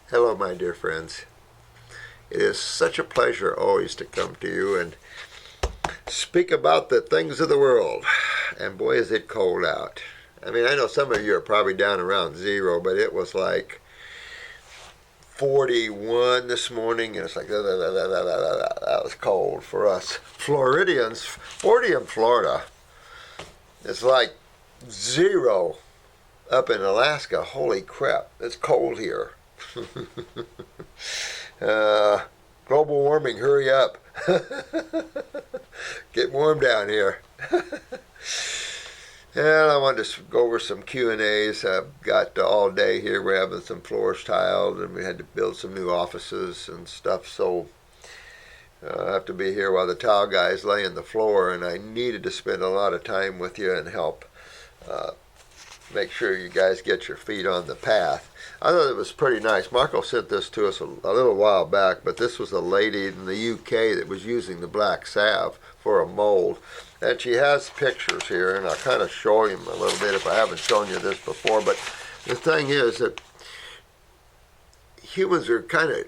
Hello, my dear friends. It is such a pleasure always to come to you and speak about the things of the world. And boy, is it cold out. I mean, I know some of you are probably down around zero, but it was like 41 this morning, and it's like, that was cold for us Floridians. 40 in Florida. It's like zero up in Alaska. Holy crap, it's cold here. Global warming, hurry up. Get warm down here. And I wanted to go over some Q&As. I've got all day here. We're having some floors tiled, and we had to build some new offices and stuff, so I have to be here while the tile guys lay in the floor, and I needed to spend a lot of time with you and help make sure you guys get your feet on the path. I thought it was pretty nice. Marco sent this to us a little while back, but this was a lady in the UK that was using the black salve for a mold. And she has pictures here, and I'll kind of show him a little bit if I haven't shown you this before. But the thing is that humans are kind of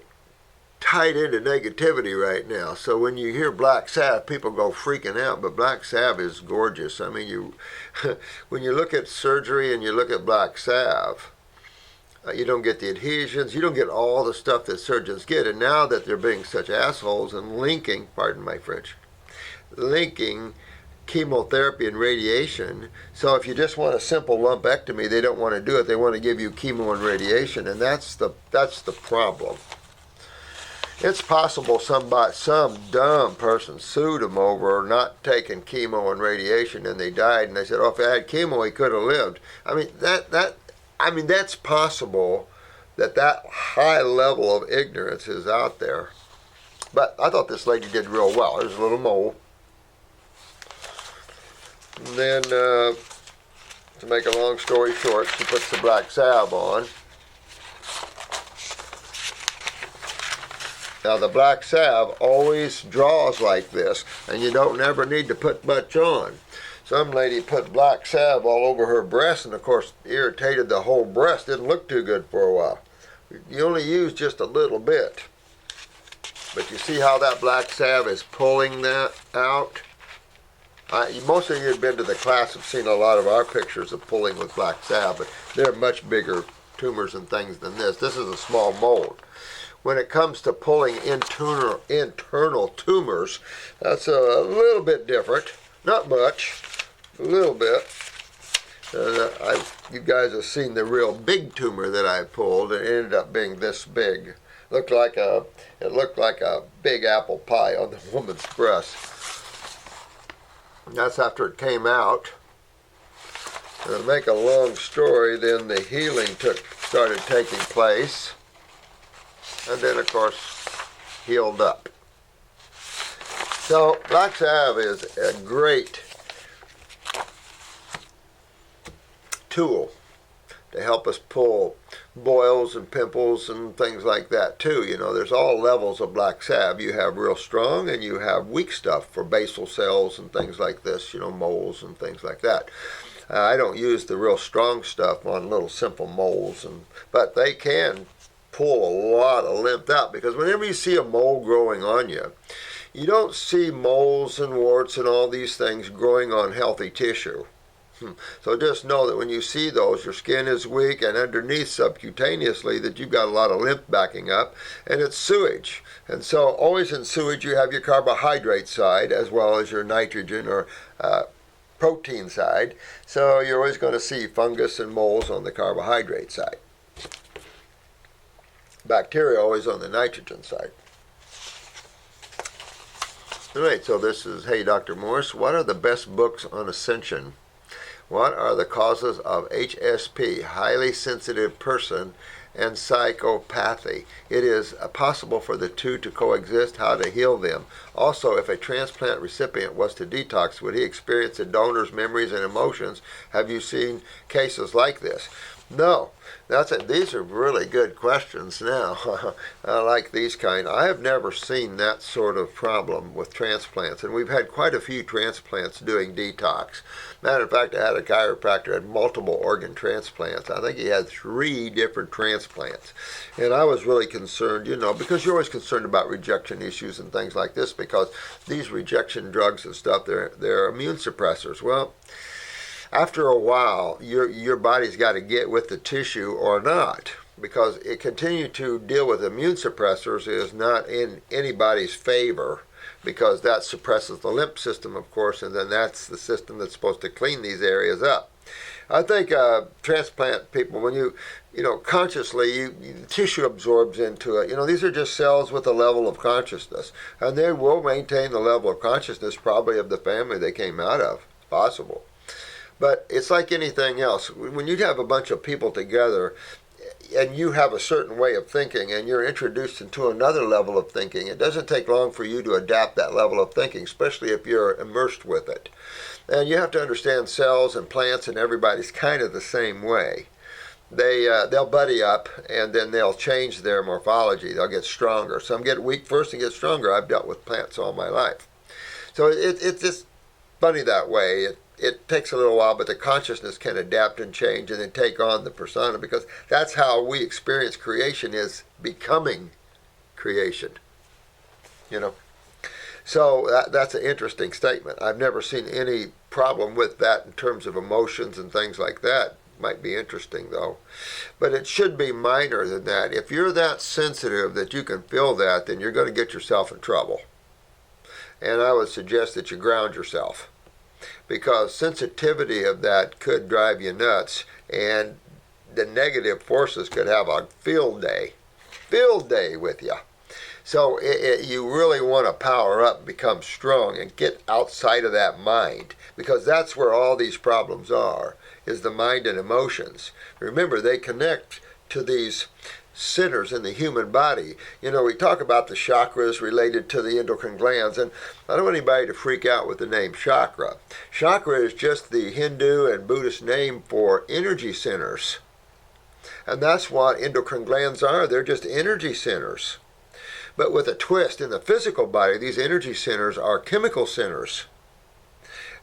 tied into negativity right now. So when you hear black salve, people go freaking out, but black salve is gorgeous. I mean, when you look at surgery and you look at black salve, you don't get the adhesions, you don't get all the stuff that surgeons get. And now that they're being such assholes and linking, pardon my French, linking chemotherapy and radiation. So if you just want a simple lumpectomy, they don't want to do it. They want to give you chemo and radiation, and that's the problem. It's possible some dumb person sued them over not taking chemo and radiation, and they died, and they said, oh, if I had chemo, he could have lived. I mean, that's possible that high level of ignorance is out there. But I thought this lady did real well. There's a little mole. And then, to make a long story short, she puts the black salve on. Now, the black salve always draws like this, and you don't ever need to put much on. Some lady put black salve all over her breast, and of course irritated the whole breast. Didn't look too good for a while. You only use just a little bit. But you see how that black salve is pulling that out? Most of you have been to the class have seen a lot of our pictures of pulling with black salve, but they're much bigger tumors and things than this. This is a small mold. When it comes to pulling internal tumors, that's a little bit different. Not much, a little bit. You guys have seen the real big tumor that I pulled. It ended up being this big. It looked like a big apple pie on the woman's breast. And that's after it came out. And to make a long story, then the healing started taking place. And then, of course, healed up. So, black salve is a great tool to help us pull boils and pimples and things like that, too. You know, there's all levels of black salve. You have real strong and you have weak stuff for basal cells and things like this, you know, moles and things like that. I don't use the real strong stuff on little simple moles, but they can pull a lot of lymph out, because whenever you see a mole growing on you, you don't see moles and warts and all these things growing on healthy tissue. So just know that when you see those, your skin is weak, and underneath subcutaneously that you've got a lot of lymph backing up, and it's sewage. And so always in sewage you have your carbohydrate side as well as your nitrogen or protein side. So you're always going to see fungus and moles on the carbohydrate side. Bacteria always on the nitrogen side. Alright, so this is, hey Dr. Morse, what are the best books on Ascension? What are the causes of HSP, highly sensitive person, and psychopathy? It is possible for the two to coexist, how to heal them. Also, if a transplant recipient was to detox, would he experience the donor's memories and emotions? Have you seen cases like this? No, that's it. These are really good questions now. I like these kind. I have never seen that sort of problem with transplants, and we've had quite a few transplants doing detox. Matter of fact, I had a chiropractor had multiple organ transplants. I think he had 3 different transplants, and I was really concerned, because you're always concerned about rejection issues and things like this, because these rejection drugs and stuff, they're immune suppressors. Well, after a while, your body's got to get with the tissue or not, because it continue to deal with immune suppressors is not in anybody's favor, because that suppresses the lymph system, of course, and then that's the system that's supposed to clean these areas up. I think transplant people, when consciously, tissue absorbs into it. These are just cells with a level of consciousness, and they will maintain the level of consciousness probably of the family they came out of, possible. But it's like anything else. When you have a bunch of people together and you have a certain way of thinking and you're introduced into another level of thinking, it doesn't take long for you to adapt that level of thinking, especially if you're immersed with it. And you have to understand cells and plants and everybody's kind of the same way. They'll buddy up and then they'll change their morphology. They'll get stronger. Some get weak first and get stronger. I've dealt with plants all my life. So it's just funny that way. It takes a little while, but the consciousness can adapt and change and then take on the persona, because that's how we experience creation, is becoming creation. So that's an interesting statement. I've never seen any problem with that in terms of emotions and things like that. Might be interesting, though. But it should be minor than that. If you're that sensitive that you can feel that, then you're going to get yourself in trouble. And I would suggest that you ground yourself, because sensitivity of that could drive you nuts, and the negative forces could have a field day with you. So you really want to power up, become strong, and get outside of that mind, because that's where all these problems are, is the mind and emotions. Remember, they connect to these centers in the human body. We talk about the chakras related to the endocrine glands, and I don't want anybody to freak out with the name chakra. Chakra is just the Hindu and Buddhist name for energy centers. And that's what endocrine glands are. They're just energy centers. But with a twist, in the physical body, these energy centers are chemical centers.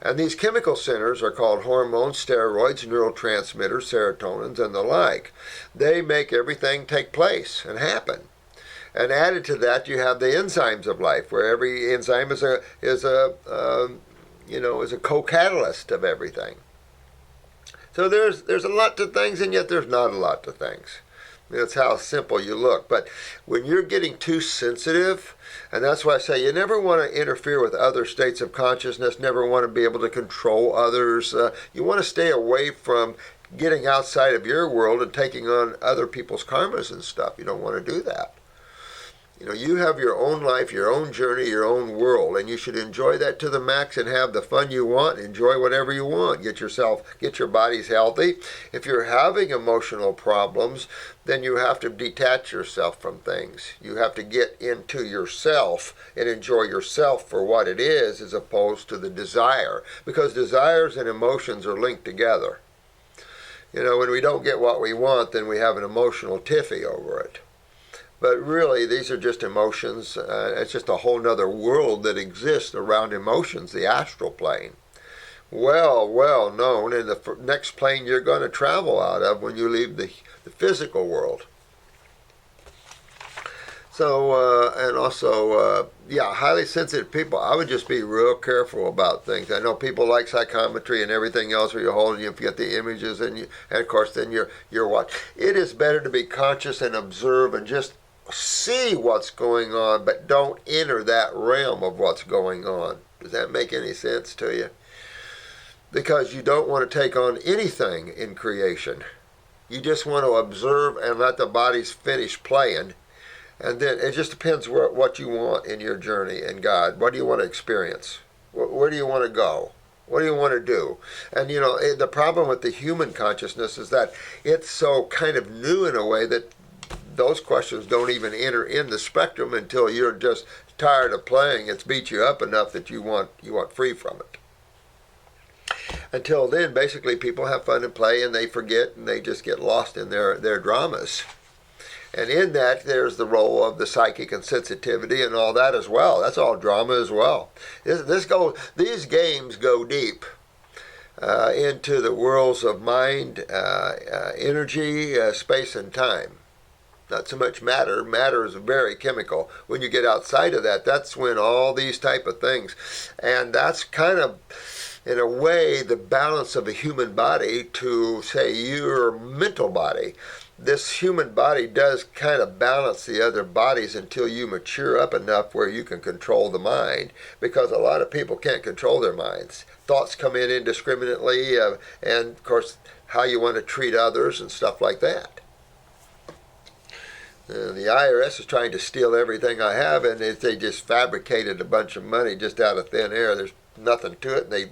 And these chemical centers are called hormones, steroids, neurotransmitters, serotonins, and the like. They make everything take place and happen. And added to that, you have the enzymes of life, where every enzyme is a co-catalyst of everything. So there's a lot to things, and yet there's not a lot to things. That's how simple you look. But when you're getting too sensitive, and that's why I say you never want to interfere with other states of consciousness, never want to be able to control others. You want to stay away from getting outside of your world and taking on other people's karmas and stuff. You don't want to do that. You have your own life, your own journey, your own world, and you should enjoy that to the max and have the fun you want. Enjoy whatever you want. Get your bodies healthy. If you're having emotional problems, then you have to detach yourself from things. You have to get into yourself and enjoy yourself for what it is, as opposed to the desire, because desires and emotions are linked together. When we don't get what we want, then we have an emotional tiffy over it. But really, these are just emotions. It's just a whole other world that exists around emotions, the astral plane. Well known, and the next plane you're going to travel out of when you leave the physical world. So, and also, highly sensitive people, I would just be real careful about things. I know people like psychometry and everything else where you're holding, you get the images, and of course then you're watching. It is better to be conscious and observe and just see what's going on, but don't enter that realm of what's going on. Does that make any sense to you? Because you don't want to take on anything in creation. You just want to observe and let the bodies finish playing. And then it just depends what you want in your journey in God. What do you want to experience? Where do you want to go? What do you want to do? And the problem with the human consciousness is that it's so kind of new in a way that those questions don't even enter in the spectrum until you're just tired of playing. It's beat you up enough that you want free from it. until then, basically, people have fun and play, and they forget, and they just get lost in their dramas. And in that, there's the role of the psychic and sensitivity and all that as well. That's all drama as well. These games go deep into the worlds of mind, energy, space, and time. Not so much matter. Matter is very chemical. When you get outside of that, that's when all these type of things, and that's kind of, in a way, the balance of a human body to, say, your mental body. This human body does kind of balance the other bodies until you mature up enough where you can control the mind, because a lot of people can't control their minds. Thoughts come in indiscriminately, and of course how you want to treat others and stuff like that. The IRS is trying to steal everything I have, and they just fabricated a bunch of money just out of thin air. There's nothing to it.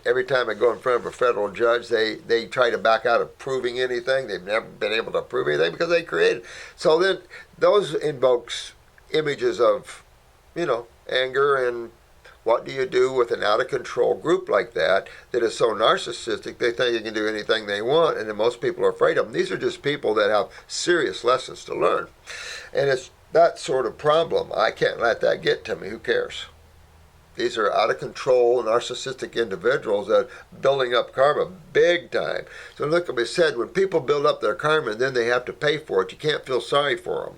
Every time I go in front of a federal judge, they try to back out of proving anything. They've never been able to prove anything because they created. So then those invokes images of, anger, and what do you do with an out of control group like that is so narcissistic they think they can do anything they want, and then most people are afraid of them. These are just people that have serious lessons to learn. And it's that sort of problem. I can't let that get to me. Who cares? These are out of control, narcissistic individuals that are building up karma big time. So look, like I said, when people build up their karma and then they have to pay for it, you can't feel sorry for them.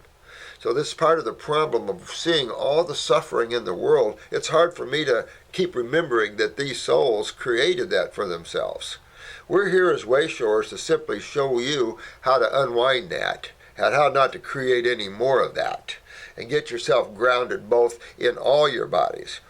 So this is part of the problem of seeing all the suffering in the world. It's hard for me to keep remembering that these souls created that for themselves. We're here as wayshowers to simply show you how to unwind that and how not to create any more of that and get yourself grounded both in all your bodies.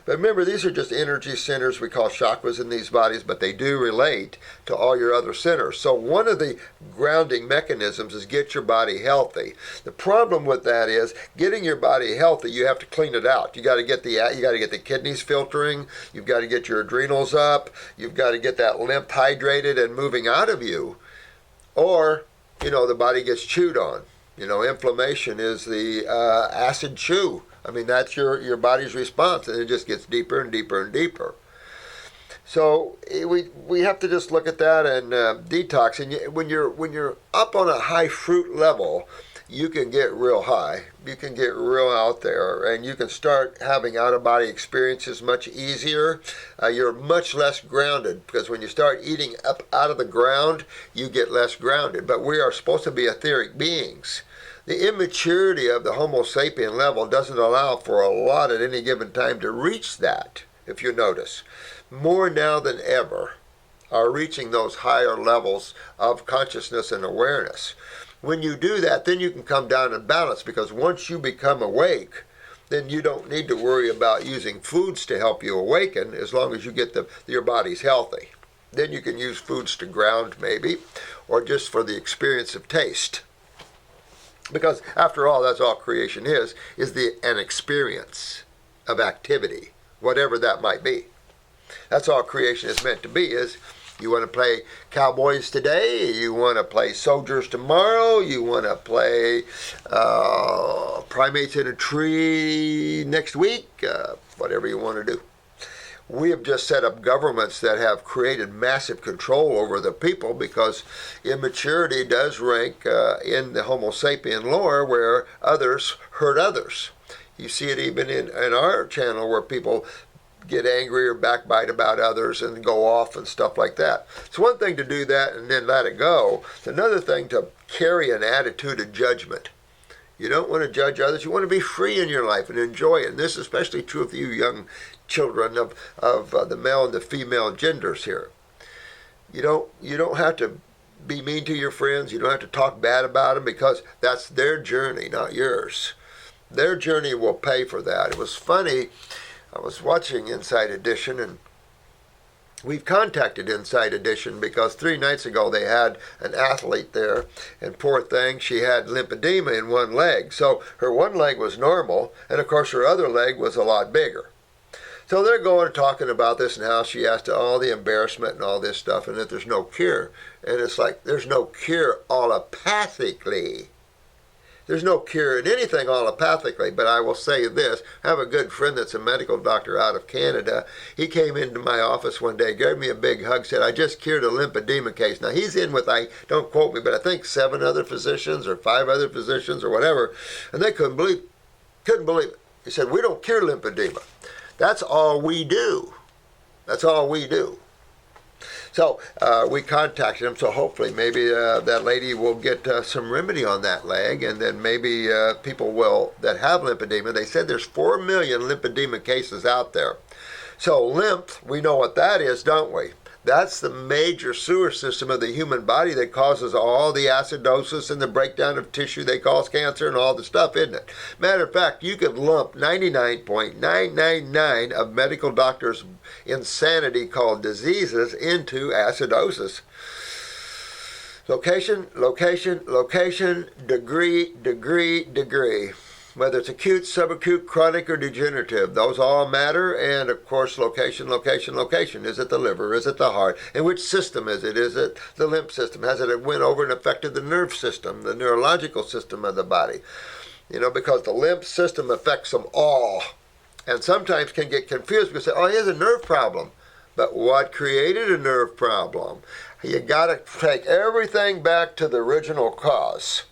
But remember, these are just energy centers we call chakras in these bodies, but they do relate to all your other centers. So one of the grounding mechanisms is get your body healthy. The problem with that is getting your body healthy, you have to clean it out. You got to get the kidneys filtering. You've got to get your adrenals up. You've got to get that lymph hydrated and moving out of you, or the body gets chewed on. Inflammation is the acid chew. I mean, that's your body's response, and it just gets deeper and deeper and deeper. So we have to just look at that and detox. And when you're up on a high fruit level, you can get real high. You can get real out there, and you can start having out-of-body experiences much easier. You're much less grounded, because when you start eating up out of the ground, you get less grounded. But we are supposed to be etheric beings. The immaturity of the Homo sapien level doesn't allow for a lot at any given time to reach that, if you notice. More now than ever are reaching those higher levels of consciousness and awareness. When you do that, then you can come down and balance, because once you become awake, then you don't need to worry about using foods to help you awaken, as long as you get your body's healthy. Then you can use foods to ground, maybe, or just for the experience of taste. Because after all, that's all creation is an experience of activity, whatever that might be. That's all creation is meant to be. Is you want to play cowboys today, you want to play soldiers tomorrow, you want to play primates in a tree next week, whatever you want to do. We have just set up governments that have created massive control over the people, because immaturity does rank in the Homo sapien lore where others hurt others. You see it even in our channel, where people get angry or backbite about others and go off and stuff like that. It's one thing to do that and then let it go. It's another thing to carry an attitude of judgment. You don't want to judge others. You want to be free in your life and enjoy it. And this is especially true of you young children of the male and the female genders here. You don't have to be mean to your friends. You don't have to talk bad about them, because that's their journey, not yours. Their journey will pay for that. It was funny. I was watching Inside Edition, and we've contacted Inside Edition because 3 nights ago they had an athlete there, and poor thing, she had lymphedema in one leg. So her one leg was normal, and of course her other leg was a lot bigger. So they're going and talking about this and how she has to, all the embarrassment and all this stuff, and that there's no cure. And it's like, there's no cure allopathically. There's no cure in anything allopathically, but I will say this. I have a good friend that's a medical doctor out of Canada. He came into my office one day, gave me a big hug, said, I just cured a lymphedema case. Now, he's in with, don't quote me, but I think 7 other physicians or 5 other physicians or whatever, and they couldn't believe it. He said, we don't cure lymphedema. That's all we do. That's all we do. So we contacted him, so hopefully maybe that lady will get some remedy on that leg, and then maybe people that have lymphedema, they said there's 4 million lymphedema cases out there. So lymph, we know what that is, don't we? That's the major sewer system of the human body that causes all the acidosis and the breakdown of tissue. They cause cancer and all the stuff, isn't it? Matter of fact, you could lump 99.999 of medical doctors' insanity called diseases into acidosis. Location, location, location, degree, degree, degree. Whether it's acute, subacute, chronic, or degenerative, those all matter. And of course, location, location, location. Is it the liver? Is it the heart? And which system is it? Is it the lymph system? Has it went over and affected the nerve system, the neurological system of the body? You know, because the lymph system affects them all. And sometimes can get confused because say, oh, he has a nerve problem. But what created a nerve problem? You got to take everything back to the original cause.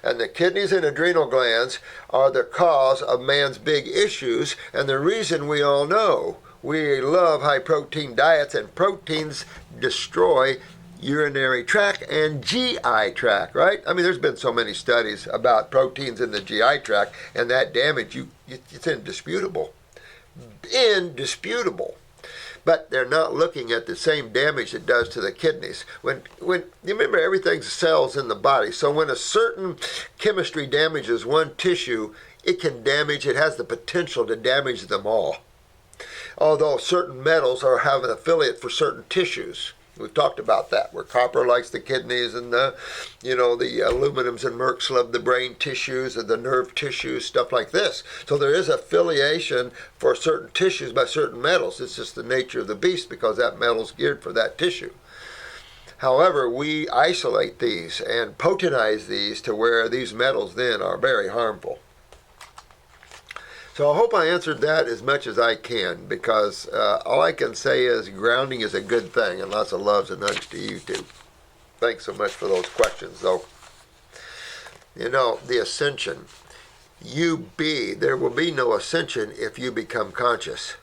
And the kidneys and adrenal glands are the cause of man's big issues, and the reason we all know. We love high protein diets, and proteins destroy urinary tract and GI tract, right? I mean, there's been so many studies about proteins in the GI tract, and that damage, it's indisputable. Indisputable. But they're not looking at the same damage it does to the kidneys. When you remember, everything's cells in the body. So when a certain chemistry damages one tissue, it has the potential to damage them all. Although certain metals have an affiliate for certain tissues. We've talked about that, where copper likes the kidneys, and the aluminums and mercs love the brain tissues and the nerve tissues, stuff like this. So there is affiliation for certain tissues by certain metals. It's just the nature of the beast because that metal's geared for that tissue. However, we isolate these and potentize these to where these metals then are very harmful. So I hope I answered that as much as I can, because all I can say is grounding is a good thing, and lots of loves and hugs to you too. Thanks so much for those questions, though. You know, the ascension. There will be no ascension if you become conscious,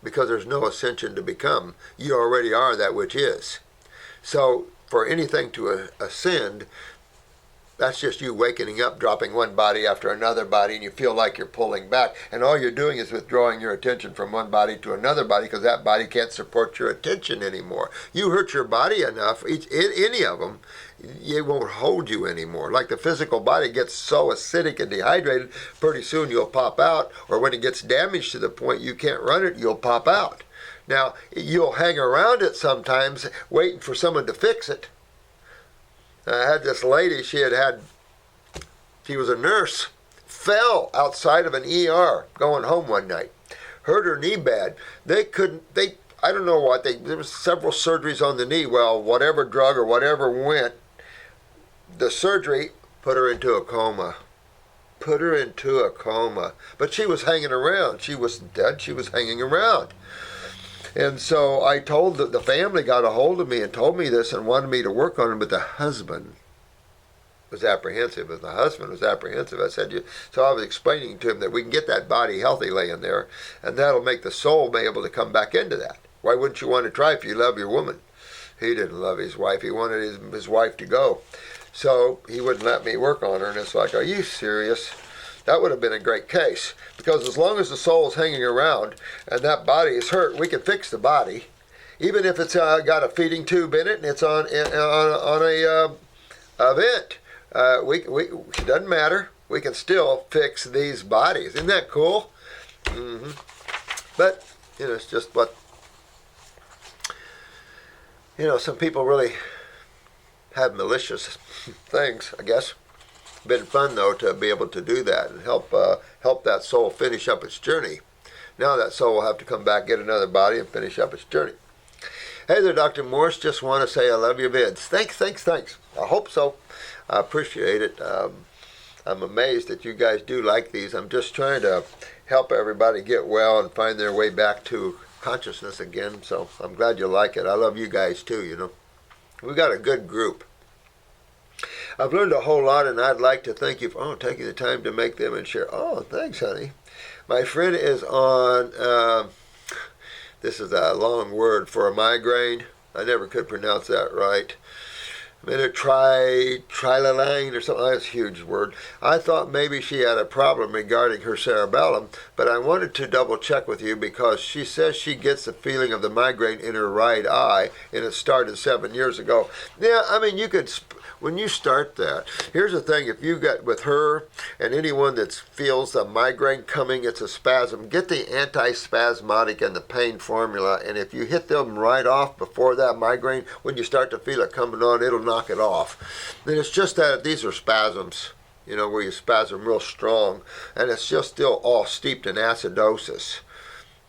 because there's no ascension to become. You already are that which is. So for anything to ascend, that's just you wakening up, dropping one body after another body, and you feel like you're pulling back. And all you're doing is withdrawing your attention from one body to another body, because that body can't support your attention anymore. You hurt your body enough, any of them, it won't hold you anymore. Like the physical body gets so acidic and dehydrated, pretty soon you'll pop out. Or when it gets damaged to the point you can't run it, you'll pop out. Now, you'll hang around it sometimes waiting for someone to fix it. I had this lady, she was a nurse, fell outside of an ER going home one night. Hurt her knee bad. I don't know what, there was several surgeries on the knee. Well, whatever drug or whatever went, the surgery put her into a coma. But she was hanging around. She wasn't dead, she was hanging around. And so I told the family got a hold of me and told me this and wanted me to work on it, but the husband was apprehensive. And the husband was apprehensive. I said, so I was explaining to him that we can get that body healthy laying there, and that'll make the soul be able to come back into that. Why wouldn't you want to try if you love your woman? He didn't love his wife. He wanted his wife to go. So he wouldn't let me work on her, and it's like, are you serious? That would have been a great case, because as long as the soul is hanging around and that body is hurt, we can fix the body, even if it's got a feeding tube in it and it's on a vent. It doesn't matter. We can still fix these bodies. Isn't that cool? Mm-hmm. But it's just what some people really have malicious things, I guess. Been fun though to be able to do that and help that soul finish up its journey. Now that soul will have to come back, get another body, and finish up its journey. Hey there, Dr. Morse. Just want to say I love your vids. Thanks. I hope so. I appreciate it. I'm amazed that you guys do like these. I'm just trying to help everybody get well and find their way back to consciousness again. So I'm glad you like it. I love you guys too, you know. We got a good group. I've learned a whole lot, and I'd like to thank you for taking the time to make them and share. Oh, thanks, honey. My friend is on, this is a long word for a migraine. I never could pronounce that right. Amitriptyline or something. That's a huge word. I thought maybe she had a problem regarding her cerebellum, but I wanted to double check with you because she says she gets the feeling of the migraine in her right eye, and it started 7 years ago. Yeah, I mean, you could, when you start that, here's the thing, if you got with her and anyone that feels the migraine coming, it's a spasm, get the antispasmodic and the pain formula, and if you hit them right off before that migraine, when you start to feel it coming on, it'll knock it off. And it's just that these are spasms, you know, where you spasm real strong, and it's just still all steeped in acidosis.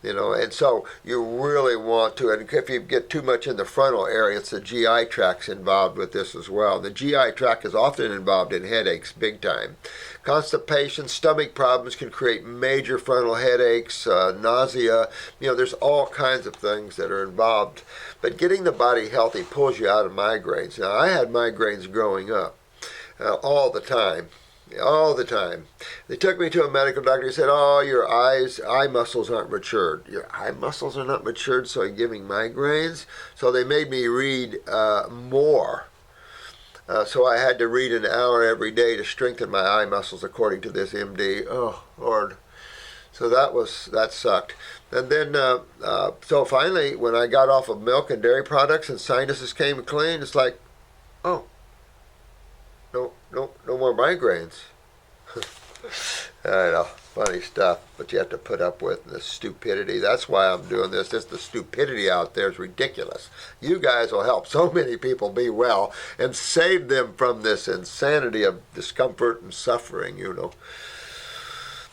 You know, and so you really want to, and if you get too much in the frontal area, it's the GI tract's involved with this as well. The GI tract is often involved in headaches, big time. Constipation, stomach problems can create major frontal headaches, nausea. You know, there's all kinds of things that are involved. But getting the body healthy pulls you out of migraines. Now, I had migraines growing up all the time. All the time. They took me to a medical doctor. He said, oh, your eye muscles aren't matured. Your eye muscles are not matured, so you're giving migraines? So they made me read more. So I had to read an hour every day to strengthen my eye muscles, according to this MD. Oh, Lord. So that sucked. And then, so finally, when I got off of milk and dairy products and sinuses came clean, it's like, oh, no more migraines. I know, funny stuff, but you have to put up with the stupidity. That's why I'm doing this. Just the stupidity out there is ridiculous. You guys will help so many people be well and save them from this insanity of discomfort and suffering, you know.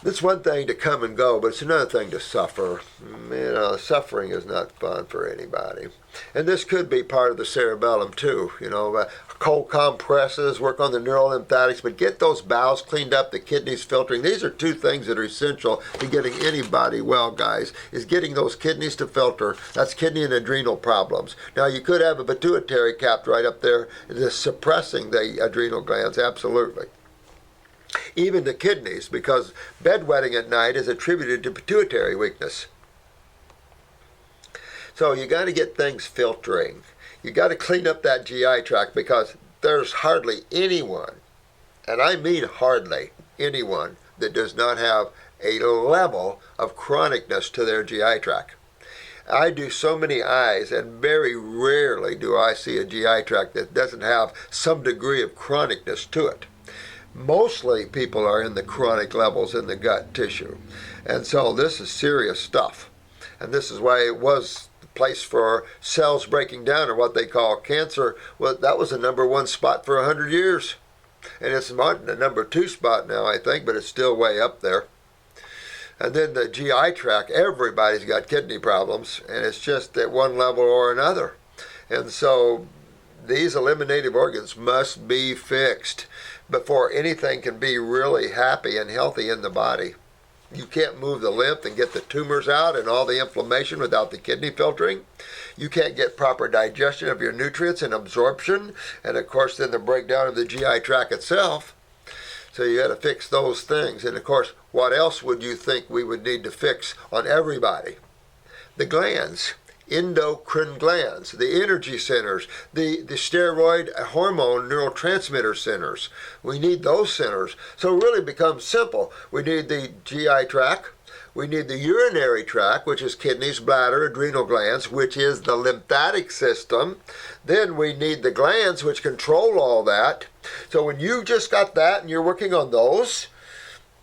It's one thing to come and go, but it's another thing to suffer. You know, suffering is not fun for anybody. And this could be part of the cerebellum too, you know. Cold compresses, work on the neural lymphatics, but get those bowels cleaned up, the kidneys filtering. These are two things that are essential to getting anybody well, guys, is getting those kidneys to filter. That's kidney and adrenal problems. Now, you could have a pituitary capped right up there, just suppressing the adrenal glands, absolutely. Even the kidneys, because bedwetting at night is attributed to pituitary weakness. So you got to get things filtering. You got to clean up that GI tract, because there's hardly anyone, and I mean hardly anyone, that does not have a level of chronicness to their GI tract. I do so many eyes, and very rarely do I see a GI tract that doesn't have some degree of chronicness to it. Mostly people are in the chronic levels in the gut tissue. And so this is serious stuff. And this is why it was the place for cells breaking down, or what they call cancer. Well, that was the #1 spot for 100 years. And it's not the #2 spot now, I think, but it's still way up there. And then the GI tract, everybody's got kidney problems, and it's just at one level or another. And so these eliminative organs must be fixed before anything can be really happy and healthy in the body. You can't move the lymph and get the tumors out and all the inflammation without the kidney filtering. You can't get proper digestion of your nutrients and absorption, and of course then the breakdown of the GI tract itself. So you got to fix those things. And of course, what else would you think we would need to fix on everybody? The glands. Endocrine glands, the energy centers, the steroid hormone neurotransmitter centers. We need those centers. So it really becomes simple. We need the GI tract. We need the urinary tract, which is kidneys, bladder, adrenal glands, which is the lymphatic system. Then we need the glands, which control all that. So when you just got that and you're working on those,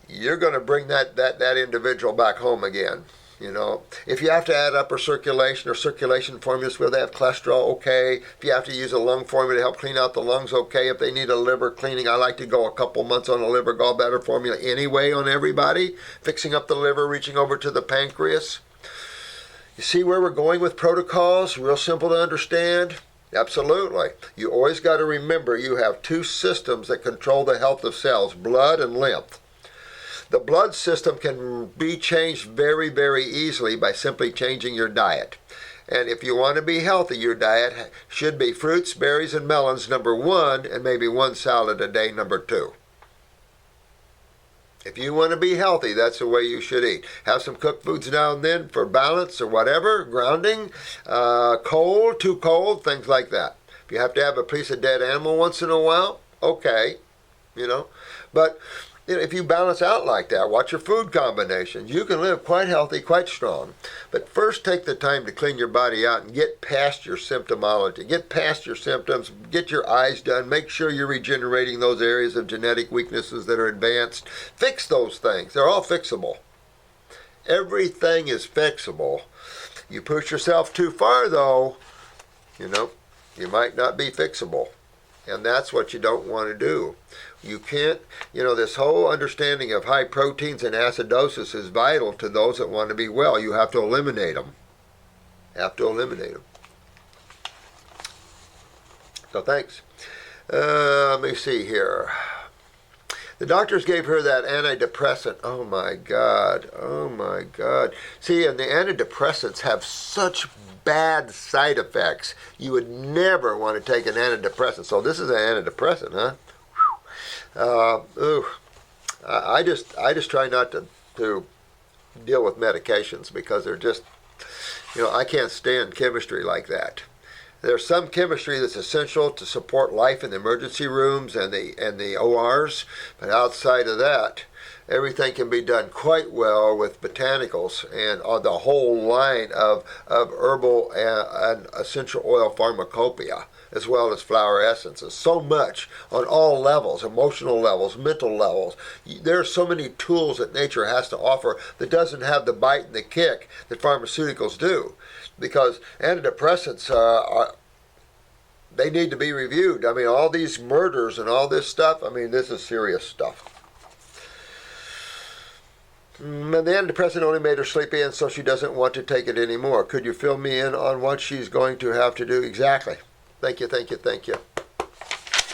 you're going to bring that individual back home again. You know, if you have to add upper circulation or circulation formulas where they have cholesterol, okay. If you have to use a lung formula to help clean out the lungs, okay. If they need a liver cleaning, I like to go a couple months on a liver gallbladder formula anyway on everybody, fixing up the liver, reaching over to the pancreas. You see where we're going with protocols? Real simple to understand. Absolutely. You always got to remember you have two systems that control the health of cells, blood and lymph. The blood system can be changed very, very easily by simply changing your diet. And if you want to be healthy, your diet should be fruits, berries, and melons, number one, and maybe one salad a day, number two. If you want to be healthy, that's the way you should eat. Have some cooked foods now and then for balance or whatever, grounding, cold, too cold, things like that. If you have to have a piece of dead animal once in a while, okay, But if you balance out like that, watch your food combinations. You can live quite healthy, quite strong. But first take the time to clean your body out and get past your symptomology. Get past your symptoms. Get your eyes done. Make sure you're regenerating those areas of genetic weaknesses that are advanced. Fix those things. They're all fixable. Everything is fixable. You push yourself too far, though, you might not be fixable. And that's what you don't want to do. You can't, this whole understanding of high proteins and acidosis is vital to those that want to be well. You have to eliminate them. So thanks. Let me see here. The doctors gave her that antidepressant. Oh my God. See, and the antidepressants have such bad side effects. You would never want to take an antidepressant. So this is an antidepressant, huh? I just try not to deal with medications because they're just, I can't stand chemistry like that. There's some chemistry that's essential to support life in the emergency rooms and the ORs, but outside of that, everything can be done quite well with botanicals and the whole line of herbal and essential oil pharmacopoeia, as well as flower essences. So much on all levels, emotional levels, mental levels. There are so many tools that nature has to offer that doesn't have the bite and the kick that pharmaceuticals do. Because antidepressants they need to be reviewed. I mean, all these murders and all this stuff, this is serious stuff. And the antidepressant only made her sleepy, and so she doesn't want to take it anymore. Could you fill me in on what she's going to have to do exactly? Thank you.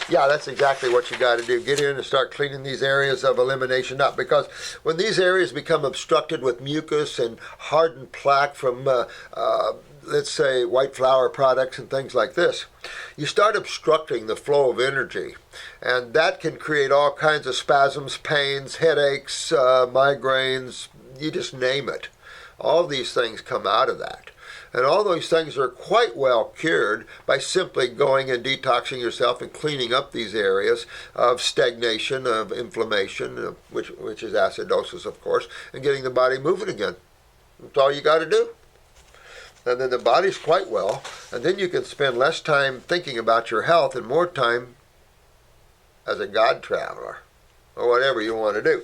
Yeah, that's exactly what you got to do. Get in and start cleaning these areas of elimination up. Because when these areas become obstructed with mucus and hardened plaque from, let's say, white flour products and things like this, you start obstructing the flow of energy. And that can create all kinds of spasms, pains, headaches, migraines, you just name it. All these things come out of that. And all those things are quite well cured by simply going and detoxing yourself and cleaning up these areas of stagnation, of inflammation, which is acidosis, of course, and getting the body moving again. That's all you got to do. And then the body's quite well, and then you can spend less time thinking about your health and more time as a God traveler, or whatever you want to do.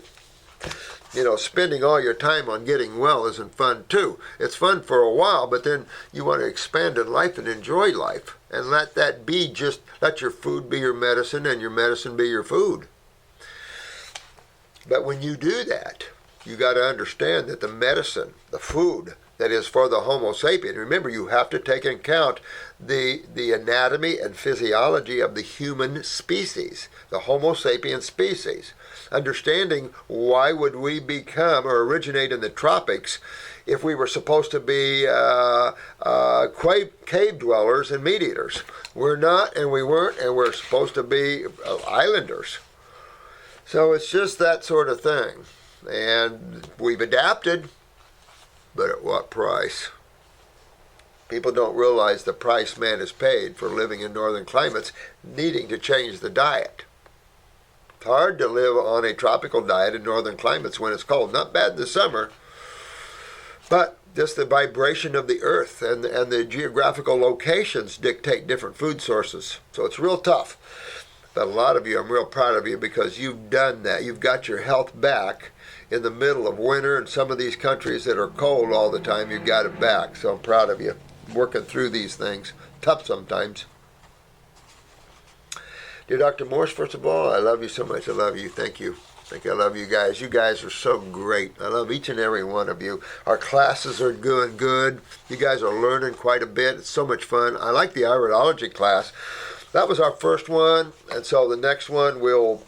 Spending all your time on getting well isn't fun too. It's fun for a while, but then you want to expand in life and enjoy life. And let your food be your medicine and your medicine be your food. But when you do that, you got to understand that the medicine, the food that is for the Homo sapien, remember you have to take into account the anatomy and physiology of the human species, the Homo sapien species. Understanding why would we become or originate in the tropics if we were supposed to be cave dwellers and meat eaters. We're not, and we weren't, and we're supposed to be islanders. So it's just that sort of thing. And we've adapted, but at what price? People don't realize the price man has paid for living in northern climates, needing to change the diet. It's hard to live on a tropical diet in northern climates when it's cold. Not bad in the summer, but just the vibration of the earth and the geographical locations dictate different food sources. So it's real tough. But a lot of you, I'm real proud of you because you've done that. You've got your health back in the middle of winter, and some of these countries that are cold all the time, you've got it back. So I'm proud of you. Working through these things. Tough sometimes. Dear Dr. Morse, first of all, I love you so much. I love you. Thank you. I think I love you guys. You guys are so great. I love each and every one of you. Our classes are doing good. You guys are learning quite a bit. It's so much fun. I like the iridology class. That was our first one, and so the next one we'll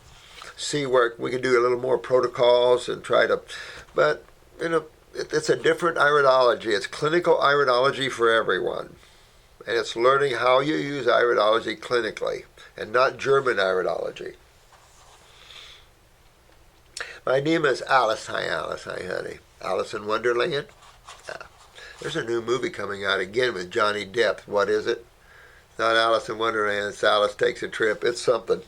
see where we can do a little more protocols and try to, but you know, it's a different iridology. It's clinical iridology for everyone, and it's learning how you use iridology clinically and not German iridology. My name is Alice. Hi, Alice. Hi, honey. Alice in Wonderland. Yeah. There's a new movie coming out again with Johnny Depp. What is it? Not Alice in Wonderland. It's Alice Takes a Trip. It's something.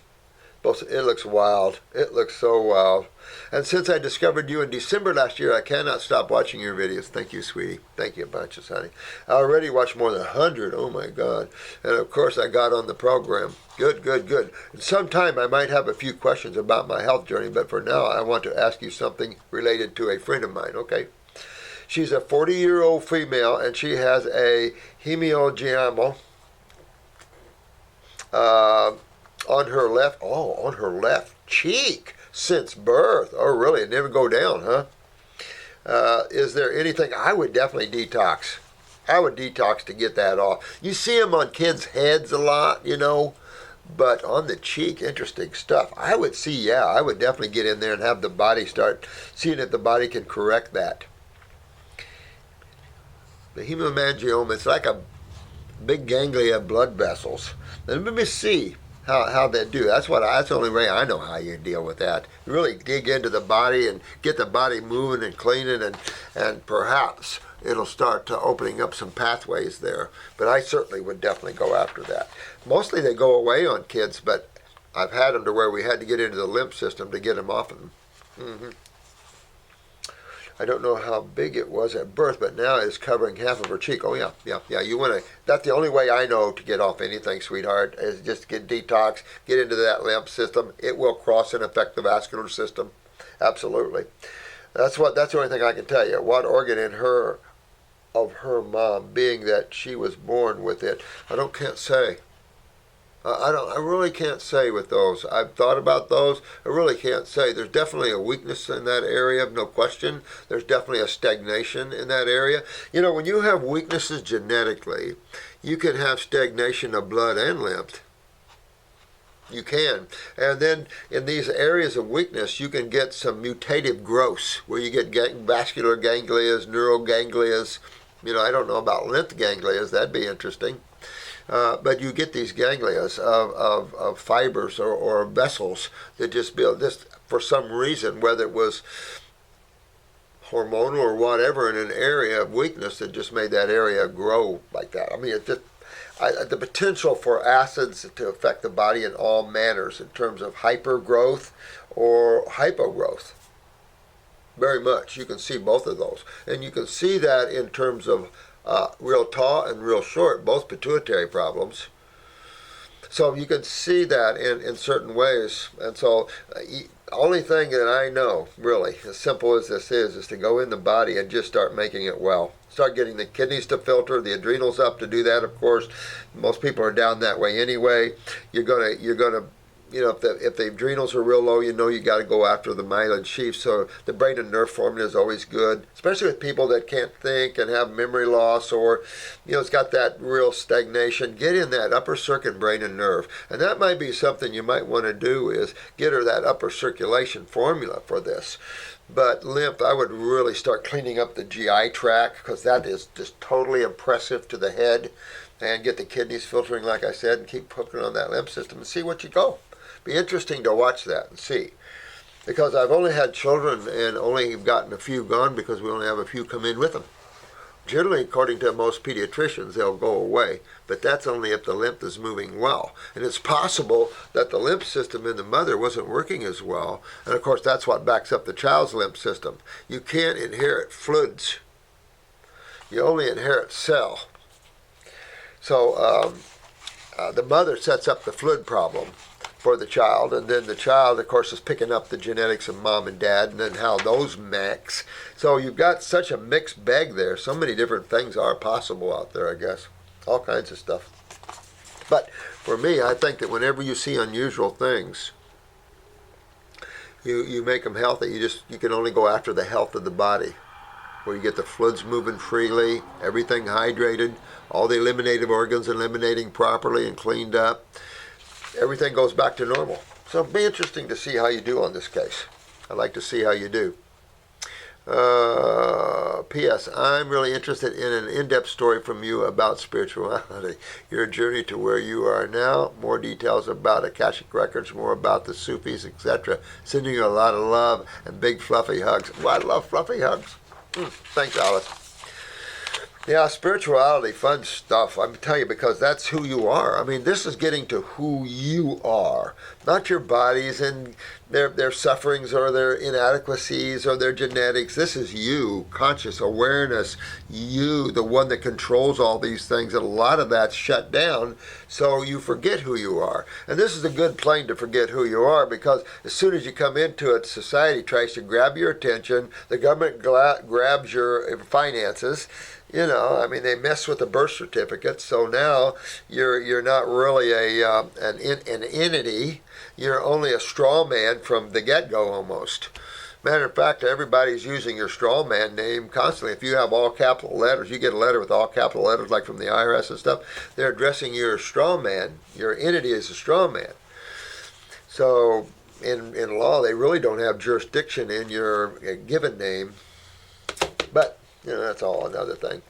It looks wild. It looks so wild. And since I discovered you in December last year, I cannot stop watching your videos. Thank you, sweetie. Thank you a bunch, honey. I already watched more than 100. Oh, my God. And, of course, I got on the program. Good, good, good. And sometime I might have a few questions about my health journey, but for now I want to ask you something related to a friend of mine, okay? She's a 40-year-old female, and she has a hemangioma on her left cheek since birth. Oh, really? It never go down, huh? Is there anything? I would definitely detox. I would detox to get that off. You see them on kids' heads a lot, you know, but on the cheek, interesting stuff. I would definitely get in there and have the body start seeing if the body can correct that. The hemangioma, it's like a big ganglia of blood vessels. Let me see how they do. That's the only way I know how you deal with that. You really dig into the body and get the body moving and cleaning, and perhaps it'll start to opening up some pathways there. But I certainly would definitely go after that. Mostly they go away on kids, but I've had them to where we had to get into the lymph system to get them off of them. Mm-hmm. I don't know how big it was at birth, but now it's covering half of her cheek. Oh, yeah. You want to, that's the only way I know to get off anything, sweetheart, is just get detox, get into that lymph system. It will cross and affect the vascular system. Absolutely. That's the only thing I can tell you. What organ in her, of her mom, being that she was born with it, can't say. I really can't say with those. I've thought about those. I really can't say. There's definitely a weakness in that area, no question. There's definitely a stagnation in that area. You know, when you have weaknesses genetically, you can have stagnation of blood and lymph. You can. And then in these areas of weakness, you can get some mutative growths where you get vascular ganglias, neuroganglias. You know, I don't know about lymph ganglias. That'd be interesting. But you get these ganglias of fibers or vessels that just build this for some reason, whether it was hormonal or whatever, in an area of weakness that just made that area grow like that. I mean, it's just the potential for acids to affect the body in all manners in terms of hypergrowth or hypogrowth. Very much. You can see both of those. And you can see that in terms of real tall and real short, both pituitary problems. So you can see that in certain ways. And so only thing that I know, really, as simple as this is to go in the body and just start making it well. Start getting the kidneys to filter, the adrenals up to do that, of course. Most people are down that way anyway. You're gonna you know, if the adrenals are real low, you know you got to go after the myelin sheath. So the brain and nerve formula is always good, especially with people that can't think and have memory loss, or, you know, it's got that real stagnation. Get in that upper circuit brain and nerve. And that might be something you might want to do, is get her that upper circulation formula for this. But lymph, I would really start cleaning up the GI tract, because that is just totally impressive to the head. And get the kidneys filtering, like I said, and keep hooking on that lymph system and see what you go. Be interesting to watch that and see, because I've only had children and only gotten a few gone because we only have a few come in with them. Generally, according to most pediatricians, they'll go away, but that's only if the lymph is moving well. And it's possible that the lymph system in the mother wasn't working as well, and of course that's what backs up the child's lymph system. You can't inherit fluids. You only inherit cell. So the mother sets up the fluid problem for the child, and then the child, of course, is picking up the genetics of mom and dad, and then how those mix. So you've got such a mixed bag there. So many different things are possible out there, I guess. All kinds of stuff. But for me, I think that whenever you see unusual things, You make them healthy. You can only go after the health of the body, where you get the fluids moving freely, everything hydrated, all the eliminative organs eliminating properly and cleaned up. Everything goes back to normal. So it'll be interesting to see how you do on this case. I'd like to see how you do. P.S. I'm really interested in an in-depth story from you about spirituality, your journey to where you are now, more details about Akashic Records, more about the Sufis, etc. Sending you a lot of love and big fluffy hugs. Well, I love fluffy hugs. Thanks, Alice. Yeah, spirituality, fun stuff. I'm telling you, because that's who you are. I mean, this is getting to who you are, not your bodies and their sufferings or their inadequacies or their genetics. This is you, conscious awareness, you, the one that controls all these things. And a lot of that's shut down, so you forget who you are. And this is a good plane to forget who you are, because as soon as you come into it, society tries to grab your attention. The government grabs your finances. You know, I mean, they mess with the birth certificate, so now you're not really an entity. You're only a straw man from the get-go almost. Matter of fact, everybody's using your straw man name constantly. If you have all capital letters, you get a letter with all capital letters like from the IRS and stuff, they're addressing you as straw man. Your entity is a straw man. So in law, they really don't have jurisdiction in your given name. But you know, that's all another thing.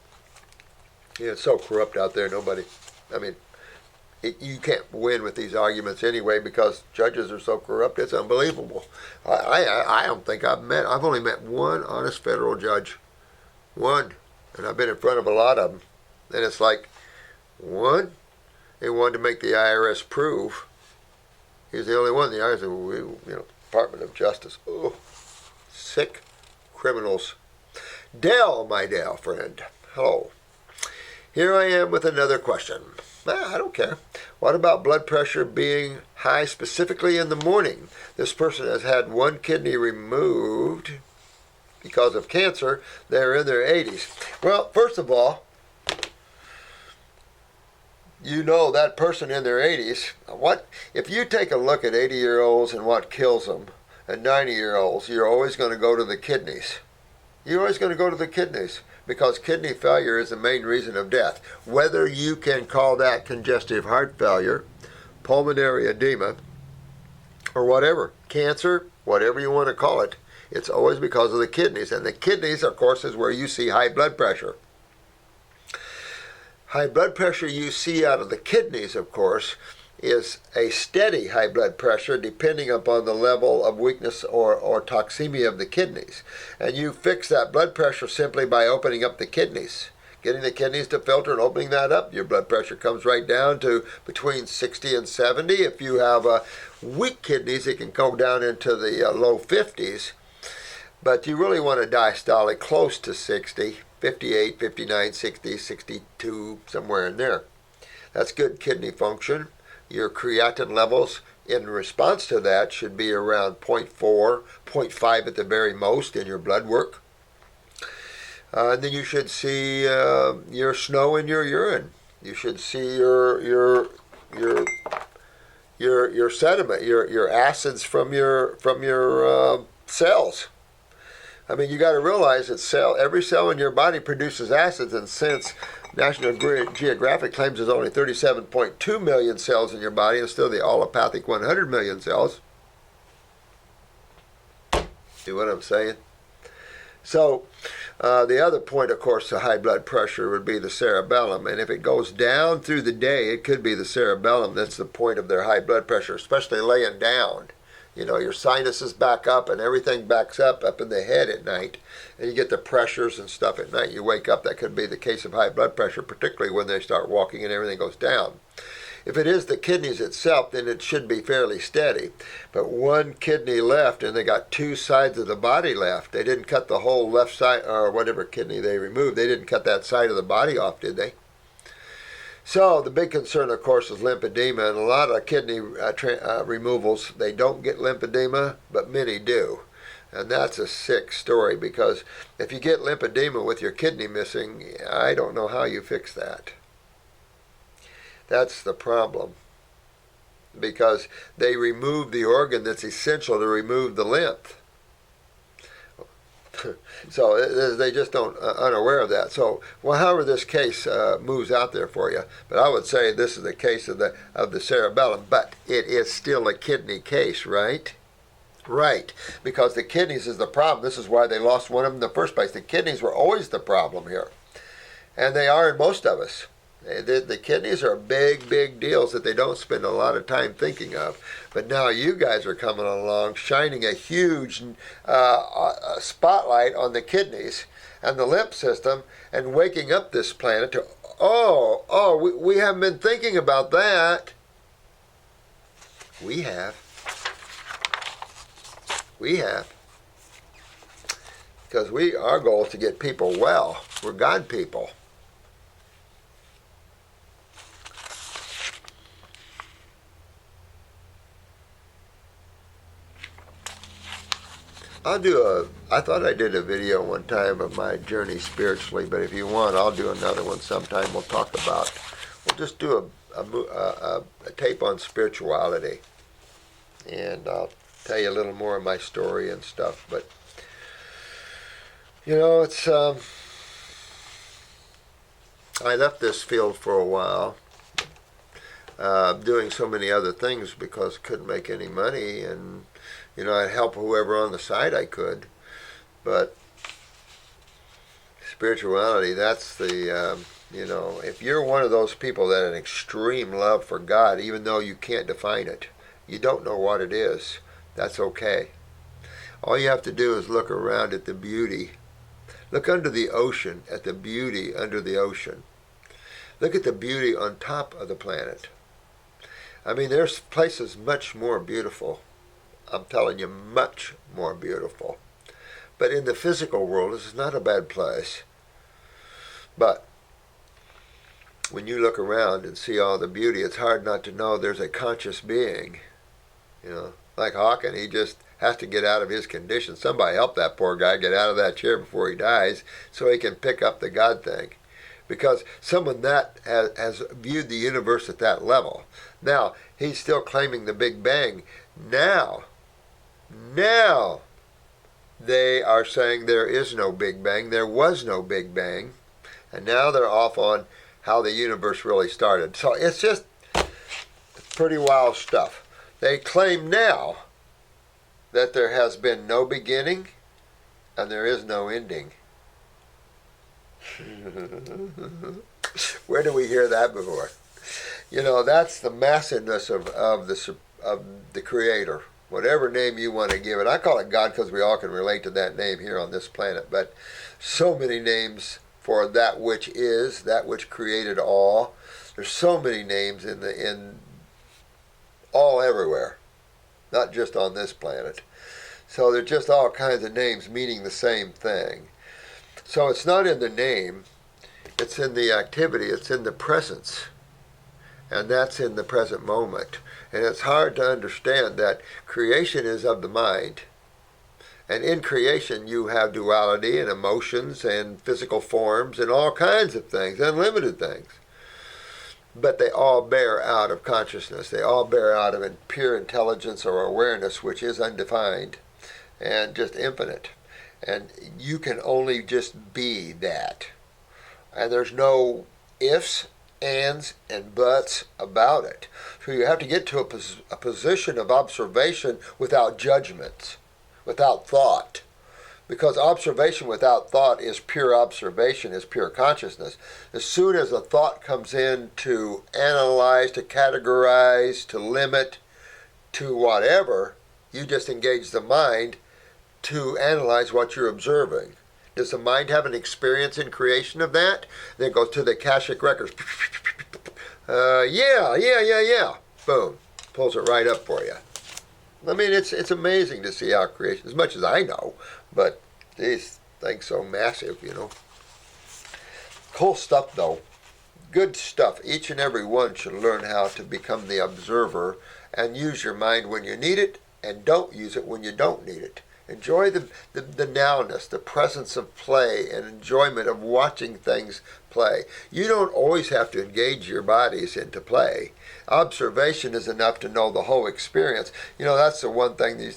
You know, it's so corrupt out there, you can't win with these arguments anyway, because judges are so corrupt, it's unbelievable. I don't think I've only met one honest federal judge. One. And I've been in front of a lot of them. And it's like, one, they wanted to make the IRS prove. He's the only one. The IRS, Department of Justice. Oh, sick criminals. Dale, my Dale friend. Hello. Here I am with another question. I don't care. What about blood pressure being high specifically in the morning? This person has had one kidney removed because of cancer. They're in their 80s. Well, first of all, you know that person in their 80s. If you take a look at 80-year-olds and what kills them, and 90-year-olds, you're always going to go to the kidneys. You're always going to go to the kidneys, because kidney failure is the main reason of death. Whether you can call that congestive heart failure, pulmonary edema, or whatever, cancer, whatever you want to call it, it's always because of the kidneys. And the kidneys, of course, is where you see high blood pressure. High blood pressure you see out of the kidneys, of course, is a steady high blood pressure depending upon the level of weakness or toxemia of the kidneys. And you fix that blood pressure simply by opening up the kidneys. Getting the kidneys to filter and opening that up, your blood pressure comes right down to between 60 and 70. If you have weak kidneys, it can go down into the low 50s. But you really want a diastolic close to 60, 58, 59, 60, 62, somewhere in there. That's good kidney function. Your creatinine levels in response to that should be around 0.4, 0.5 at the very most in your blood work. And then you should see your snow in your urine. You should see your sediment, your acids from your cells. I mean, you got to realize that every cell in your body produces acids, and since National Geographic claims there's only 37.2 million cells in your body, and still the allopathic 100 million cells. See what I'm saying? So, the other point, of course, to high blood pressure would be the cerebellum. And if it goes down through the day, it could be the cerebellum. That's the point of their high blood pressure, especially laying down. You know, your sinuses back up and everything backs up in the head at night. And you get the pressures and stuff at night. You wake up, that could be the case of high blood pressure, particularly when they start walking and everything goes down. If it is the kidneys itself, then it should be fairly steady. But one kidney left, and they got two sides of the body left. They didn't cut the whole left side, or whatever kidney they removed. They didn't cut that side of the body off, did they? So the big concern, of course, is lymphedema, and a lot of kidney removals, they don't get lymphedema, but many do. And that's a sick story, because if you get lymphedema with your kidney missing, I don't know how you fix that. That's the problem. because they remove the organ that's essential to remove the lymph. So they just don't unaware of that. So, well, however this case moves out there for you, but I would say this is the case of the cerebellum, but it is still a kidney case, right? Right, because the kidneys is the problem. This is why they lost one of them in the first place. The kidneys were always the problem here, and they are in most of us. The kidneys are big, big deals that they don't spend a lot of time thinking of. But now you guys are coming along, shining a huge spotlight on the kidneys and the lymph system and waking up this planet to, we haven't been thinking about that. We have. We have. Because our goal is to get people well. We're God people. I thought I did a video one time of my journey spiritually, but if you want, I'll do another one sometime. We'll just do a tape on spirituality, and I'll tell you a little more of my story and stuff. But, it's, I left this field for a while, doing so many other things because I couldn't make any money, and I'd help whoever on the side I could. But spirituality, that's the, if you're one of those people that have an extreme love for God, even though you can't define it, you don't know what it is, that's okay. All you have to do is look around at the beauty. Look under the ocean at the beauty under the ocean. Look at the beauty on top of the planet. I mean, there's places much more beautiful. I'm telling you, much more beautiful. But in the physical world, this is not a bad place. But when you look around and see all the beauty, it's hard not to know there's a conscious being. Like Hawking, he just has to get out of his condition. Somebody help that poor guy get out of that chair before he dies so he can pick up the God thing. Because someone that has viewed the universe at that level. Now, he's still claiming the Big Bang. Now, they are saying there is no Big Bang. There was no Big Bang. And now they're off on how the universe really started. So it's just pretty wild stuff. They claim now that there has been no beginning and there is no ending. Where do we hear that before? That's the massiveness of the Creator. Whatever name you want to give it. I call it God because we all can relate to that name here on this planet. But so many names for that which is, that which created all. There's so many names in all everywhere, not just on this planet. So there's just all kinds of names meaning the same thing. So it's not in the name, it's in the activity, it's in the presence. And that's in the present moment. And it's hard to understand that creation is of the mind. And in creation you have duality and emotions and physical forms and all kinds of things, unlimited things. But they all bear out of consciousness. They all bear out of pure intelligence or awareness, which is undefined and just infinite. And you can only just be that. And there's no ifs, ands, and buts about it. So you have to get to a position of observation without judgment, without thought. Because observation without thought is pure observation, is pure consciousness. As soon as a thought comes in to analyze, to categorize, to limit, to whatever, you just engage the mind to analyze what you're observing. Does the mind have an experience in creation of that? Then it goes to the Akashic records. Yeah. Boom. Pulls it right up for you. I mean, it's amazing to see how creation, as much as I know, but these things so massive, Cool stuff, though. Good stuff. Each and every one should learn how to become the observer and use your mind when you need it, and don't use it when you don't need it. Enjoy the nowness, the presence of play, and enjoyment of watching things play. You don't always have to engage your bodies into play. Observation is enough to know the whole experience. You know, that's the one thing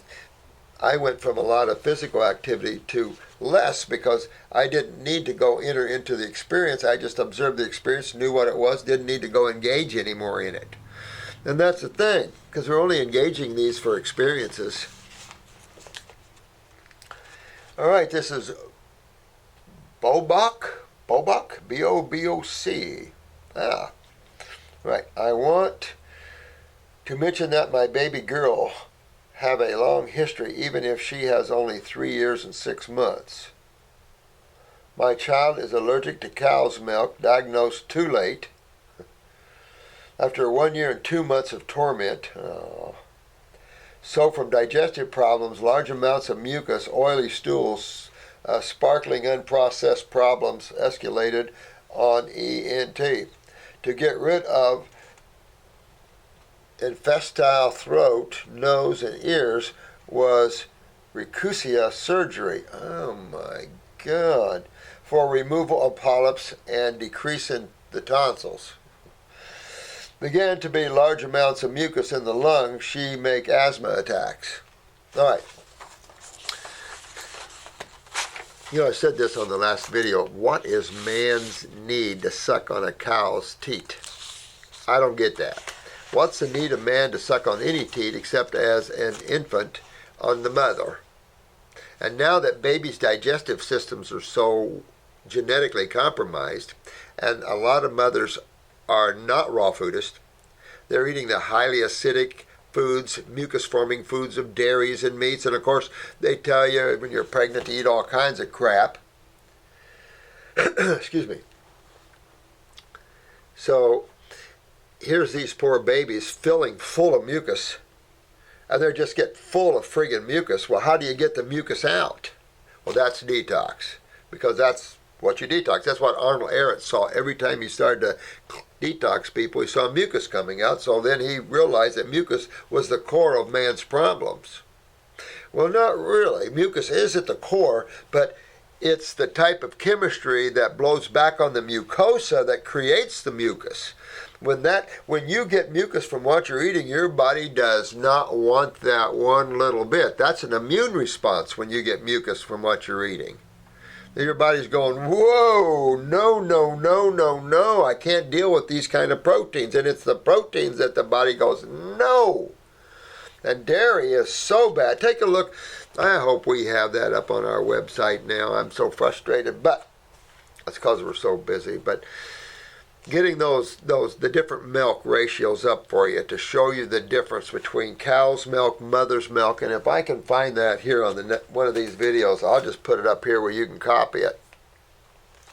I went from a lot of physical activity to less because I didn't need to go enter into the experience. I just observed the experience, knew what it was, didn't need to go engage anymore in it. And that's the thing, because we're only engaging these for experiences. All right, this is Boboc, B-O-B-O-C. Right. I want to mention that my baby girl have a long history, even if she has only 3 years and 6 months. My child is allergic to cow's milk, diagnosed too late. After 1 year and 2 months of torment. So from digestive problems, large amounts of mucus, oily stools, sparkling unprocessed problems escalated on ENT. To get rid of infestile throat, nose, and ears was recussia surgery. Oh my God. For removal of polyps and decrease in the tonsils. Began to be large amounts of mucus in the lungs. She make asthma attacks. All right. You know, I said this on the last video. What is man's need to suck on a cow's teat? I don't get that. What's the need of man to suck on any teat except as an infant on the mother? And now that babies' digestive systems are so genetically compromised, and a lot of mothers are not raw foodists, they're eating the highly acidic foods, mucus-forming foods of dairies and meats, and of course they tell you when you're pregnant to eat all kinds of crap. Excuse me. So here's these poor babies filling full of mucus, and they're just getting full of friggin' mucus. Well, how do you get the mucus out? Well, that's detox, because that's what you detox. That's what Arnold Ehret saw every time he started to detox people. He saw mucus coming out, so then he realized that mucus was the core of man's problems. Well, not really. Mucus is at the core, but it's the type of chemistry that blows back on the mucosa that creates the mucus. When you get mucus from what you're eating, your body does not want that one little bit. That's an immune response when you get mucus from what you're eating. Your body's going, whoa, no, I can't deal with these kind of proteins. And it's the proteins that the body goes, no. And dairy is so bad. Take a look. I hope we have that up on our website now. I'm so frustrated, but that's because we're so busy. But getting the different milk ratios up for you to show you the difference between cow's milk, mother's milk, and if I can find that here on one of these videos, I'll just put it up here where you can copy it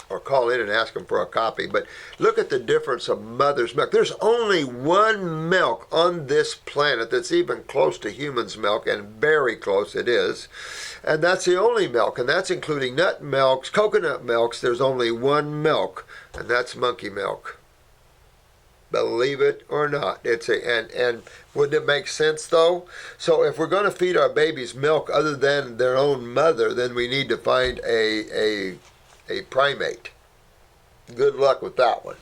or call in and ask them for a copy. But look at the difference of mother's milk. There's only one milk on this planet that's even close to human's milk, and very close it is. And that's the only milk, and that's including nut milks, coconut milks. There's only one milk, and that's monkey milk. Believe it or not. And wouldn't it make sense though? So if we're going to feed our babies milk other than their own mother, then we need to find a primate. Good luck with that one.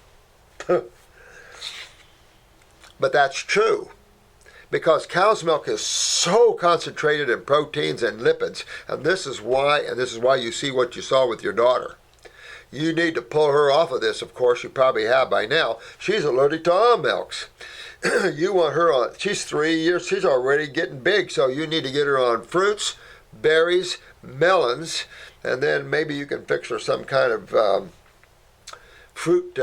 But that's true. Because cow's milk is so concentrated in proteins and lipids, and this is why you see what you saw with your daughter. You need to pull her off of this. Of course, you probably have by now. She's allergic to all milks. You want her on, she's 3 years, she's already getting big, so you need to get her on fruits, berries, melons, and then maybe you can fix her some kind of fruit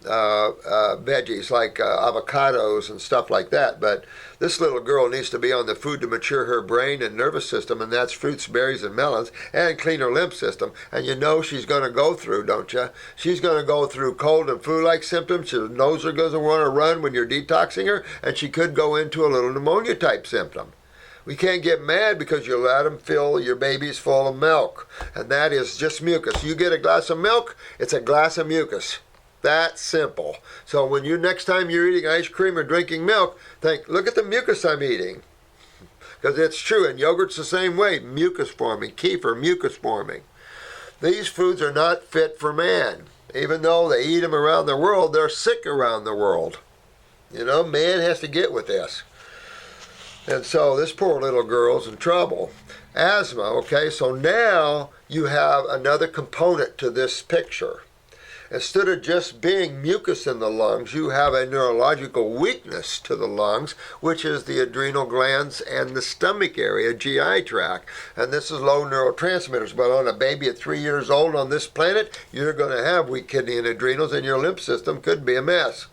veggies like avocados and stuff like that. But this little girl needs to be on the food to mature her brain and nervous system, and that's fruits, berries, and melons, and clean her lymph system. And you know she's going to go through, don't you? She's going to go through cold and flu-like symptoms. Her nose are going to want to run when you're detoxing her, and she could go into a little pneumonia-type symptom. We can't get mad because you let them fill your babies full of milk. And that is just mucus. You get a glass of milk, it's a glass of mucus. That simple. So when next time you're eating ice cream or drinking milk, think, look at the mucus I'm eating. Because it's true, and yogurt's the same way, mucus forming, kefir, mucus forming. These foods are not fit for man. Even though they eat them around the world, they're sick around the world. You know, man has to get with this. And so this poor little girl's in trouble. Asthma, okay, so now you have another component to this picture. Instead of just being mucus in the lungs, you have a neurological weakness to the lungs, which is the adrenal glands and the stomach area, GI tract. And this is low neurotransmitters. But on a baby at 3 years old on this planet, you're going to have weak kidney and adrenals, and your lymph system could be a mess.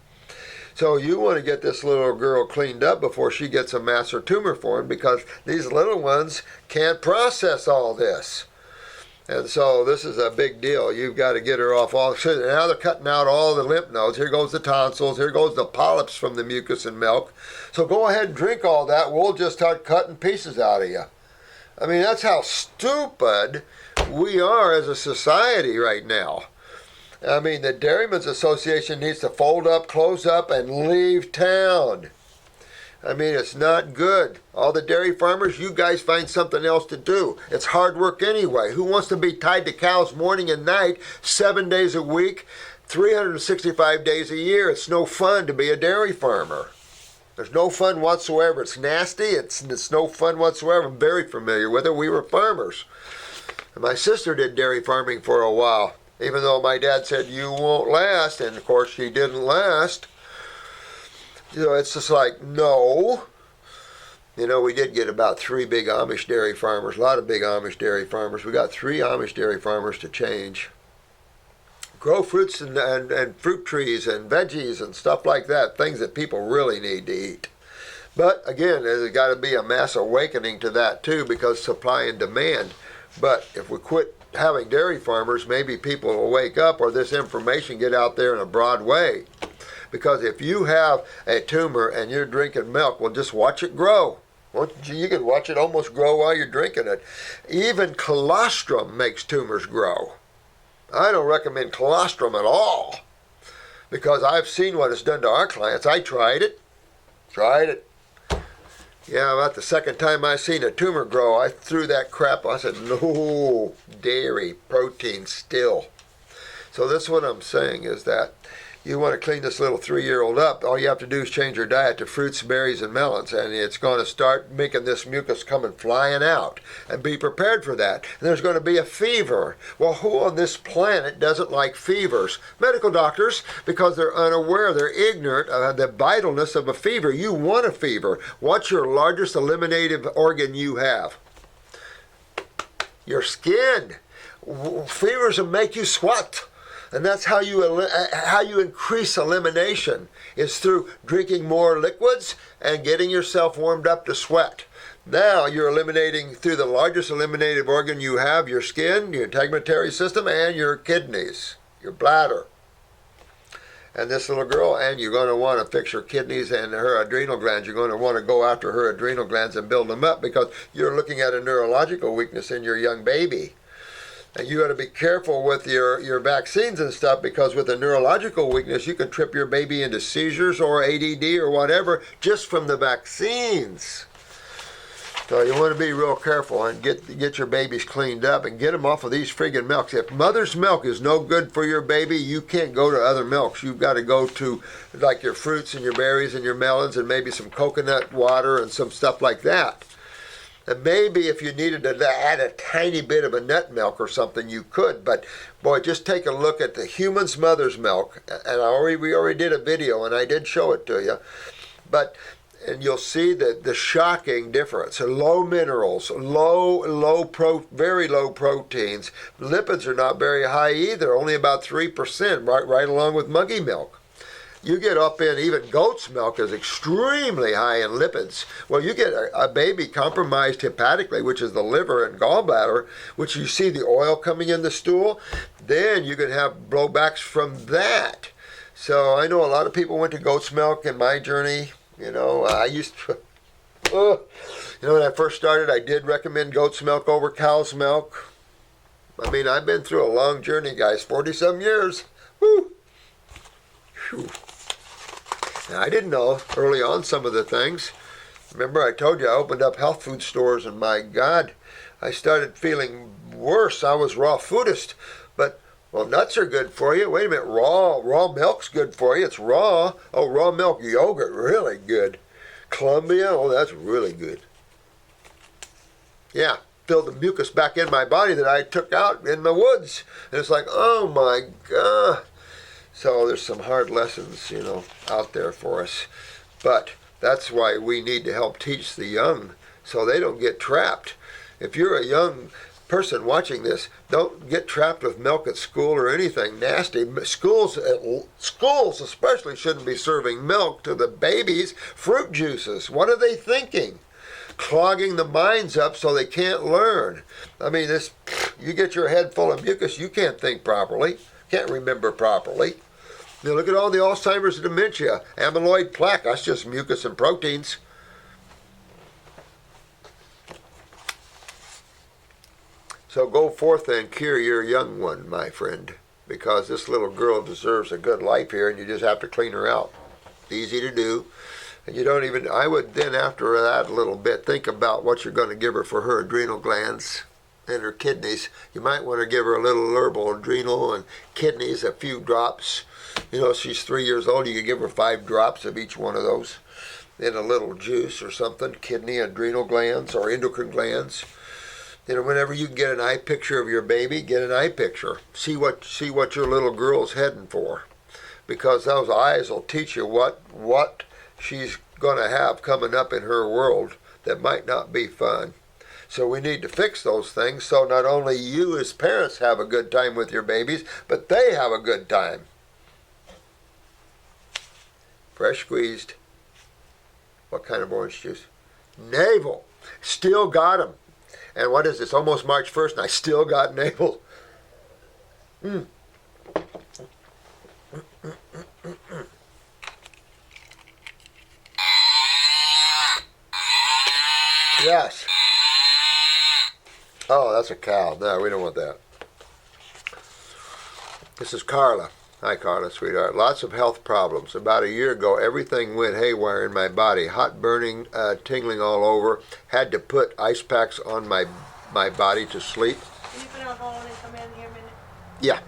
So you want to get this little girl cleaned up before she gets a mass or tumor formed, because these little ones can't process all this. And so this is a big deal. You've got to get her off all. So now they're cutting out all the lymph nodes. Here goes the tonsils. Here goes the polyps from the mucus and milk. So go ahead and drink all that. We'll just start cutting pieces out of you. I mean, that's how stupid we are as a society right now. I mean, the Dairymen's Association needs to fold up, close up, and leave town. I mean, it's not good. All the dairy farmers, you guys find something else to do. It's hard work anyway. Who wants to be tied to cows morning and night, 7 days a week, 365 days a year? It's no fun to be a dairy farmer. There's no fun whatsoever. It's nasty. It's no fun whatsoever. I'm very familiar with it. We were farmers. And my sister did dairy farming for a while, even though my dad said, you won't last. And, of course, she didn't last. You know, it's just like, no. You know, we did get about 3 big Amish dairy farmers, a lot of big Amish dairy farmers. We got 3 Amish dairy farmers to change. Grow fruits and fruit trees and veggies and stuff like that, things that people really need to eat. But, again, there's got to be a mass awakening to that, too, because supply and demand. But if we quit having dairy farmers, maybe people will wake up, or this information get out there in a broad way. Because if you have a tumor and you're drinking milk, well, just watch it grow. You can watch it almost grow while you're drinking it. Even colostrum makes tumors grow. I don't recommend colostrum at all, because I've seen what it's done to our clients. I tried it. Yeah, about the second time I seen a tumor grow, I threw that crap. I said, no, dairy, protein still. So this is what I'm saying is that you want to clean this little 3-year-old up, all you have to do is change your diet to fruits, berries, and melons, and it's going to start making this mucus coming flying out. And be prepared for that. And there's going to be a fever. Well, who on this planet doesn't like fevers? Medical doctors, because they're unaware, they're ignorant of the vitalness of a fever. You want a fever. What's your largest eliminative organ you have? Your skin. Fevers will make you sweat. And that's how you increase elimination, is through drinking more liquids and getting yourself warmed up to sweat. Now you're eliminating through the largest eliminative organ you have, your skin, your integumentary system, and your kidneys, your bladder. And this little girl, and you're going to want to fix her kidneys and her adrenal glands. You're going to want to go after her adrenal glands and build them up, because you're looking at a neurological weakness in your young baby. And you got to be careful with your vaccines and stuff, because with a neurological weakness, you can trip your baby into seizures or ADD or whatever just from the vaccines. So you want to be real careful and get your babies cleaned up and get them off of these friggin' milks. If mother's milk is no good for your baby, you can't go to other milks. You've got to go to like your fruits and your berries and your melons and maybe some coconut water and some stuff like that. And maybe if you needed to add a tiny bit of a nut milk or something, you could. But, boy, just take a look at the human's mother's milk. And we already did a video, and I did show it to you. And you'll see the shocking difference. Low minerals, very low proteins. Lipids are not very high either, only about 3%, right along with monkey milk. You get up in even goat's milk is extremely high in lipids. Well, you get a baby compromised hepatically, which is the liver and gallbladder, which you see the oil coming in the stool, then you can have blowbacks from that. So I know a lot of people went to goat's milk in my journey. You know, I used to, when I first started, I did recommend goat's milk over cow's milk. I mean, I've been through a long journey, guys, 40-some years. Woo! Whew. Now, I didn't know early on some of the things. Remember I told you I opened up health food stores, and my God, I started feeling worse. I was raw foodist, but well, nuts are good for you. Wait a minute, raw milk's good for you. It's raw. Oh, raw milk yogurt, really good. Columbia, oh, that's really good. Yeah, filled the mucus back in my body that I took out in the woods. And it's like, oh my God. So there's some hard lessons, out there for us. But that's why we need to help teach the young so they don't get trapped. If you're a young person watching this, don't get trapped with milk at school or anything nasty. Schools especially shouldn't be serving milk to the babies. Fruit juices, what are they thinking? Clogging the minds up so they can't learn. I mean, you get your head full of mucus, you can't think properly, can't remember properly. Now look at all the Alzheimer's and dementia, amyloid plaque, that's just mucus and proteins. So go forth and cure your young one, my friend, because this little girl deserves a good life here, and you just have to clean her out. Easy to do. And you don't even, I would then after that a little bit think about what you're going to give her for her adrenal glands and her kidneys. You might want to give her a little herbal adrenal and kidneys, a few drops. She's 3 years old, you could give her 5 drops of each one of those in a little juice or something, kidney, adrenal glands, or endocrine glands. Whenever you get an eye picture of your baby, get an eye picture. See what your little girl's heading for. Because those eyes will teach you what she's going to have coming up in her world that might not be fun. So we need to fix those things so not only you as parents have a good time with your babies, but they have a good time. Fresh squeezed. What kind of orange juice? Navel. Still got them. And what is this? Almost March 1st, and I still got navel. Yes. Oh, that's a cow. No, we don't want that. This is Carla. Hi, Carla, sweetheart. Lots of health problems. About a year ago, everything went haywire in my body. Hot burning, tingling all over. Had to put ice packs on my body to sleep. Can you put it on hold and come in here a minute? Yeah.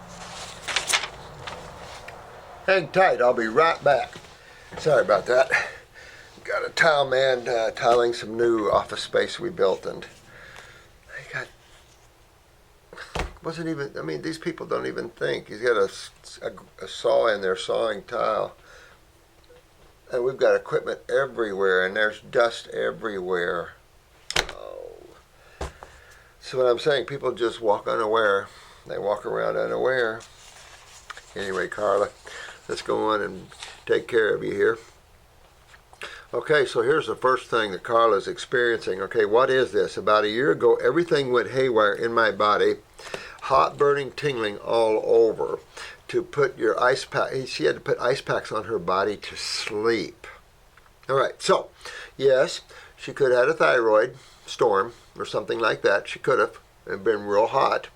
Hang tight. I'll be right back. Sorry about that. Got a tile man tiling some new office space we built, and these people don't even think. He's got a saw in there sawing tile. And we've got equipment everywhere, and there's dust everywhere. Oh. So what I'm saying, people just walk unaware. They walk around unaware. Anyway, Carla, let's go on and take care of you here. Okay, so here's the first thing that Carla's experiencing. Okay, what is this? About a year ago, everything went haywire in my body. Hot burning, tingling all over. To put your ice pack, she had to put ice packs on her body to sleep. All right, so yes, she could have had a thyroid storm or something like that. She could have. It been real hot.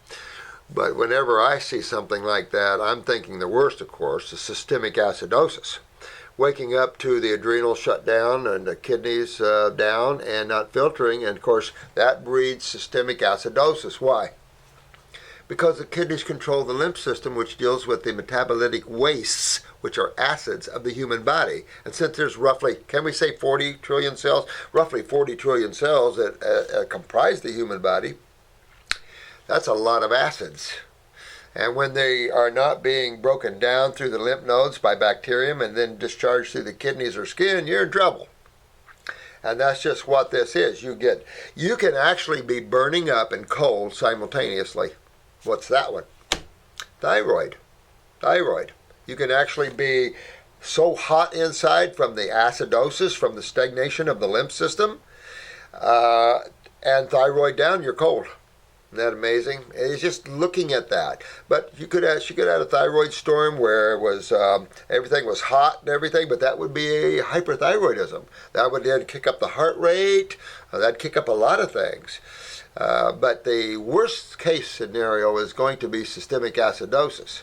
But whenever I see something like that, I'm thinking the worst, of course, is systemic acidosis. Waking up to the adrenal shut down and the kidneys down and not filtering, and of course that breeds systemic acidosis. Why? Because the kidneys control the lymph system, which deals with the metabolitic wastes, which are acids of the human body. And since there's roughly, can we say 40 trillion cells? Roughly 40 trillion cells that comprise the human body, that's a lot of acids. And when they are not being broken down through the lymph nodes by bacterium and then discharged through the kidneys or skin, you're in trouble. And that's just what this is. You can actually be burning up and cold simultaneously. What's that one? Thyroid. You can actually be so hot inside from the acidosis, from the stagnation of the lymph system, and thyroid down, you're cold. Isn't that amazing? It's just looking at that. But she could have a thyroid storm where it was everything was hot and everything, but that would be a hyperthyroidism. That would then kick up the heart rate. That'd kick up a lot of things. But the worst case scenario is going to be systemic acidosis.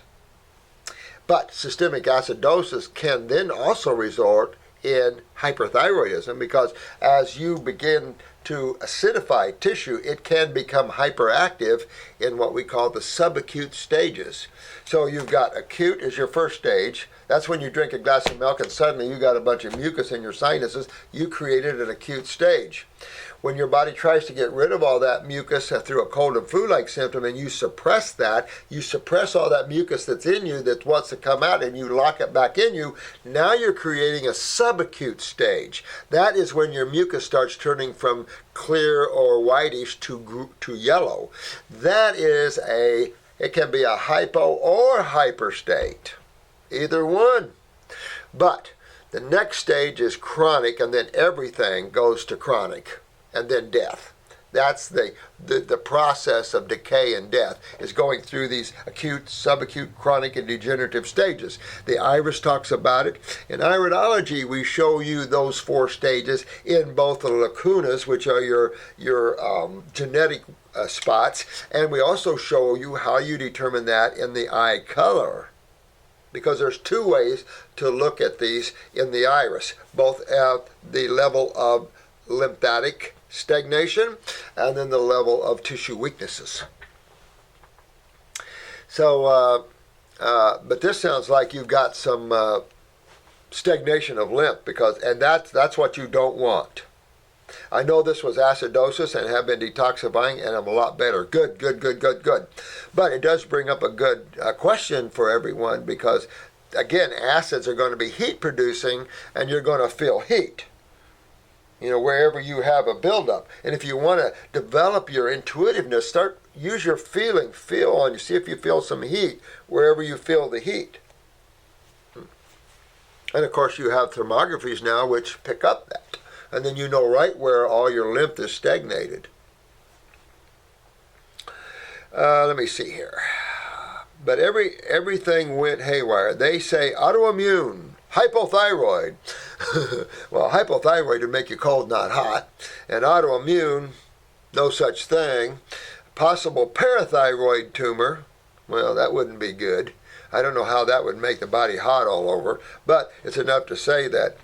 But systemic acidosis can then also result in hyperthyroidism, because as you begin to acidify tissue, it can become hyperactive in what we call the subacute stages. So you've got acute as your first stage. That's when you drink a glass of milk and suddenly you got a bunch of mucus in your sinuses. You created an acute stage. When your body tries to get rid of all that mucus through a cold and flu-like symptom, and you suppress that, you suppress all that mucus that's in you that wants to come out, and you lock it back in you, now you're creating a subacute stage. That is when your mucus starts turning from clear or whitish to yellow. That is it can be a hypo or hyper state, either one. But the next stage is chronic, and then everything goes to chronic, and then death. That's the process of decay and death, is going through these acute, subacute, chronic, and degenerative stages. The iris talks about it. In iridology, we show you those 4 stages in both the lacunas, which are your genetic spots, and we also show you how you determine that in the eye color. Because there's 2 ways to look at these in the iris, both at the level of lymphatic stagnation and then the level of tissue weaknesses. So, but this sounds like you've got some stagnation of lymph, and that's what you don't want. I know this was acidosis and have been detoxifying, and I'm a lot better. Good. But it does bring up a good question for everyone, because, again, acids are going to be heat producing, and you're going to feel heat, wherever you have a buildup. And if you want to develop your intuitiveness, use your feeling. Feel on you. See if you feel some heat wherever you feel the heat. And, of course, you have thermographies now which pick up that. And then you know right where all your lymph is stagnated. Let me see here. But everything went haywire. They say autoimmune, hypothyroid. Well, hypothyroid would make you cold, not hot. And autoimmune, no such thing. Possible parathyroid tumor. Well, that wouldn't be good. I don't know how that would make the body hot all over. But it's enough to say that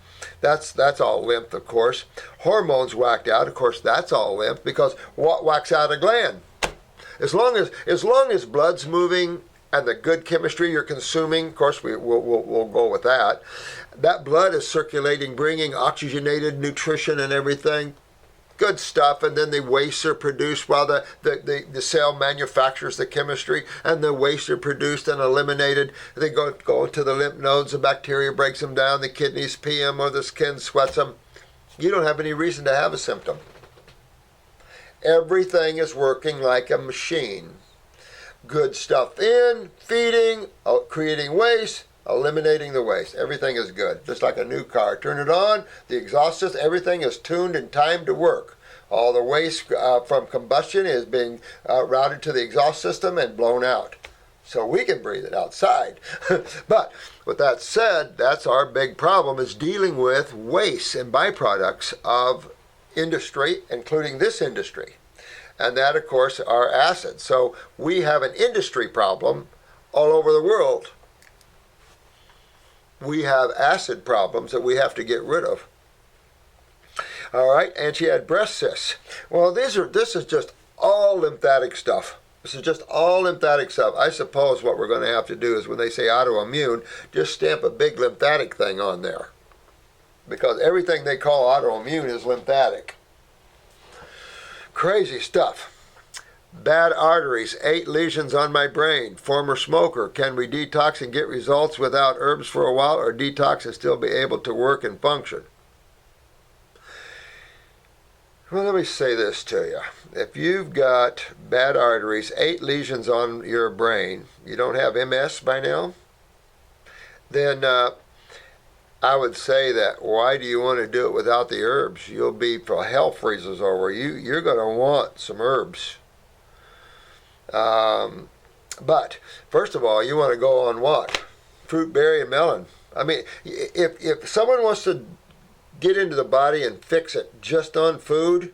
that's all lymph, of course. Hormones whacked out, of course, that's all lymph, because what whacks out a gland? As long as blood's moving and the good chemistry you're consuming, of course, we'll go with that. That blood is circulating, bringing oxygenated nutrition and everything. Good stuff, and then the wastes are produced while the cell manufactures the chemistry, and the wastes are produced and eliminated. They go to the lymph nodes, the bacteria breaks them down, the kidneys pee them, or the skin sweats them. You don't have any reason to have a symptom. Everything is working like a machine. Good stuff in, feeding, creating waste, eliminating the waste. Everything is good, just like a new car. Turn it on, the exhaust system, everything is tuned and timed to work. All the waste from combustion is being routed to the exhaust system and blown out, so we can breathe it outside. But with that said, that's our big problem, is dealing with waste and byproducts of industry, including this industry. And that, of course, are acids. So we have an industry problem all over the world. We have acid problems that we have to get rid of. All right, and she had breast cysts. Well, this is just all lymphatic stuff. This is just all lymphatic stuff. I suppose what we're going to have to do is, when they say autoimmune, just stamp a big lymphatic thing on there, because everything they call autoimmune is lymphatic. Crazy stuff. Bad arteries, 8 lesions on my brain. Former smoker. Can we detox and get results without herbs for a while, or detox and still be able to work and function? Well, let me say this to you. If you've got bad arteries, 8 lesions on your brain, you don't have MS by now, then I would say that, why do you want to do it without the herbs? You'll be, for hell freezes over you. You're going to want some herbs. But first of all, you want to go on what? Fruit, berry, and melon. I mean, if someone wants to get into the body and fix it just on food,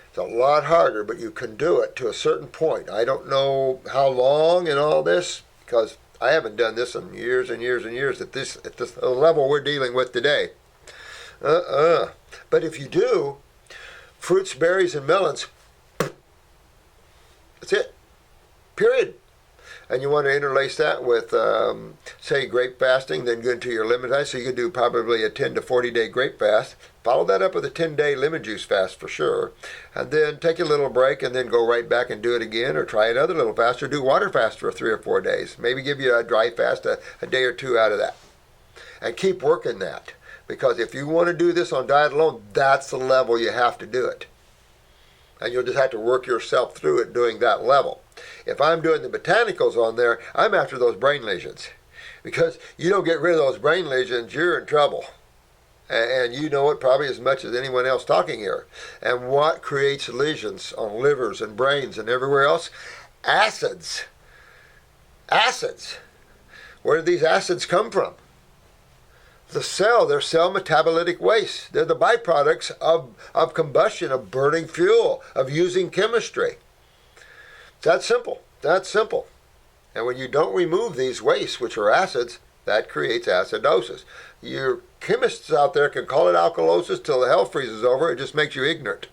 it's a lot harder, but you can do it to a certain point. I don't know how long and all this, because I haven't done this in years and years and years at this level we're dealing with today. But if you do, fruits, berries, and melons, that's it. Period. And you want to interlace that with, say, grape fasting, then go into your lemon fast. So you could do probably a 10 to 40-day grape fast. Follow that up with a 10-day lemon juice fast for sure. And then take a little break and then go right back and do it again, or try another little fast, or do water fast for 3 or 4 days. Maybe give you a dry fast a day or two out of that. And keep working that. Because if you want to do this on diet alone, that's the level you have to do it. And you'll just have to work yourself through it doing that level. If I'm doing the botanicals on there, I'm after those brain lesions. Because you don't get rid of those brain lesions, you're in trouble. And you know it probably as much as anyone else talking here. And what creates lesions on livers and brains and everywhere else? Acids. Acids. Where do these acids come from? The cell, they're cell metabolitic waste. They're the byproducts of combustion, of burning fuel, of using chemistry. That's simple. That's simple. And when you don't remove these wastes, which are acids, that creates acidosis. Your chemists out there can call it alkalosis till the hell freezes over. It just makes you ignorant.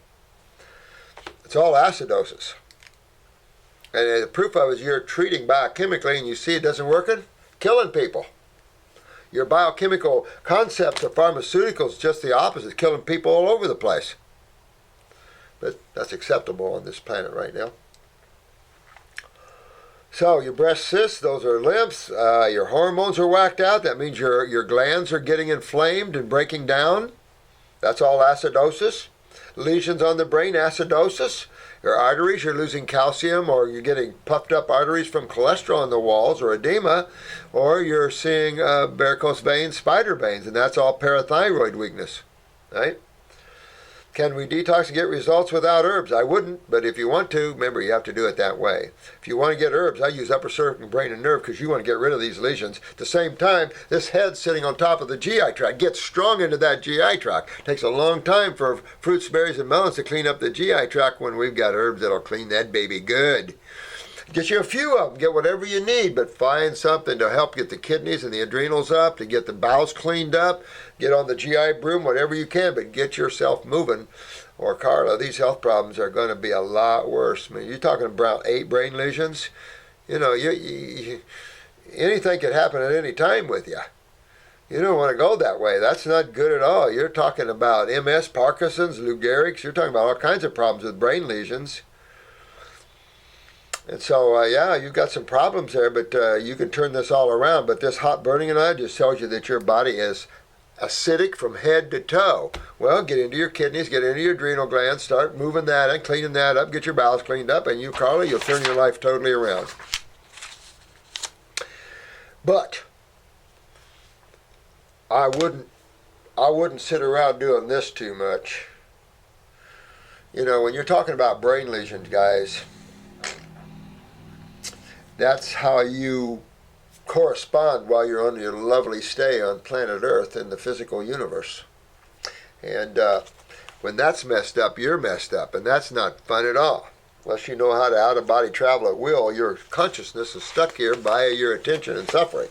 It's all acidosis. And the proof of it is you're treating biochemically and you see it doesn't working, killing people. Your biochemical concepts of pharmaceuticals just the opposite, killing people all over the place. But that's acceptable on this planet right now. So your breast cysts, those are lymphs. Your hormones are whacked out. That means your glands are getting inflamed and breaking down. That's all acidosis. Lesions on the brain, acidosis. Your arteries, you're losing calcium, or you're getting puffed up arteries from cholesterol in the walls, or edema, or you're seeing varicose veins, spider veins, and that's all parathyroid weakness, right? Can we detox and get results without herbs? I wouldn't, but if you want to, remember you have to do it that way. If you want to get herbs, I use upper cervical brain and nerve because you want to get rid of these lesions. At the same time, this head sitting on top of the GI tract gets strong into that GI tract. It takes a long time for fruits, berries, and melons to clean up the GI tract when we've got herbs that'll clean that baby good. Get you a few of them, get whatever you need, but find something to help get the kidneys and the adrenals up, to get the bowels cleaned up, get on the GI broom, whatever you can, but get yourself moving. Or Carla, these health problems are going to be a lot worse. I mean, you're talking about 8 brain lesions. You know, anything could happen at any time with you. You don't want to go that way. That's not good at all. You're talking about MS, Parkinson's, Lou Gehrig's. You're talking about all kinds of problems with brain lesions. And so, yeah, you've got some problems there, but you can turn this all around. But this hot burning and all just tells you that your body is acidic from head to toe. Well, get into your kidneys, get into your adrenal glands, start moving that and cleaning that up, get your bowels cleaned up, and you, Carla, you'll turn your life totally around. But I wouldn't sit around doing this too much. You know, when you're talking about brain lesions, guys, that's how you correspond while you're on your lovely stay on planet Earth in the physical universe. And when that's messed up, you're messed up, and that's not fun at all. Unless you know how to out-of-body travel at will, your consciousness is stuck here by your attention and suffering.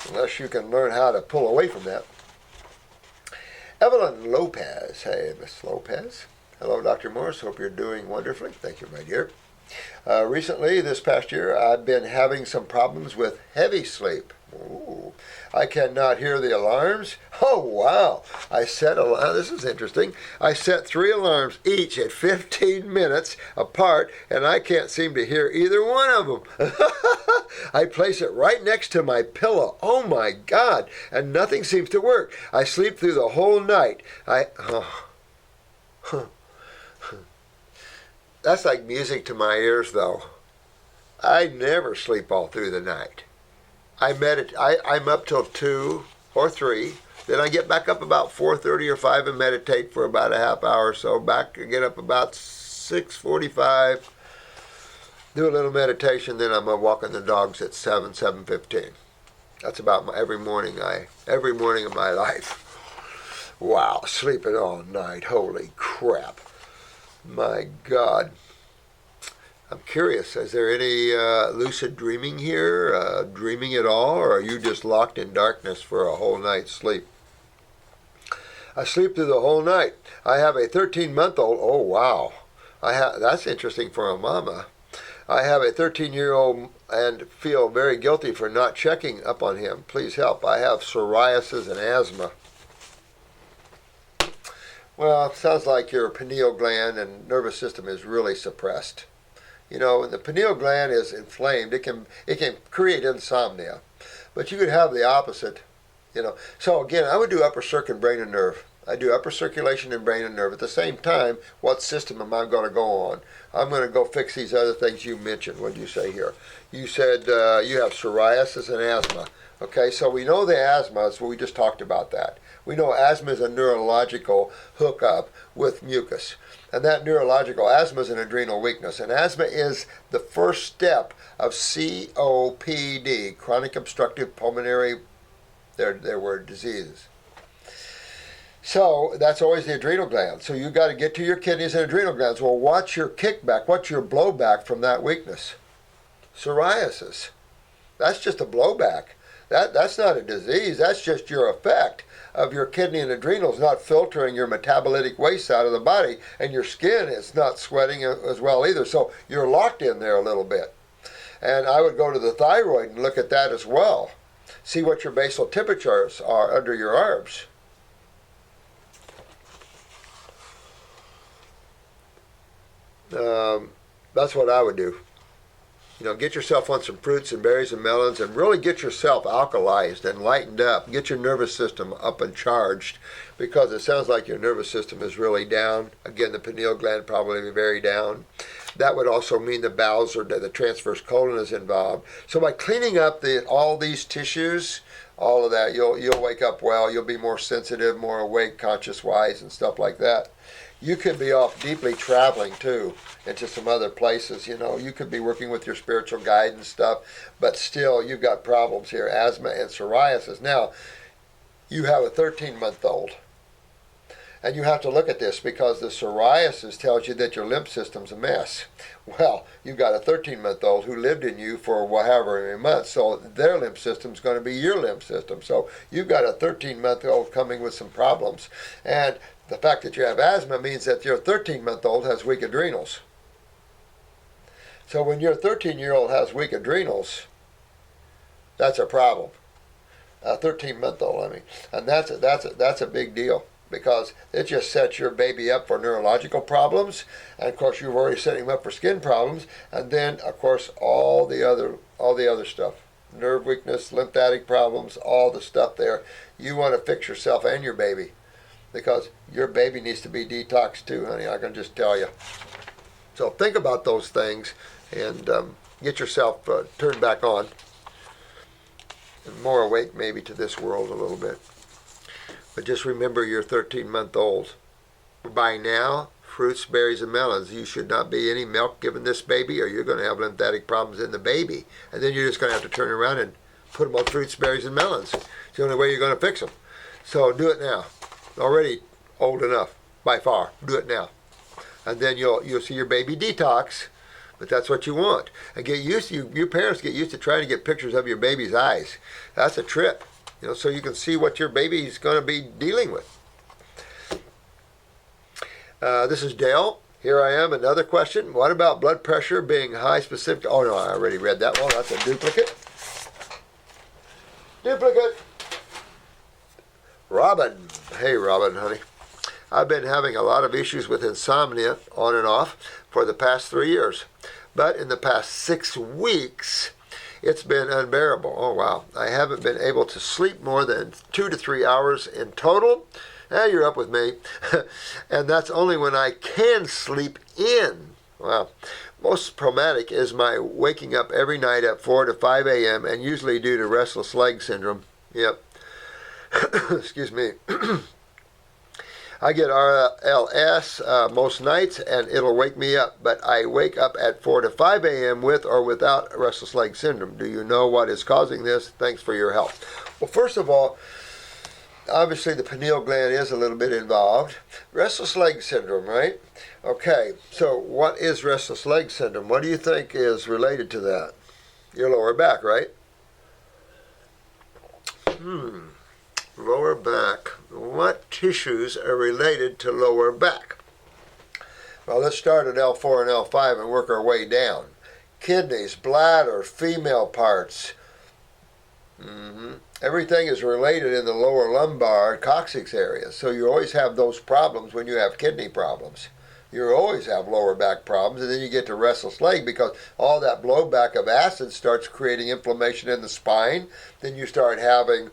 Unless you can learn how to pull away from that. Evelyn Lopez. Hey, Miss Lopez. Hello, Dr. Morris. Hope you're doing wonderfully. Thank you, my dear. Recently, this past year, I've been having some problems with heavy sleep. Ooh, I cannot hear the alarms. Oh, wow. I set this is interesting. I set 3 alarms each at 15 minutes apart, and I can't seem to hear either one of them. I place it right next to my pillow. Oh, my God. And nothing seems to work. I sleep through the whole night. That's like music to my ears, though. I never sleep all through the night. I'm up till 2 or 3. Then I get back up about 4:30 or 5 and meditate for about a half hour or so. Back, get up about 6:45, do a little meditation. Then I'm walking the dogs at 7:15. That's about every morning of my life. Wow, sleeping all night. Holy crap. My God. I'm curious, is there any lucid dreaming here, dreaming at all, or are you just locked in darkness for a whole night's sleep? I sleep through the whole night. I have a 13-month-old. Oh, wow. That's interesting for a mama. I have a 13-year-old and feel very guilty for not checking up on him. Please help. I have psoriasis and asthma. Well, it sounds like your pineal gland and nervous system is really suppressed. You know, when the pineal gland is inflamed, it can create insomnia. But you could have the opposite, you know. So again, I would do upper circuit, brain and nerve. I do upper circulation and brain and nerve. At the same time, what system am I going to go on? I'm going to go fix these other things you mentioned. What did you say here? You said you have psoriasis and asthma. Okay, so we know the asthma, so we just talked about that. We know asthma is a neurological hookup with mucus. And that neurological asthma is an adrenal weakness. And asthma is the first step of COPD, chronic obstructive pulmonary, their word, diseases. So that's always the adrenal gland. So you've got to get to your kidneys and adrenal glands. Well, what's your kickback? What's your blowback from that weakness? Psoriasis. That's just a blowback. That's not a disease. That's just your effect of your kidney and adrenals not filtering your metabolitic waste out of the body, and your skin is not sweating as well either. So you're locked in there a little bit. And I would go to the thyroid and look at that as well. See what your basal temperatures are under your arms. That's what I would do. You know, get yourself on some fruits and berries and melons and really get yourself alkalized and lightened up. Get your nervous system up and charged, because it sounds like your nervous system is really down. Again, the pineal gland probably very down. That would also mean the bowels or the transverse colon is involved. So by cleaning up all these tissues, all of that, you'll wake up well. You'll be more sensitive, more awake, conscious-wise, and stuff like that. You could be off deeply traveling too into some other places. You know, you could be working with your spiritual guide and stuff, but still you've got problems here, asthma and psoriasis. Now, you have a 13-month-old, and you have to look at this because the psoriasis tells you that your lymph system's a mess. Well, you've got a 13-month-old who lived in you for however many months, so their lymph system's going to be your lymph system. So you've got a 13-month-old coming with some problems. And the fact that you have asthma means that your 13-month-old has weak adrenals. So when your 13-year-old has weak adrenals, that's a problem. A 13-month-old, I mean. And that's a big deal, because it just sets your baby up for neurological problems. And of course, you've already set him up for skin problems. And then, of course, all the other stuff. Nerve weakness, lymphatic problems, all the stuff there. You want to fix yourself and your baby, because your baby needs to be detoxed too, honey. I can just tell you. So think about those things and get yourself turned back on and more awake maybe to this world a little bit. But just remember your 13-month-old. By now, fruits, berries, and melons. You should not be any milk given this baby, or you're going to have lymphatic problems in the baby. And then you're just going to have to turn around and put them on fruits, berries, and melons. It's the only way you're going to fix them. So do it now. Already old enough, by far. Do it now. And then you'll see your baby detox, but that's what you want. And get used to, you parents get used to trying to get pictures of your baby's eyes. That's a trip, you know, so you can see what your baby's going to be dealing with. This is Dale. Here I am, another question. What about blood pressure being high specific? Oh no, I already read that one. That's a duplicate. Duplicate. Robyn. Hey, Robyn, honey. I've been having a lot of issues with insomnia on and off for the past 3 years. But in the past 6 weeks, it's been unbearable. Oh, wow. I haven't been able to sleep more than 2 to 3 hours in total. Now you're up with me. And that's only when I can sleep in. Wow. Most problematic is my waking up every night at 4 to 5 a.m. and usually due to restless leg syndrome. Yep. Excuse me. I get RLS most nights, and it'll wake me up, but I wake up at 4 to 5 a.m. with or without restless leg syndrome. Do you know what is causing this? Thanks for your help. Well, first of all, obviously the pineal gland is a little bit involved. Restless leg syndrome, right? Okay, so what is restless leg syndrome? What do you think is related to that? Your lower back, right? Lower back. What tissues are related to lower back? Well, let's start at L4 and L5 and work our way down. Kidneys, bladder, female parts. Everything is related in the lower lumbar coccyx area. So you always have those problems when you have kidney problems. You always have lower back problems, and then you get to restless leg because all that blowback of acid starts creating inflammation in the spine. Then you start having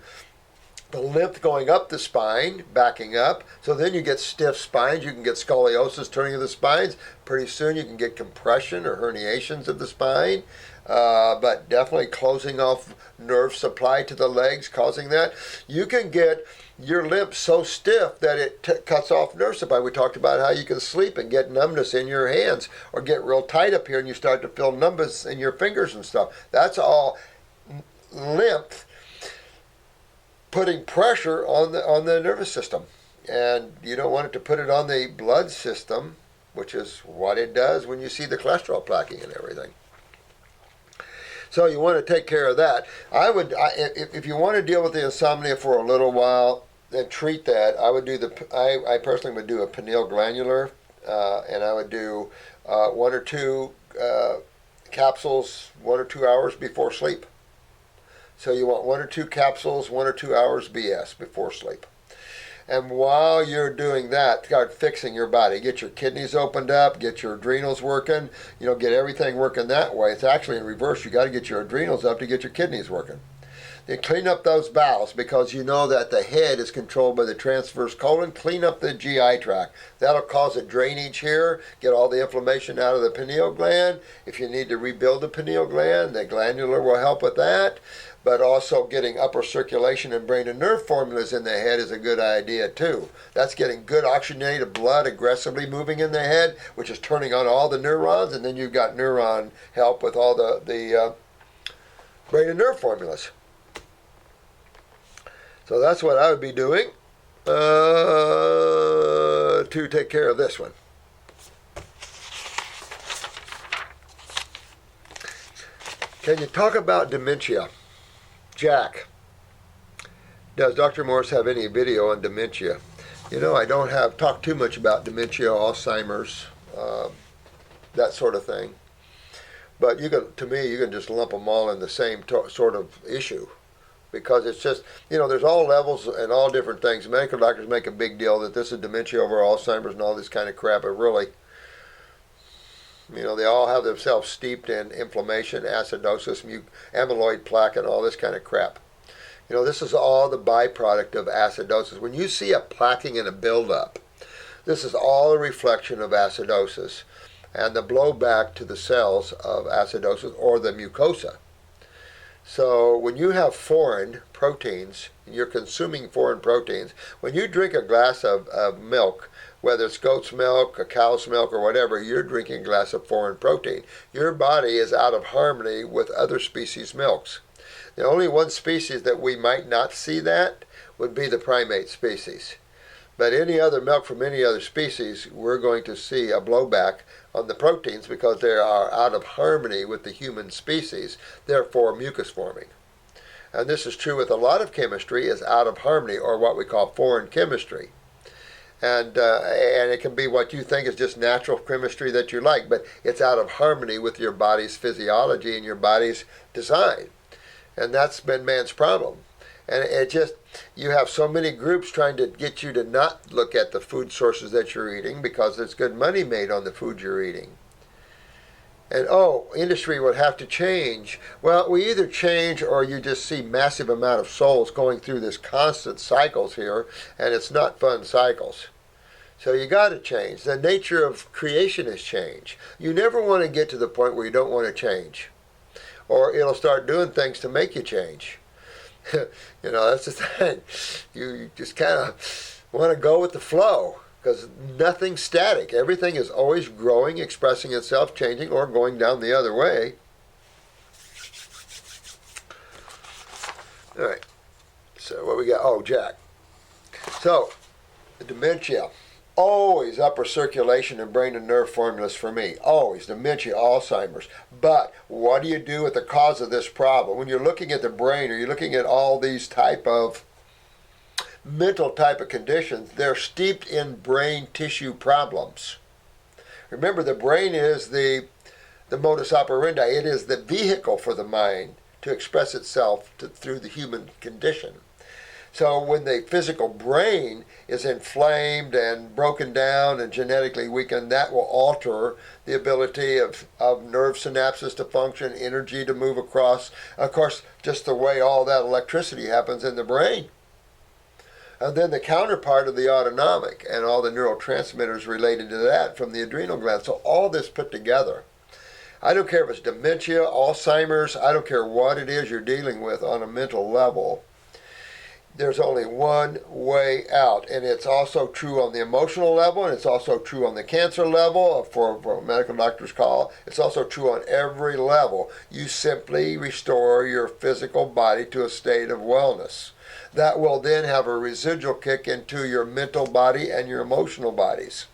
the lymph going up the spine, backing up. So then you get stiff spines. You can get scoliosis turning of the spines. Pretty soon you can get compression or herniations of the spine. But definitely closing off nerve supply to the legs, causing that. You can get your lymph so stiff that it cuts off nerve supply. We talked about how you can sleep and get numbness in your hands or get real tight up here and you start to feel numbness in your fingers and stuff. That's all lymph putting pressure on the nervous system. And you don't want it to put it on the blood system, which is what it does when you see the cholesterol plaquing and everything. So you want to take care of that. If you want to deal with the insomnia for a little while and treat that, I personally would do a pineal glandular, and I would do 1 or 2 capsules 1 or 2 hours before sleep. So you want 1 or 2 capsules, 1 or 2 hours BS before sleep. And while you're doing that, start fixing your body. Get your kidneys opened up, get your adrenals working, get everything working that way. It's actually in reverse. You got to get your adrenals up to get your kidneys working. Then clean up those bowels because you know that the head is controlled by the transverse colon. Clean up the GI tract. That'll cause a drainage here, get all the inflammation out of the pineal gland. If you need to rebuild the pineal gland, the glandular will help with that. But also getting upper circulation and brain and nerve formulas in the head is a good idea too. That's getting good oxygenated blood aggressively moving in the head, which is turning on all the neurons, and then you've got neuron help with all the brain and nerve formulas. So that's what I would be doing to take care of this one. Can you talk about dementia? Jack, does Dr. Morse have any video on dementia? I don't talk too much about dementia, Alzheimer's, that sort of thing. But you can just lump them all in the same sort of issue. Because it's just, there's all levels and all different things. Medical doctors make a big deal that this is dementia over Alzheimer's and all this kind of crap. But really, they all have themselves steeped in inflammation, acidosis, amyloid plaque, and all this kind of crap. This is all the byproduct of acidosis. When you see a plaquing and a buildup, this is all a reflection of acidosis and the blowback to the cells of acidosis or the mucosa. So when you have foreign proteins, you're consuming foreign proteins. When you drink a glass of milk, whether it's goat's milk, a cow's milk, or whatever, you're drinking a glass of foreign protein. Your body is out of harmony with other species' milks. The only one species that we might not see that would be the primate species. But any other milk from any other species, we're going to see a blowback on the proteins because they are out of harmony with the human species, therefore mucus forming. And this is true with a lot of chemistry, is out of harmony, or what we call foreign chemistry. And it can be what you think is just natural chemistry that you like, but it's out of harmony with your body's physiology and your body's design. And that's been man's problem. And you have so many groups trying to get you to not look at the food sources that you're eating because there's good money made on the food you're eating. And, industry would have to change. Well, we either change or you just see massive amount of souls going through this constant cycles here, and it's not fun cycles. So you got to change. The nature of creation is change. You never want to get to the point where you don't want to change, or it'll start doing things to make you change. That's the thing. You just kind of want to go with the flow because nothing's static. Everything is always growing, expressing itself, changing, or going down the other way. All right. So what we got? Oh, Jack. So, dementia. Always upper circulation and brain and nerve formulas for me. Always. Dementia, Alzheimer's. But what do you do with the cause of this problem? When you're looking at the brain or you're looking at all these type of mental type of conditions, they're steeped in brain tissue problems. Remember, the brain is the modus operandi. It is the vehicle for the mind to express itself through the human condition. So when the physical brain is inflamed and broken down and genetically weakened, that will alter the ability of nerve synapses to function, energy to move across. Of course, just the way all that electricity happens in the brain. And then the counterpart of the autonomic and all the neurotransmitters related to that from the adrenal gland. So all this put together. I don't care if it's dementia, Alzheimer's, I don't care what it is you're dealing with on a mental level. There's only one way out, and it's also true on the emotional level, and it's also true on the cancer level, for what medical doctors call. It's also true on every level. You simply restore your physical body to a state of wellness. That will then have a residual kick into your mental body and your emotional bodies.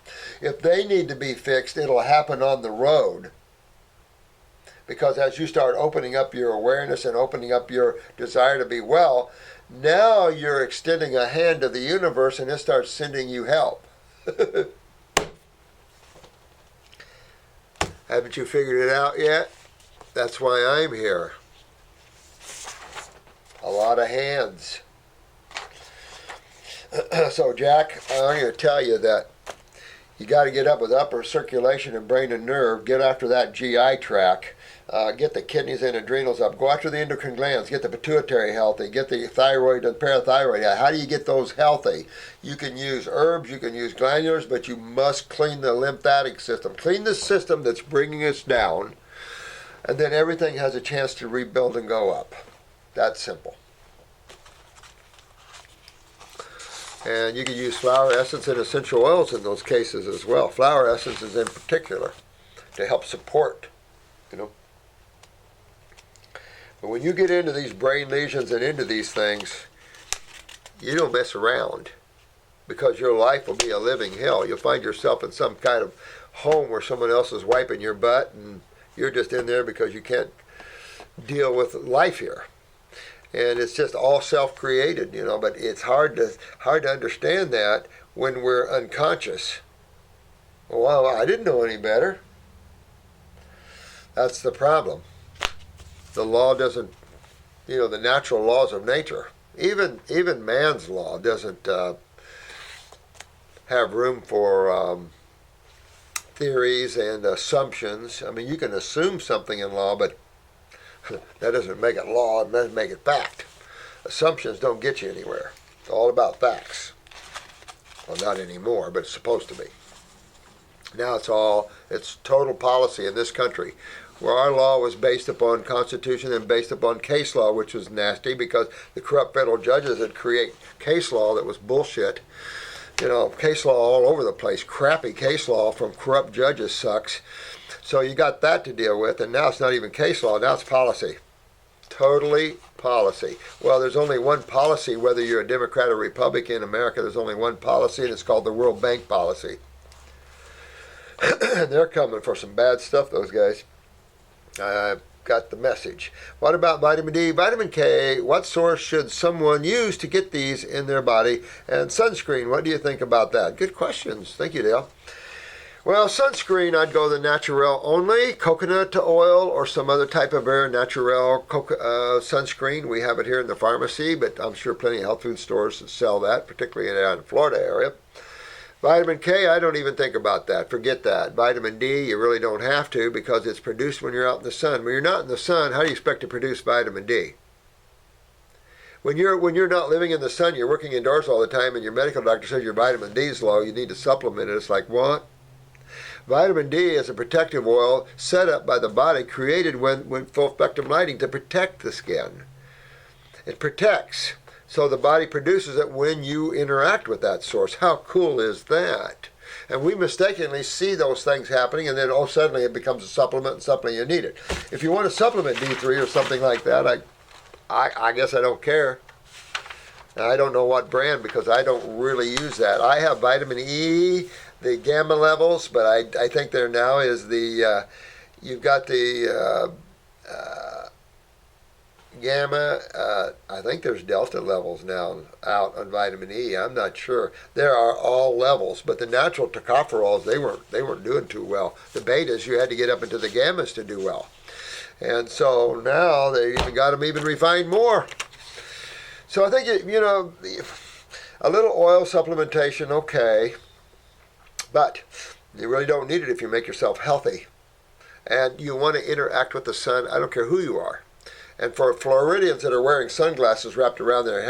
If they need to be fixed, it'll happen on the road. Because as you start opening up your awareness and opening up your desire to be well, now you're extending a hand to the universe and it starts sending you help. Haven't you figured it out yet? That's why I'm here. A lot of hands. So Jack, I'm going to tell you that you got to get up with upper circulation and brain and nerve, get after that GI tract. Get the kidneys and adrenals up. Go after the endocrine glands. Get the pituitary healthy. Get the thyroid and parathyroid. How do you get those healthy? You can use herbs. You can use glandulars, but you must clean the lymphatic system. Clean the system that's bringing us down, and then everything has a chance to rebuild and go up. That's simple. And you can use flower essence and essential oils in those cases as well. Flower essences in particular to help support, But when you get into these brain lesions and into these things, you don't mess around, because your life will be a living hell. You'll find yourself in some kind of home where someone else is wiping your butt and you're just in there because you can't deal with life here. And it's just all self-created, but it's hard to understand that when we're unconscious. Well, I didn't know any better. That's the problem. The law doesn't, the natural laws of nature, even man's law doesn't have room for theories and assumptions. I mean, you can assume something in law, but that doesn't make it law, it doesn't make it fact. Assumptions don't get you anywhere. It's all about facts. Well, not anymore, but it's supposed to be. Now it's total policy in this country, where our law was based upon Constitution and based upon case law, which was nasty because the corrupt federal judges had created case law that was bullshit. Case law all over the place. Crappy case law from corrupt judges sucks. So you got that to deal with, and now it's not even case law, now it's policy. Totally policy. Well, there's only one policy, whether you're a Democrat or Republican in America, there's only one policy, and it's called the World Bank policy. They're coming for some bad stuff, those guys. I've got the message. What about vitamin D? Vitamin K, what source should someone use to get these in their body? And sunscreen, what do you think about that? Good questions. Thank you, Dale. Well, sunscreen, I'd go the natural only, coconut oil or some other type of very natural sunscreen. We have it here in the pharmacy, but I'm sure plenty of health food stores that sell that, particularly in the Florida area. Vitamin K, I don't even think about that. Forget that. Vitamin D, you really don't have to because it's produced when you're out in the sun. When you're not in the sun, how do you expect to produce vitamin D? When you're not living in the sun, you're working indoors all the time, and your medical doctor says your vitamin D is low, you need to supplement it. It's like, what? Vitamin D is a protective oil set up by the body, created when full spectrum lighting to protect the skin. It protects. So the body produces it when you interact with that source. How cool is that? And we mistakenly see those things happening, and then suddenly it becomes a supplement, and suddenly you need it. If you want to supplement D3 or something like that, I guess I don't care. Now, I don't know what brand because I don't really use that. I have vitamin E, the gamma levels, but I think there now is the, you've got the gamma, I think there's delta levels now out on vitamin E. I'm not sure. There are all levels, but the natural tocopherols, they weren't doing too well. The betas, you had to get up into the gammas to do well. And so now they even got them even refined more. So I think, a little oil supplementation, okay, but you really don't need it if you make yourself healthy. And you want to interact with the sun, I don't care who you are. And for Floridians that are wearing sunglasses wrapped around their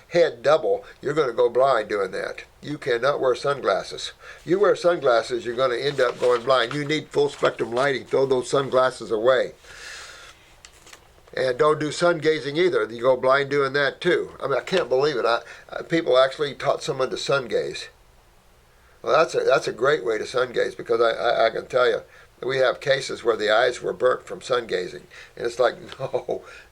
head double, you're going to go blind doing that. You cannot wear sunglasses. You wear sunglasses, you're going to end up going blind. You need full spectrum lighting. Throw those sunglasses away. And don't do sun gazing either. You go blind doing that too. I mean, I can't believe it. People actually taught someone to sun gaze. Well, that's a great way to sun gaze, because I can tell you, we have cases where the eyes were burnt from sun gazing. And it's like,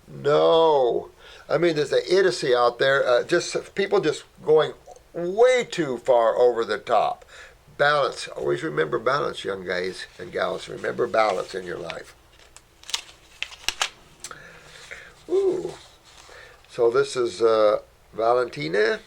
no. I mean, there's an idiocy out there. Just people just going way too far over the top. Balance. Always remember balance, young guys and gals. Remember balance in your life. Ooh. So this is Valentina.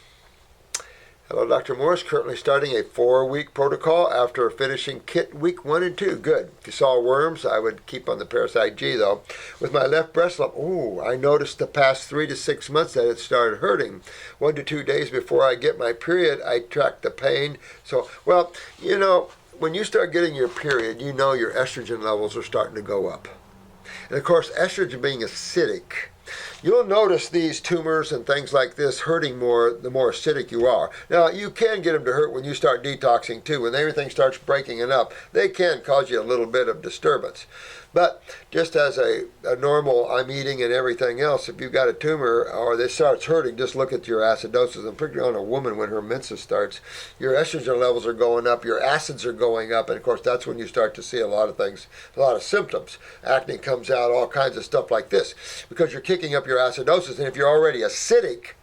Hello, Dr. Morris. Currently starting a 4-week protocol after finishing kit week 1 and 2. Good. If you saw worms, I would keep on the Parasite G, though. With my left breast lump, I noticed the past 3 to 6 months that it started hurting. 1 to 2 days before I get my period, I track the pain. So, well, when you start getting your period, your estrogen levels are starting to go up. And, of course, estrogen being acidic, you'll notice these tumors and things like this hurting more the more acidic you are. Now, you can get them to hurt when you start detoxing too. When everything starts breaking it up, they can cause you a little bit of disturbance. But just as a normal, I'm eating and everything else, if you've got a tumor or this starts hurting, just look at your acidosis. And particularly on a woman when her menses starts, your estrogen levels are going up, your acids are going up, and of course that's when you start to see a lot of things, a lot of symptoms. Acne comes out, all kinds of stuff like this, because you're kicking up your acidosis. And if you're already acidic,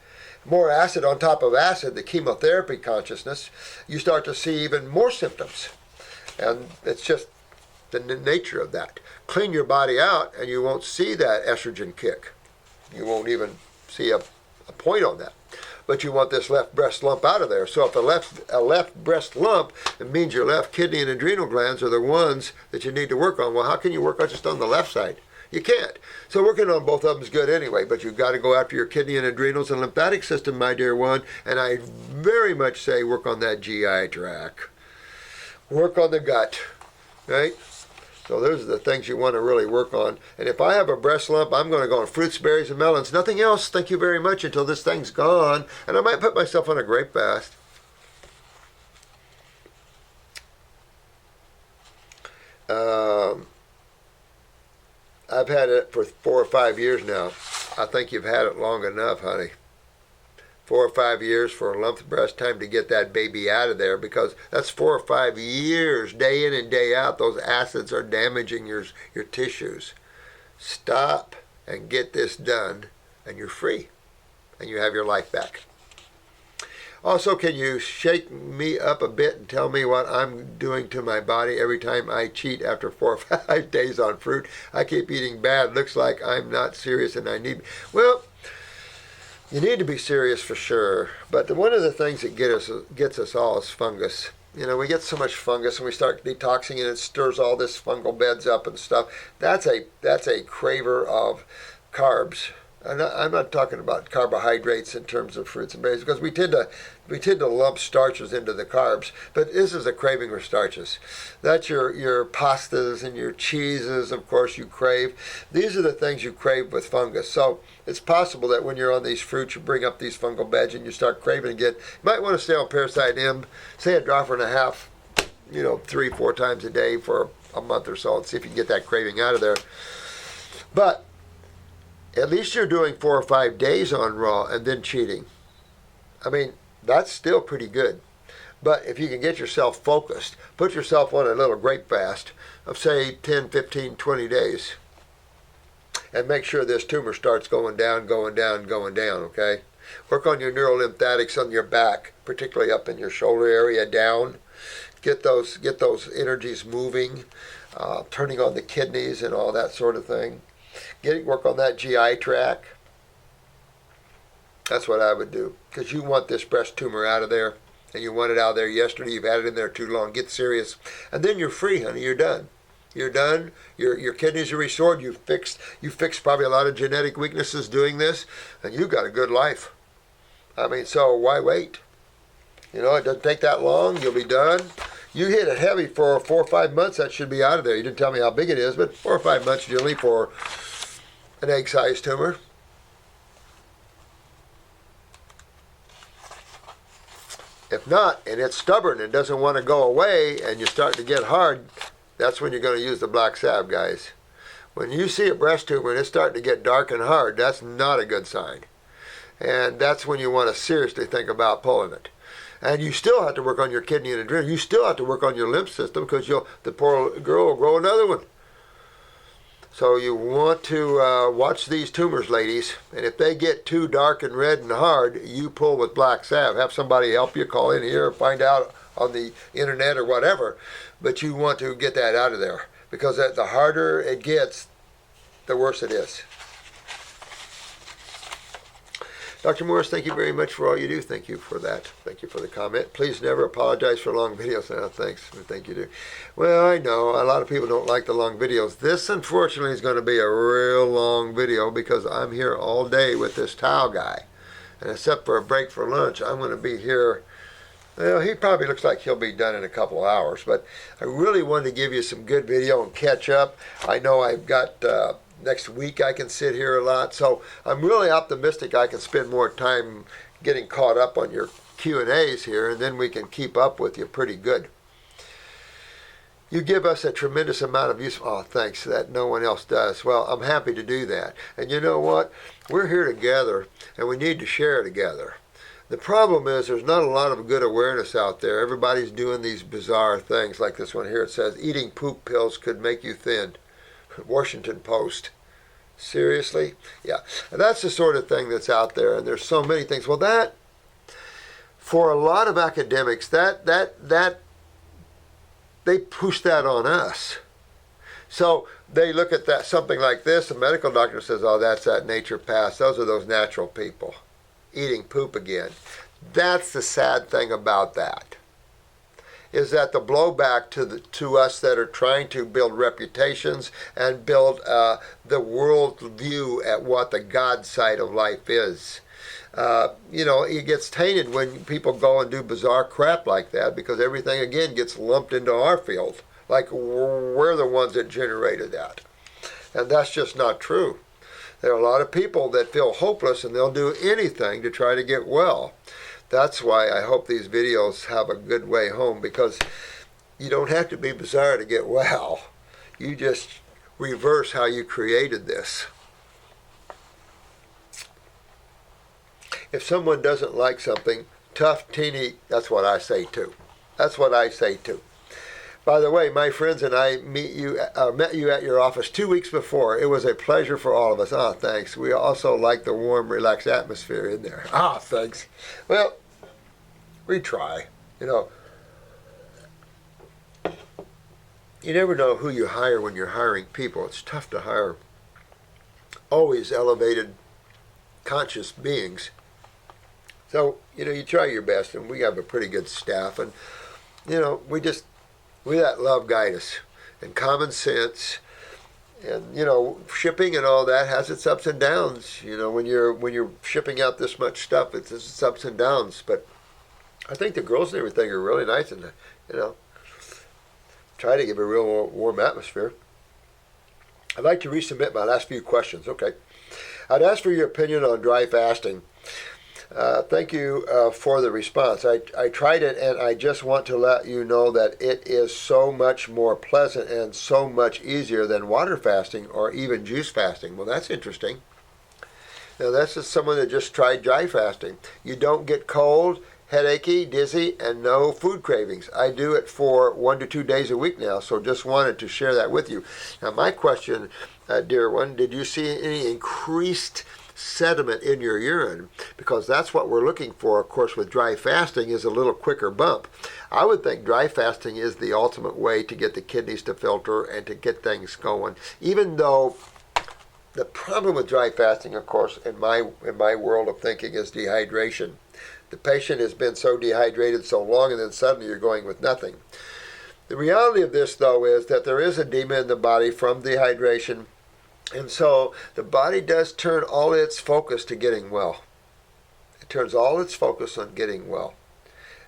more acid on top of acid, the chemotherapy consciousness, you start to see even more symptoms. And it's just the nature of that. Clean your body out and you won't see that estrogen kick. You won't even see a point on that. But you want this left breast lump out of there. So if a left breast lump, it means your left kidney and adrenal glands are the ones that you need to work on. Well, how can you work on just on the left side? You can't. So working on both of them is good anyway, but you've got to go after your kidney and adrenals and lymphatic system, my dear one. And I very much say work on that GI tract. Work on the gut, right? So those are the things you want to really work on. And if I have a breast lump, I'm going to go on fruits, berries, and melons. Nothing else, thank you very much, until this thing's gone. And I might put myself on a grape fast. I've had it for 4 or 5 years now. I think you've had it long enough, honey. 4 or 5 years for a lumped breast, time to get that baby out of there, because that's 4 or 5 years, day in and day out. Those acids are damaging your tissues. Stop and get this done, and you're free, and you have your life back. Also, can you shake me up a bit and tell me what I'm doing to my body every time I cheat after 4 or 5 days on fruit? I keep eating bad. Looks like I'm not serious and I need... Well, you need to be serious for sure. But one of the things that gets us all is fungus. We get so much fungus and we start detoxing and it stirs all this fungal beds up and stuff. That's a craver of carbs. I'm not talking about carbohydrates in terms of fruits and berries, because we tend to lump starches into the carbs. But this is a craving for starches. That's your pastas and your cheeses, of course, you crave. These are the things you crave with fungus. So it's possible that when you're on these fruits, you bring up these fungal beds and you start craving again. You might want to stay on Parasite M, say a dropper and a half, 3-4 times a day for a month or so, and see if you can get that craving out of there. But at least you're doing 4 or 5 days on raw and then cheating. I mean, that's still pretty good. But if you can get yourself focused, put yourself on a little grape fast of, say, 10, 15, 20 days. and make sure this tumor starts going down, okay? Work on your neurolymphatics on your back, particularly up in your shoulder area down. Get those energies moving, turning on the kidneys and all that sort of thing. Work on that GI tract. That's what I would do, because you want this breast tumor out of there, and you want it out of there yesterday. You've had it in there too long. Get serious, and then you're free, honey. You're done. You're done. Your kidneys are restored. You fixed probably a lot of genetic weaknesses doing this, and you got a good life. I mean, so why wait? You know, it doesn't take that long. You'll be done. You hit it heavy for 4 or 5 months. That should be out of there. You didn't tell me how big it is, but 4 or 5 months generally for an egg-sized tumor. If not, and it's stubborn and doesn't want to go away, and you start to get hard, that's when you're going to use the black salve, guys. When you see a breast tumor and it's starting to get dark and hard, that's not a good sign. And that's when you want to seriously think about pulling it. And you still have to work on your kidney and adrenal. You still have to work on your lymph system, because the poor girl will grow another one. So you want to watch these tumors, ladies. And if they get too dark and red and hard, you pull with black salve. Have somebody help you. Call in here or find out on the internet or whatever. But you want to get that out of there, because the harder it gets, the worse it is. Dr. Morris, thank you very much for all you do. Thank you for that. Thank you for the comment. Please never apologize for long videos. No, thanks. Thank you, dude. Well, I know a lot of people don't like the long videos. This, unfortunately, is going to be a real long video, because I'm here all day with this towel guy. And except for a break for lunch, I'm going to be here. Well, he probably looks like he'll be done in a couple of hours. But I really wanted to give you some good video and catch up. I know I've got... next week I can sit here a lot, so I'm really optimistic I can spend more time getting caught up on your Q&As here, and then we can keep up with you pretty good. You give us a tremendous amount of use. Oh, thanks, that no one else does. Well, I'm happy to do that. And you know what? We're here together, and we need to share together. The problem is there's not a lot of good awareness out there. Everybody's doing these bizarre things, like this one here. It says, eating poop pills could make you thin. Washington Post. Seriously? Yeah. And that's the sort of thing that's out there, and there's so many things. Well, that, for a lot of academics, that they push that on us. So they look at that, something like this, a medical doctor says, oh, that's that nature pass. Those are those natural people eating poop again. That's the sad thing about that, is that the blowback to us that are trying to build reputations and build the world view at what the God side of life is. It gets tainted when people go and do bizarre crap like that, because everything, again, gets lumped into our field. Like we're the ones that generated that. And that's just not true. There are a lot of people that feel hopeless, and they'll do anything to try to get well. That's why I hope these videos have a good way home, because you don't have to be bizarre to get well. You just reverse how you created this. If someone doesn't like something, tough, teeny, that's what I say too. That's what I say too. By the way, my friends and I met you at your office 2 weeks before. It was a pleasure for all of us. Ah, thanks. We also like the warm, relaxed atmosphere in there. Ah, thanks. Well, we try. You never know who you hire when you're hiring people. It's tough to hire always elevated, conscious beings. So, you try your best, and we have a pretty good staff. And, we let love guide us, and common sense, and shipping and all that has its ups and downs. When you're shipping out this much stuff, it's its ups and downs. But I think the girls and everything are really nice, and try to give a real warm atmosphere. I'd like to resubmit my last few questions. Okay, I'd ask for your opinion on dry fasting. Thank you for the response. I tried it, and I just want to let you know that it is so much more pleasant and so much easier than water fasting or even juice fasting. Well, that's interesting. Now, that's just someone that just tried dry fasting. You don't get cold, headachy, dizzy, and no food cravings. I do it for 1 to 2 days a week now, so just wanted to share that with you. Now, my question dear one, did you see any increased sediment in your urine? Because that's what we're looking for, of course, with dry fasting is a little quicker bump. I would think dry fasting is the ultimate way to get the kidneys to filter and to get things going, even though the problem with dry fasting, of course, in my world of thinking, is dehydration. The patient has been so dehydrated so long, and then suddenly you're going with nothing. The reality of this, though, is that there is edema in the body from dehydration, and so the body does turn all its focus to getting well. It turns all its focus on getting well.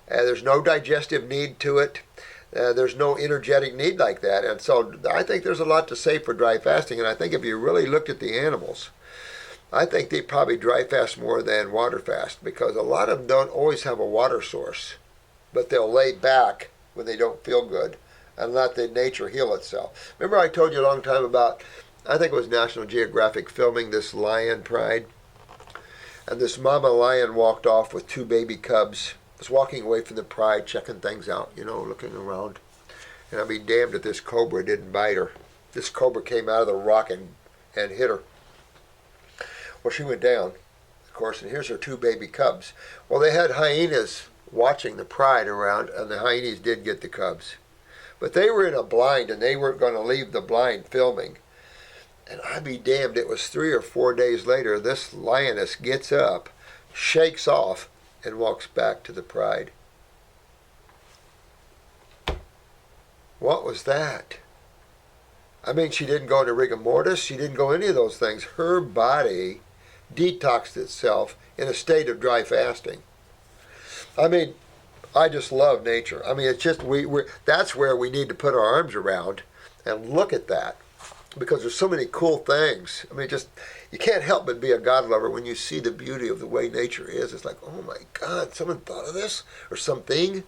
There's no digestive need to it. There's no energetic need like that. And so I think there's a lot to say for dry fasting. And I think if you really looked at the animals, I think they probably dry fast more than water fast, because a lot of them don't always have a water source, but they'll lay back when they don't feel good and let the nature heal itself. Remember I told you a long time about, I think it was National Geographic filming this lion pride, and this mama lion walked off with 2 baby cubs, was walking away from the pride, checking things out, looking around. And I'd be damned if this cobra didn't bite her. This cobra came out of the rock and hit her. Well, she went down, of course, and here's her 2 baby cubs. Well, they had hyenas watching the pride around, and the hyenas did get the cubs. But they were in a blind, and they weren't going to leave the blind filming. And I'd be damned, it was 3 or 4 days later, this lioness gets up, shakes off, and walks back to the pride. What was that? I mean, she didn't go into rigor mortis. She didn't go any of those things. Her body detoxed itself in a state of dry fasting. I mean, I just love nature. I mean, it's just, that's where we need to put our arms around and look at that, because there's so many cool things. I mean, just, you can't help but be a God lover when you see the beauty of the way nature is. It's like, oh my God, someone thought of this, or something.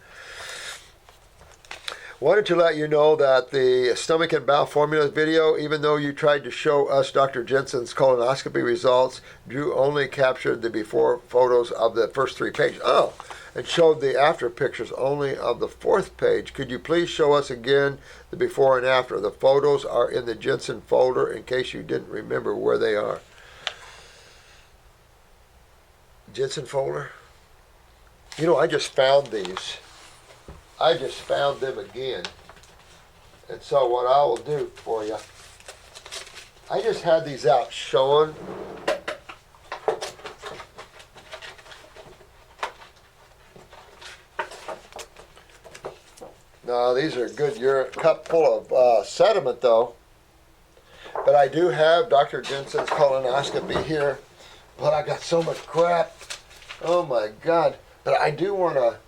Wanted to let you know that the stomach and bowel formulas video, even though you tried to show us Dr. Jensen's colonoscopy results, Drew only captured the before photos of the first 3 pages. Oh, and showed the after pictures only of the 4th page. Could you please show us again the before and after? The photos are in the Jensen folder in case you didn't remember where they are. Jensen folder? I just found these. I just found them again. And so what I will do for you, I just had these out showing. No, these are good. You're a cup full of sediment, though. But I do have Dr. Jensen's colonoscopy here. But I got so much crap. Oh my God! But I do want to.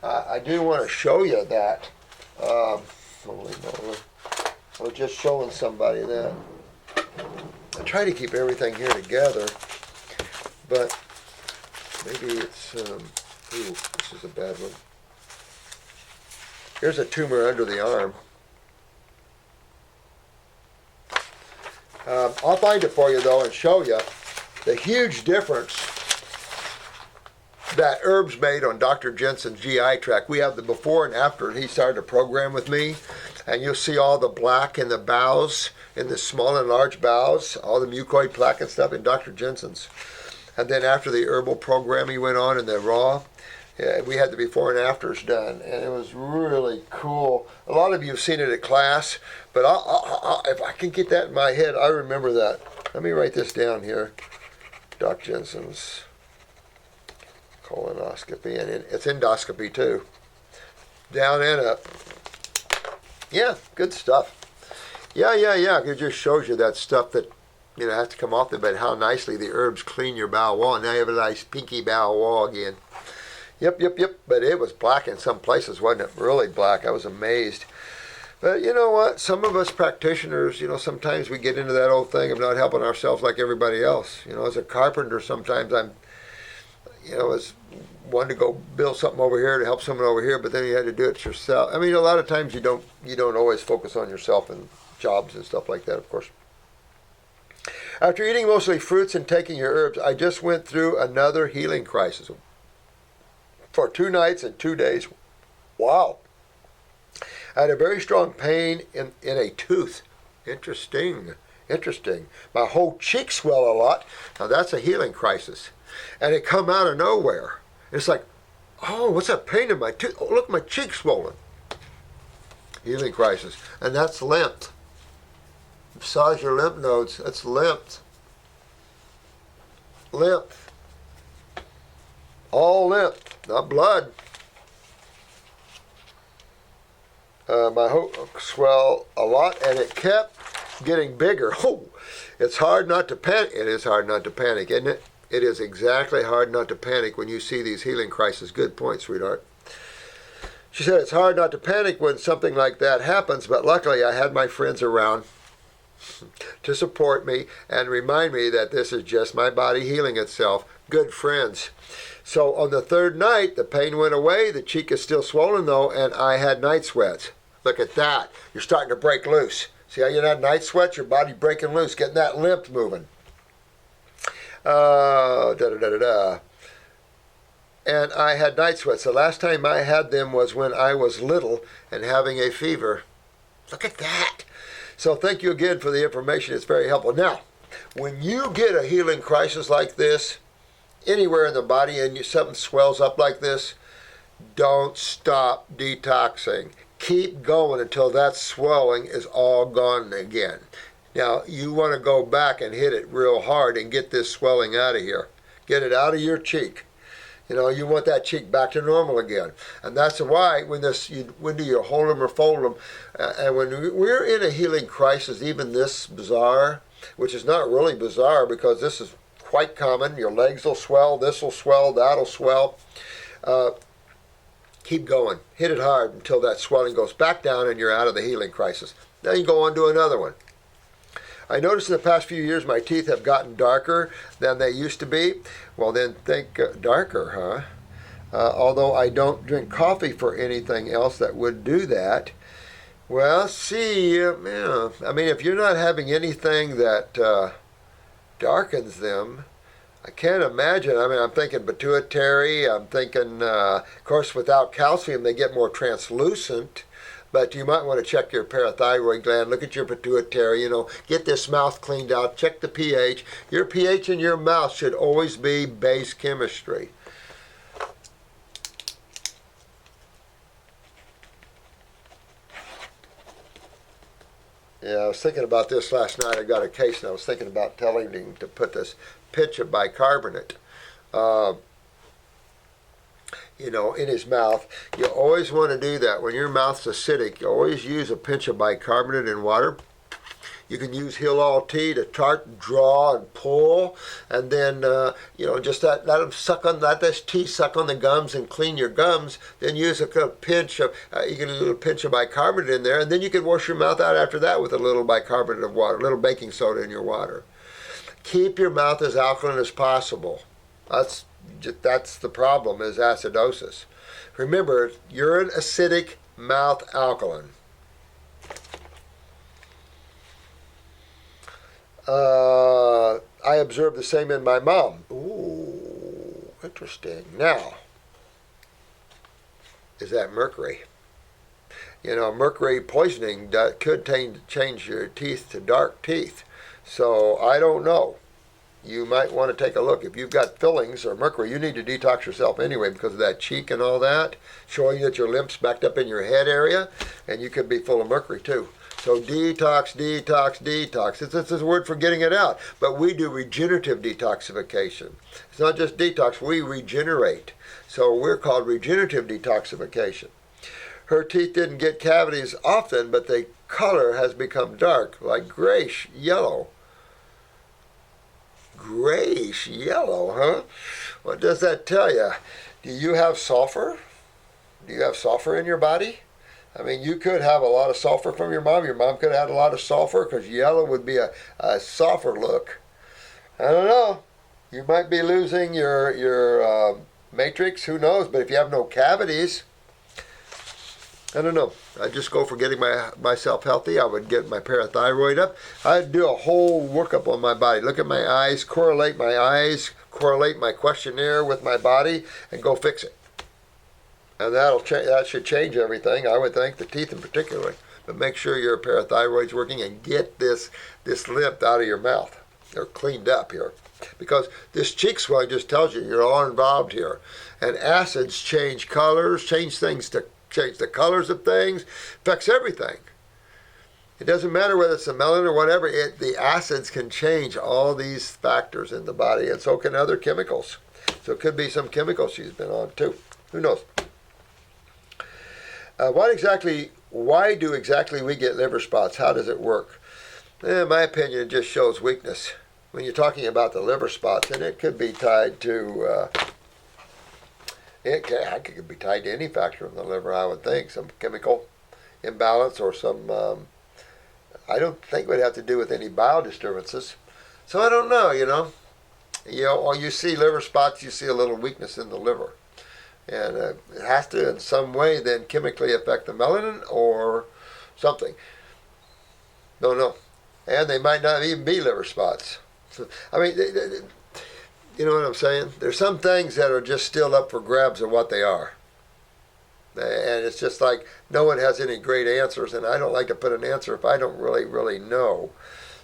I do want to show you that. Holy moly! I was just showing somebody that. I try to keep everything here together, but maybe it's. Ooh, this is a bad one. Here's a tumor under the arm. I'll find it for you, though, and show you the huge difference that herbs made on Dr. Jensen's GI tract. We have the before and after he started a program with me, and you'll see all the black in the bowels, in the small and large bowels, all the mucoid plaque and stuff in Dr. Jensen's. And then after the herbal program he went on in the raw, we had the before and afters done, and it was really cool. A lot of you have seen it at class, but if I can get that in my head, I remember that. Let me write this down here. Doc Jensen's colonoscopy, and it's endoscopy too. Down and up. Yeah, good stuff. Yeah. It just shows you that stuff that has to come off there, but how nicely the herbs clean your bowel wall. And now you have a nice pinky bowel wall again. Yep. But it was black in some places, wasn't it? Really black. I was amazed. But you know what? Some of us practitioners, sometimes we get into that old thing of not helping ourselves like everybody else. As a carpenter, sometimes I'm, as one to go build something over here to help someone over here, but then you had to do it yourself. I mean, a lot of times you don't always focus on yourself and jobs and stuff like that, of course. After eating mostly fruits and taking your herbs, I just went through another healing crisis. For 2 nights and 2 days. Wow. I had a very strong pain in a tooth Interesting. Interesting. My whole cheek swell a lot. Now that's a healing crisis. And it come out of nowhere. It's like, oh, what's that pain in my tooth? Oh, look, my cheek's swollen. Healing crisis. And that's lymph. Massage your lymph nodes. That's lymph. Lymph. All lymph, not blood. My hook swell a lot, and it kept getting bigger. Oh, it's hard not to panic. It is hard not to panic, isn't it? It is exactly hard not to panic when you see these healing crises. Good point, sweetheart. She said it's hard not to panic when something like that happens, but luckily I had my friends around to support me and remind me that this is just my body healing itself. Good friends. So on the third night, the pain went away. The cheek is still swollen though, and I had night sweats. Look at that. You're starting to break loose. See how you had night sweats? Your body breaking loose, getting that lymph moving. And I had night sweats. The last time I had them was when I was little and having a fever. Look at that. So thank you again for the information. It's very helpful. Now, when you get a healing crisis like this, anywhere in the body and something swells up like this, don't stop detoxing. Keep going until that swelling is all gone again. Now, you want to go back and hit it real hard and get this swelling out of here. Get it out of your cheek. You know, you want that cheek back to normal again. And that's why when do you hold them or fold them? And when we're in a healing crisis, even this bizarre, which is not really bizarre because this is quite common. Your legs will swell, this will swell, that'll swell. Keep going. Hit it hard until that swelling goes back down and you're out of the healing crisis. Now you go on to another one. I noticed in the past few years my teeth have gotten darker than they used to be. Well, then think darker, huh? Although I don't drink coffee for anything else that would do that. Well, see, yeah. I mean, if you're not having anything that darkens them, I can't imagine. I mean, I'm thinking pituitary. I'm thinking, of course, without calcium, they get more translucent. But you might want to check your parathyroid gland, look at your pituitary, get this mouth cleaned out, check the pH. Your pH in your mouth should always be base chemistry. Yeah, I was thinking about this last night. I got a case and I was thinking about telling him to put this pinch of bicarbonate in his mouth. You always want to do that. When your mouth's acidic, you always use a pinch of bicarbonate in water. You can use Heal All Tea to draw and pull, and then just let them let this tea suck on the gums and clean your gums. Then use a pinch of you get a little pinch of bicarbonate in there, and then you can wash your mouth out after that with a little bicarbonate of water, a little baking soda in your water. Keep your mouth as alkaline as possible. That's the problem, is acidosis. Remember, urine acidic, mouth alkaline. I observed the same in my mom. Ooh, interesting. Now, is that mercury? Mercury poisoning could change your teeth to dark teeth. So I don't know. You might want to take a look. If you've got fillings or mercury, you need to detox yourself anyway because of that cheek and all that, showing that your lymph's backed up in your head area, and you could be full of mercury too. So detox, detox, detox. It's a word for getting it out. But we do regenerative detoxification. It's not just detox, we regenerate. So we're called regenerative detoxification. Her teeth didn't get cavities often, but the color has become dark, like grayish yellow. Grayish yellow, huh? What does that tell you? Do you have sulfur? Do you have sulfur in your body? I mean, you could have a lot of sulfur from your mom. Your mom could have had a lot of sulfur because yellow would be a sulfur look. I don't know. You might be losing your matrix. Who knows? But if you have no cavities, I don't know. I'd just go for getting myself healthy. I would get my parathyroid up. I'd do a whole workup on my body. Look at my eyes, correlate my questionnaire with my body, and go fix it. And that should change everything, I would think, the teeth in particular. but make sure your parathyroid's working and get this lymph out of your mouth. They're cleaned up here. Because this cheek swelling just tells you you're all involved here. And acids change colors, change the colors of things, affects everything. It doesn't matter whether it's the melanin or whatever, the acids can change all these factors in the body, and so can other chemicals. So it could be some chemicals she's been on too. Who knows? Why do exactly we get liver spots? How does it work? In my opinion, it just shows weakness. When you're talking about the liver spots, and it could be tied to, it could be tied to any factor in the liver, I would think, some chemical imbalance or some, I don't think it would have to do with any bile disturbances. So I don't know, or you see liver spots, you see a little weakness in the liver. And it has to, in some way, then chemically affect the melanin or something. Don't know. And they might not even be liver spots. So, I mean, you know what I'm saying? There's some things that are just still up for grabs of what they are. And it's just like no one has any great answers, and I don't like to put an answer if I don't really know.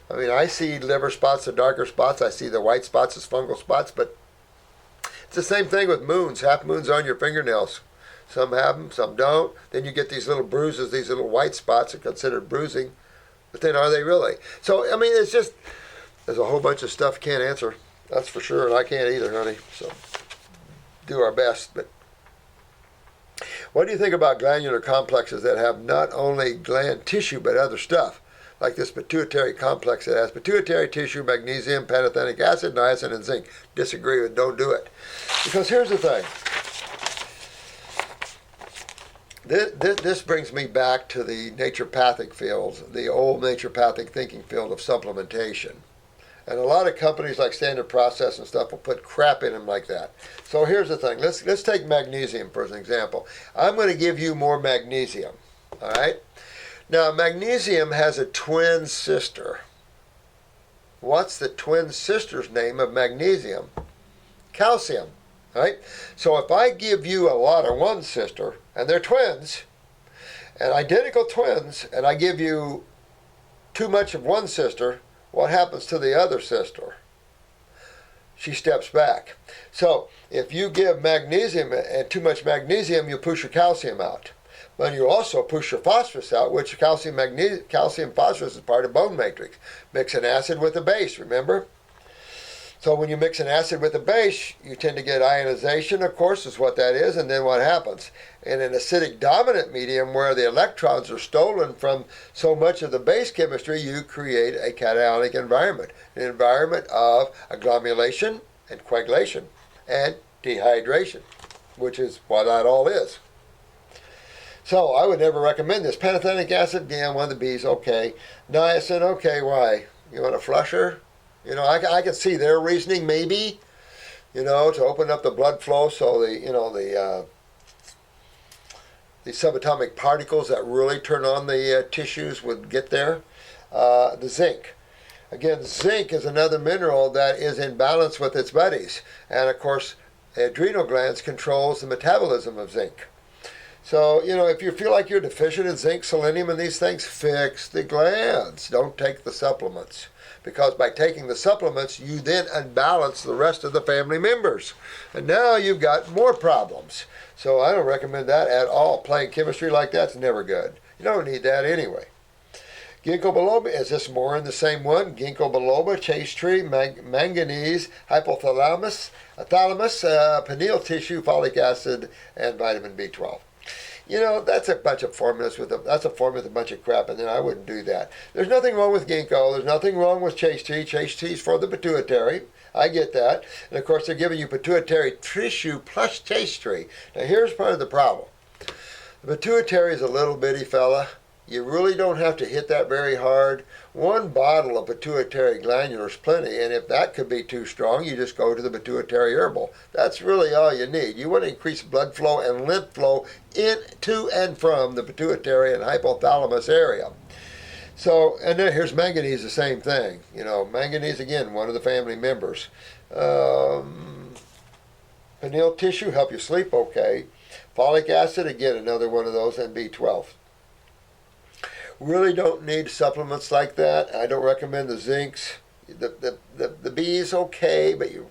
I mean, I see liver spots, the darker spots. I see the white spots as fungal spots, but it's the same thing with moons. Half moons on your fingernails. Some have them, some don't. Then you get these little bruises, these little white spots are considered bruising. But then are they really? So, I mean, it's just, there's a whole bunch of stuff can't answer. That's for sure, and I can't either, honey. So, do our best. But what do you think about glandular complexes that have not only gland tissue, but other stuff? Like this pituitary complex that has pituitary tissue, magnesium, pantothenic acid, niacin, and zinc. Disagree with, don't do it. Because here's the thing. This brings me back to the naturopathic field, the old naturopathic thinking field of supplementation. And a lot of companies like Standard Process and stuff will put crap in them like that. So here's the thing. Let's take magnesium for an example. I'm going to give you more magnesium. All right? Now, magnesium has a twin sister. What's the twin sister's name of magnesium? Calcium. Right? So if I give you a lot of one sister, and they're twins, and identical twins, and I give you too much of one sister, what happens to the other sister? She steps back. So if you give magnesium and too much magnesium, you push your calcium out. But you also push your phosphorus out, which calcium phosphorus is part of bone matrix. Mix an acid with a base, remember? So when you mix an acid with a base, you tend to get ionization, of course, is what that is, and then what happens? In an acidic dominant medium where the electrons are stolen from so much of the base chemistry, you create a cationic environment, an environment of agglomulation and coagulation and dehydration, which is what that all is. So I would never recommend this. Pantothenic acid, yeah, one of the B's, okay. Niacin, okay, why? You want a flusher? I can see their reasoning maybe, to open up the blood flow so the subatomic particles that really turn on the tissues would get there. The zinc. Again, zinc is another mineral that is in balance with its buddies. And of course, the adrenal glands controls the metabolism of zinc. So, if you feel like you're deficient in zinc, selenium, and these things, fix the glands. Don't take the supplements. Because by taking the supplements, you then unbalance the rest of the family members. And now you've got more problems. So I don't recommend that at all. Playing chemistry like that's never good. You don't need that anyway. Ginkgo biloba, is this more in the same one? Ginkgo biloba, chaste tree, manganese, hypothalamus, pineal tissue, folic acid, and vitamin B12. That's a bunch of formulas with a bunch of crap, and then I wouldn't do that. There's nothing wrong with ginkgo. There's nothing wrong with chaste tea. Chaste tea is for the pituitary. I get that. And of course, they're giving you pituitary tissue plus chaste tree. Now, here's part of the problem. The pituitary is a little bitty fella. You really don't have to hit that very hard. One bottle of pituitary glandular is plenty, and if that could be too strong, you just go to the pituitary herbal. That's really all you need. You want to increase blood flow and lymph flow into and from the pituitary and hypothalamus area. So, and then here's manganese, the same thing. Manganese, again, one of the family members. Pineal tissue, help you sleep okay. Folic acid, again, another one of those, and B12. really don't need supplements like that. I don't recommend the zincs. The B is okay, but you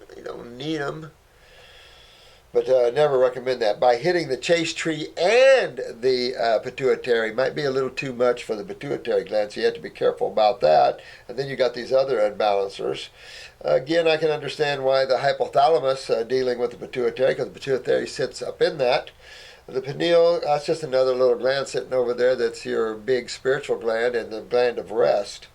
really don't need them. But never recommend that. By hitting the chaste tree and the pituitary, might be a little too much for the pituitary gland, so you have to be careful about that. And then you got these other unbalancers. Again, I can understand why the hypothalamus dealing with the pituitary, because the pituitary sits up in that. The pineal, that's just another little gland sitting over there. That's your big spiritual gland and the gland of rest.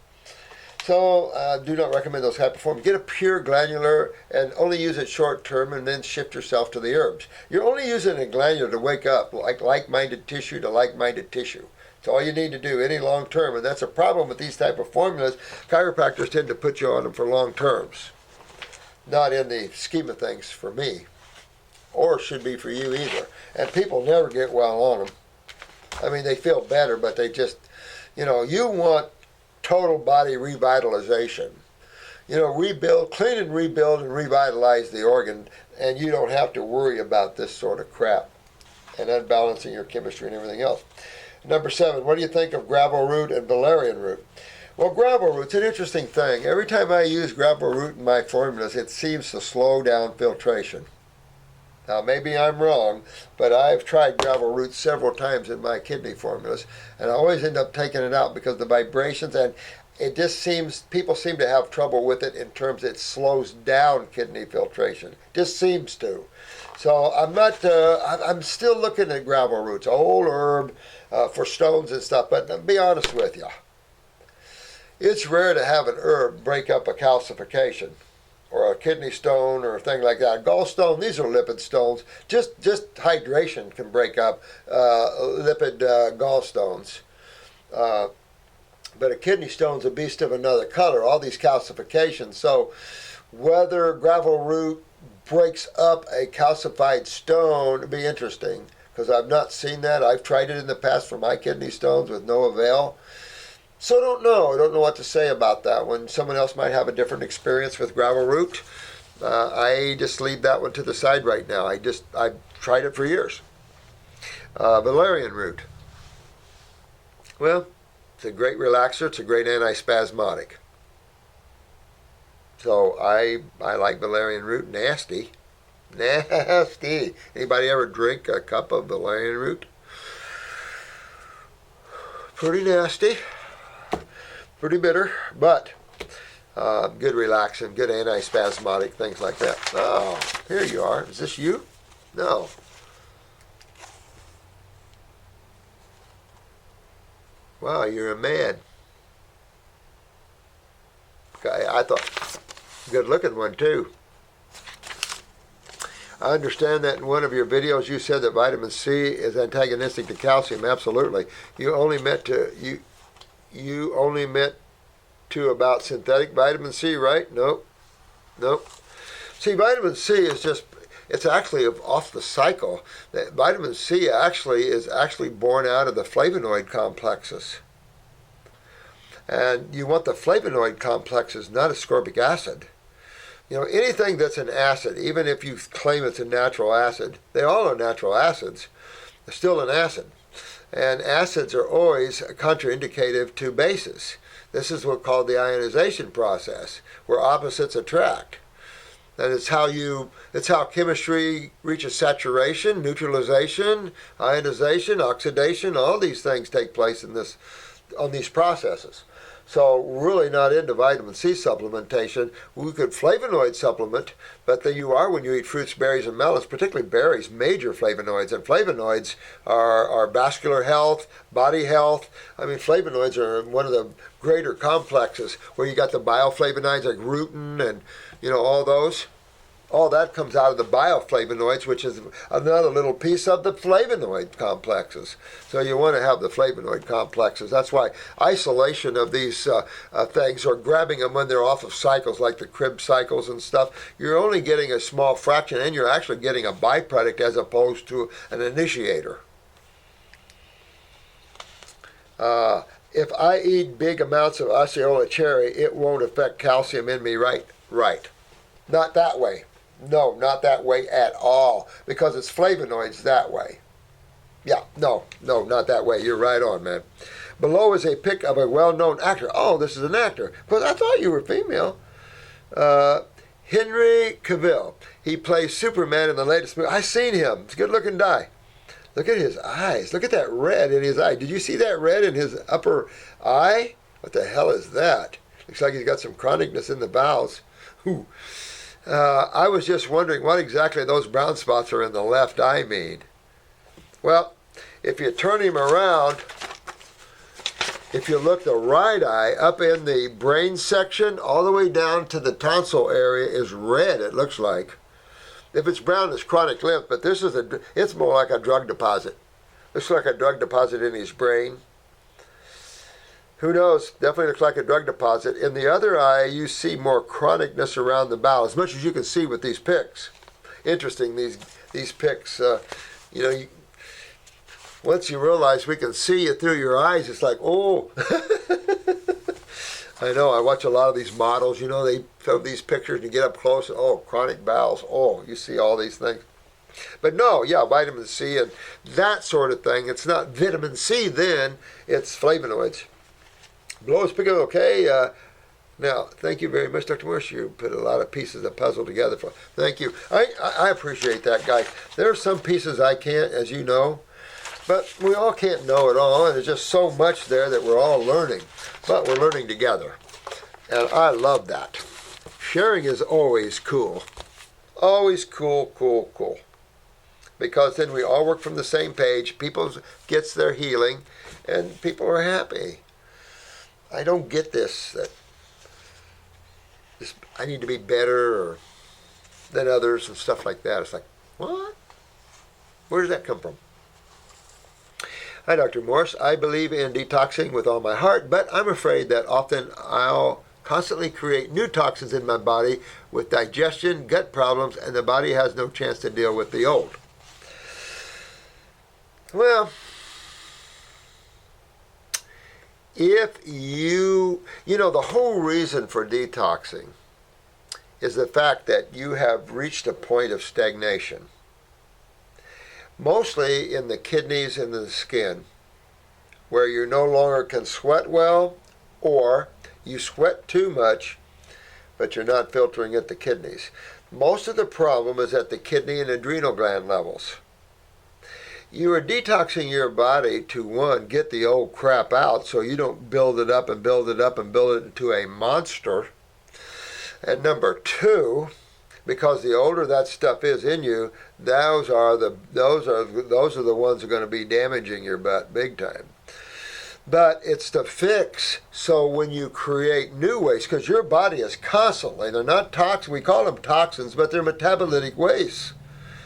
So do not recommend those high performing. Get a pure glandular and only use it short term, and then shift yourself to the herbs. You're only using a glandular to wake up like-minded tissue to like-minded tissue. That's all you need to do, any long term. And that's a problem with these type of formulas. Chiropractors tend to put you on them for long terms. Not in the scheme of things for me, or should be for you either. And people never get well on them. I mean, they feel better, but they just, you want total body revitalization. Rebuild, clean and rebuild and revitalize the organ, and you don't have to worry about this sort of crap and unbalancing your chemistry and everything else. Number 7, what do you think of gravel root and valerian root? Well, gravel root's an interesting thing. Every time I use gravel root in my formulas, it seems to slow down filtration. Now, maybe I'm wrong, but I've tried gravel root several times in my kidney formulas, and I always end up taking it out because of the vibrations, and it just seems, people seem to have trouble with it in terms it slows down kidney filtration. Just seems to. So I'm still looking at gravel roots, old herb for stones and stuff, but to be honest with you, it's rare to have an herb break up a calcification, or a kidney stone, or a thing like that. Gallstone, these are lipid stones. Just hydration can break up lipid gallstones. But a kidney stone's a beast of another color, all these calcifications. So whether gravel root breaks up a calcified stone would be interesting, because I've not seen that. I've tried it in the past for my kidney stones with no avail. So I don't know what to say about that one. Someone else might have a different experience with gravel root. I just leave that one to the side right now. I've tried it for years. Valerian root. Well, it's a great relaxer. It's a great antispasmodic. So I like valerian root. Nasty. Anybody ever drink a cup of valerian root? Pretty nasty. Pretty bitter, but good relaxant, good antispasmodic, things like that. Oh, here you are. Is this you? No. Wow, you're a man. Okay, I thought, good looking one too. I understand that in one of your videos you said that vitamin C is antagonistic to calcium. Absolutely. You only meant to about synthetic vitamin C, right? Nope. See, vitamin C is it's actually off the cycle. Vitamin C is actually born out of the flavonoid complexes. And you want the flavonoid complexes, not ascorbic acid. Anything that's an acid, even if you claim it's a natural acid, they all are natural acids. They're still an acid. And acids are always contraindicative to bases. This is what's called the ionization process, where opposites attract. And it's how chemistry reaches saturation, neutralization, ionization, oxidation. All these things take place on these processes. So really not into vitamin C supplementation. We could flavonoid supplement, but then you are when you eat fruits, berries, and melons, particularly berries, major flavonoids. And flavonoids are vascular health, body health. I mean, flavonoids are one of the greater complexes where you got the bioflavonoids like rutin and, all those. All that comes out of the bioflavonoids, which is another little piece of the flavonoid complexes. So you want to have the flavonoid complexes. That's why isolation of these things, or grabbing them when they're off of cycles, like the crib cycles and stuff, you're only getting a small fraction, and you're actually getting a byproduct as opposed to an initiator. If I eat big amounts of Osceola cherry, it won't affect calcium in me, right? Right. Not that way. No, not that way at all, because it's flavonoids that way. Yeah, no, not that way. You're right on, man. Below is a pic of a well-known actor. Oh, this is an actor. Because I thought you were female. Henry Cavill. He plays Superman in the latest movie. I've seen him. He's a good-looking guy. Look at his eyes. Look at that red in his eye. Did you see that red in his upper eye? What the hell is that? Looks like he's got some chronicness in the bowels. Ooh. I was just wondering what exactly those brown spots are in the left eye mean. Well, if you turn him around, if you look the right eye, up in the brain section, all the way down to the tonsil area is red, it looks like. If it's brown, it's chronic lymph, but this is it's more like a drug deposit. Looks like a drug deposit in his brain. Who knows? Definitely looks like a drug deposit. In the other eye, you see more chronicness around the bowel, as much as you can see with these pics. Interesting, these pics, once you realize we can see you through your eyes, it's like, oh. I know, I watch a lot of these models, they film these pictures and you get up close, oh, chronic bowels, oh, you see all these things. But no, yeah, vitamin C and that sort of thing. It's not vitamin C then, it's flavonoids. Below is picking okay. Now, thank you very much, Dr. Morris. You put a lot of pieces of puzzle together. Thank you. I appreciate that, guy. There are some pieces I can't, as you know. But we all can't know it all, and there's just so much there that we're all learning. But we're learning together. And I love that. Sharing is always cool. Always cool, cool, cool. Because then we all work from the same page. People gets their healing, and people are happy. I don't get this I need to be better than others and stuff like that. It's like, what? Where does that come from? Hi, Dr. Morse. I believe in detoxing with all my heart, but I'm afraid that often I'll constantly create new toxins in my body with digestion, gut problems, and the body has no chance to deal with the old. Well, if the whole reason for detoxing is the fact that you have reached a point of stagnation. Mostly in the kidneys and the skin, where you no longer can sweat well, or you sweat too much, but you're not filtering at the kidneys. Most of the problem is at the kidney and adrenal gland levels. You are detoxing your body to, one, get the old crap out so you don't build it up and build it up and build it into a monster. And number two, because the older that stuff is in you, those are the ones that are going to be damaging your butt big time. But it's the fix, so when you create new waste, because your body is constantly, they're not toxins, we call them toxins, but they're metabolitic wastes.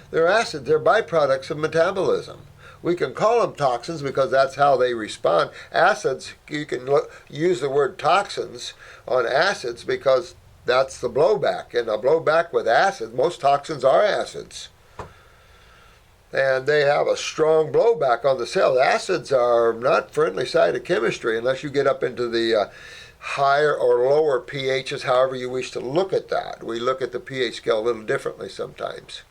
They're acids, they're byproducts of metabolism. We can call them toxins because that's how they respond. Acids, you can use the word toxins on acids because that's the blowback. And a blowback with acid, most toxins are acids. And they have a strong blowback on the cell. Acids are not friendly side of chemistry unless you get up into the higher or lower pHs, however you wish to look at that. We look at the pH scale a little differently sometimes.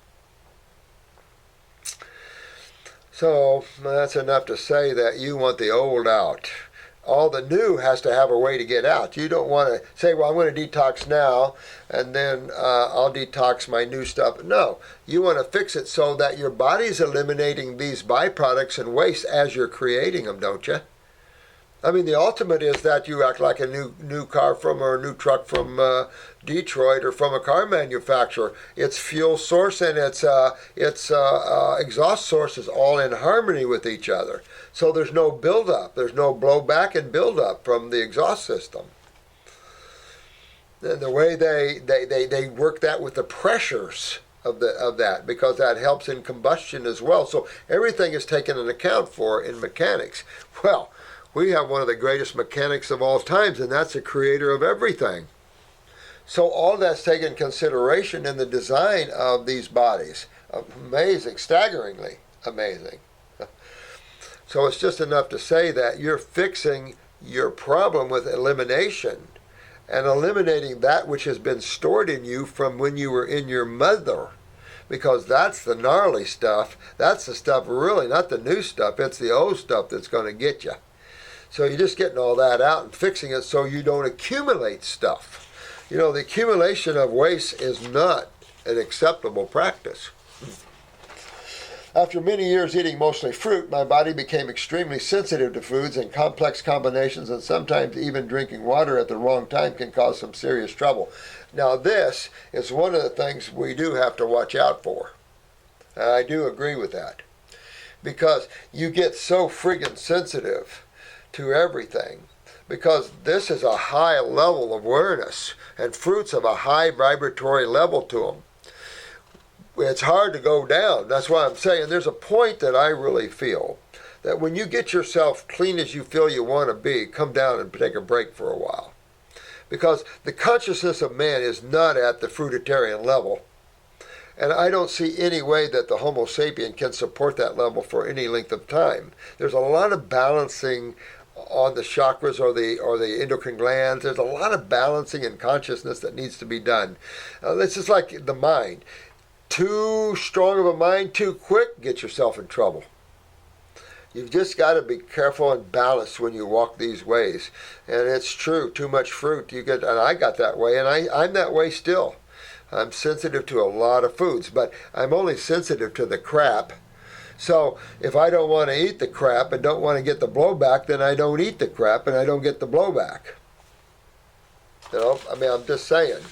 So that's enough to say that you want the old out. All the new has to have a way to get out. You don't want to say, well, I'm going to detox now, and then I'll detox my new stuff. No, you want to fix it so that your body's eliminating these byproducts and waste as you're creating them, don't you? I mean, the ultimate is that you act like a new car or a new truck from Detroit or from a car manufacturer. Its fuel source and its exhaust source is all in harmony with each other. So there's no buildup. There's no blowback and buildup from the exhaust system. And the way they work that with the pressures of that, because that helps in combustion as well. So everything is taken into account for in mechanics. Well, we have one of the greatest mechanics of all times, and that's the creator of everything. So all that's taken into consideration in the design of these bodies. Amazing, staggeringly amazing. So it's just enough to say that you're fixing your problem with elimination and eliminating that which has been stored in you from when you were in your mother. Because that's the gnarly stuff. That's the stuff really, not the new stuff. It's the old stuff that's going to get you. So you're just getting all that out and fixing it so you don't accumulate stuff. You know, the accumulation of waste is not an acceptable practice. After many years eating mostly fruit, my body became extremely sensitive to foods and complex combinations, and sometimes even drinking water at the wrong time can cause some serious trouble. Now this is one of the things we do have to watch out for. I do agree with that. Because you get so friggin' sensitive to everything. Because this is a high level of awareness, and fruits have a high vibratory level to them. It's hard to go down. That's why I'm saying there's a point that I really feel that when you get yourself clean as you feel you want to be, come down and take a break for a while. Because the consciousness of man is not at the fruitarian level. And I don't see any way that the Homo sapien can support that level for any length of time. There's a lot of balancing on the chakras or the endocrine glands. There's a lot of balancing in consciousness that needs to be done. It's just like the mind. Too strong of a mind too quick, get yourself in trouble. You've just got to be careful and balanced when you walk these ways. And it's true, too much fruit, you get, and I got that way, and I'm that way still. I'm sensitive to a lot of foods, but I'm only sensitive to the crap. So if I don't want to eat the crap and don't want to get the blowback, then I don't eat the crap and I don't get the blowback. You know, I mean, I'm just saying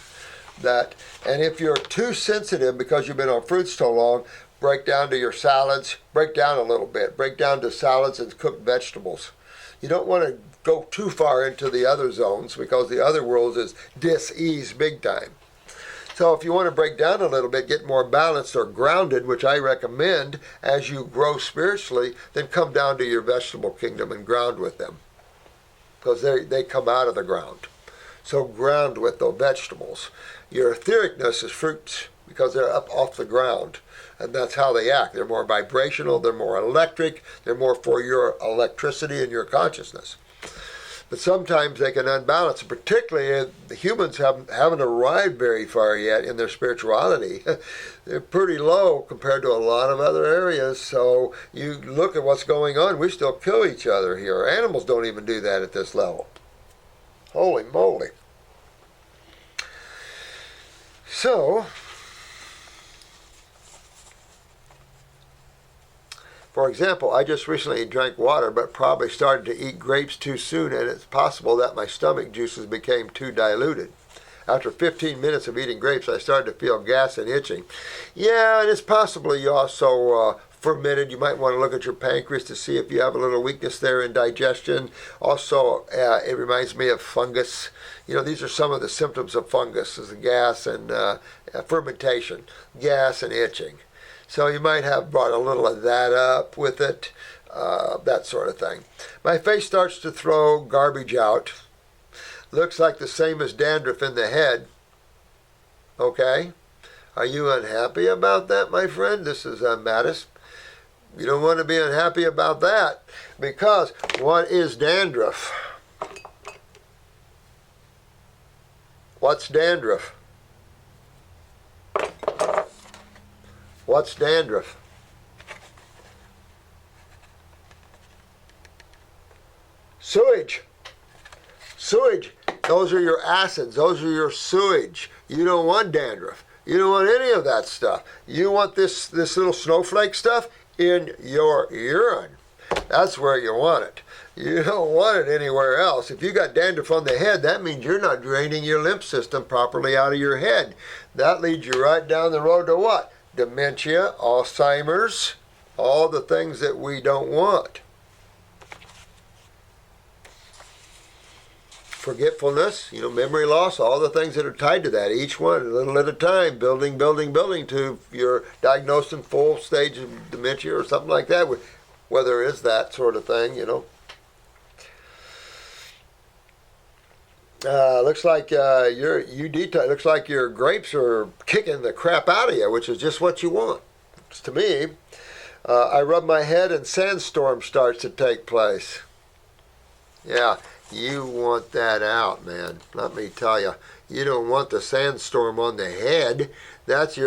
that. And if you're too sensitive because you've been on fruits so long, break down to your salads, break down a little bit, break down to salads and cooked vegetables. You don't want to go too far into the other zones because the other world is dis-ease big time. So if you want to break down a little bit, get more balanced or grounded, which I recommend as you grow spiritually, then come down to your vegetable kingdom and ground with them. Because they come out of the ground. So ground with the vegetables. Your ethericness is fruits because they're up off the ground. And that's how they act. They're more vibrational, they're more electric, they're more for your electricity and your consciousness. But sometimes they can unbalance, particularly the humans haven't arrived very far yet in their spirituality. They're pretty low compared to a lot of other areas. So you look at what's going on, we still kill each other here. Animals don't even do that at this level. Holy moly. So, for example, I just recently drank water but probably started to eat grapes too soon, and it's possible that my stomach juices became too diluted. After 15 minutes of eating grapes, I started to feel gas and itching. Yeah, and it's possible you also fermented. You might want to look at your pancreas to see if you have a little weakness there in digestion. Also, it reminds me of fungus. You know, these are some of the symptoms of fungus, is the gas and fermentation, gas and itching. So you might have brought a little of that up with it, that sort of thing. My face starts to throw garbage out. Looks like the same as dandruff in the head. Okay? Are you unhappy about that, my friend? This is Madis. You don't want to be unhappy about that because what is dandruff? What's dandruff? What's dandruff? Sewage. Sewage. Those are your acids. Those are your sewage. You don't want dandruff. You don't want any of that stuff. You want this little snowflake stuff in your urine. That's where you want it. You don't want it anywhere else. If you got dandruff on the head, that means you're not draining your lymph system properly out of your head. That leads you right down the road to what? Dementia, Alzheimer's, all the things that we don't want. Forgetfulness, memory loss, all the things that are tied to that. Each one, a little at a time, building to you're diagnosed in full stage of dementia or something like that, whether it is that sort of thing, Looks like looks like your grapes are kicking the crap out of you, which is just what you want. To me, I rub my head and sandstorm starts to take place. Yeah, you want that out, man. Let me tell you. You don't want the sandstorm on the head. That's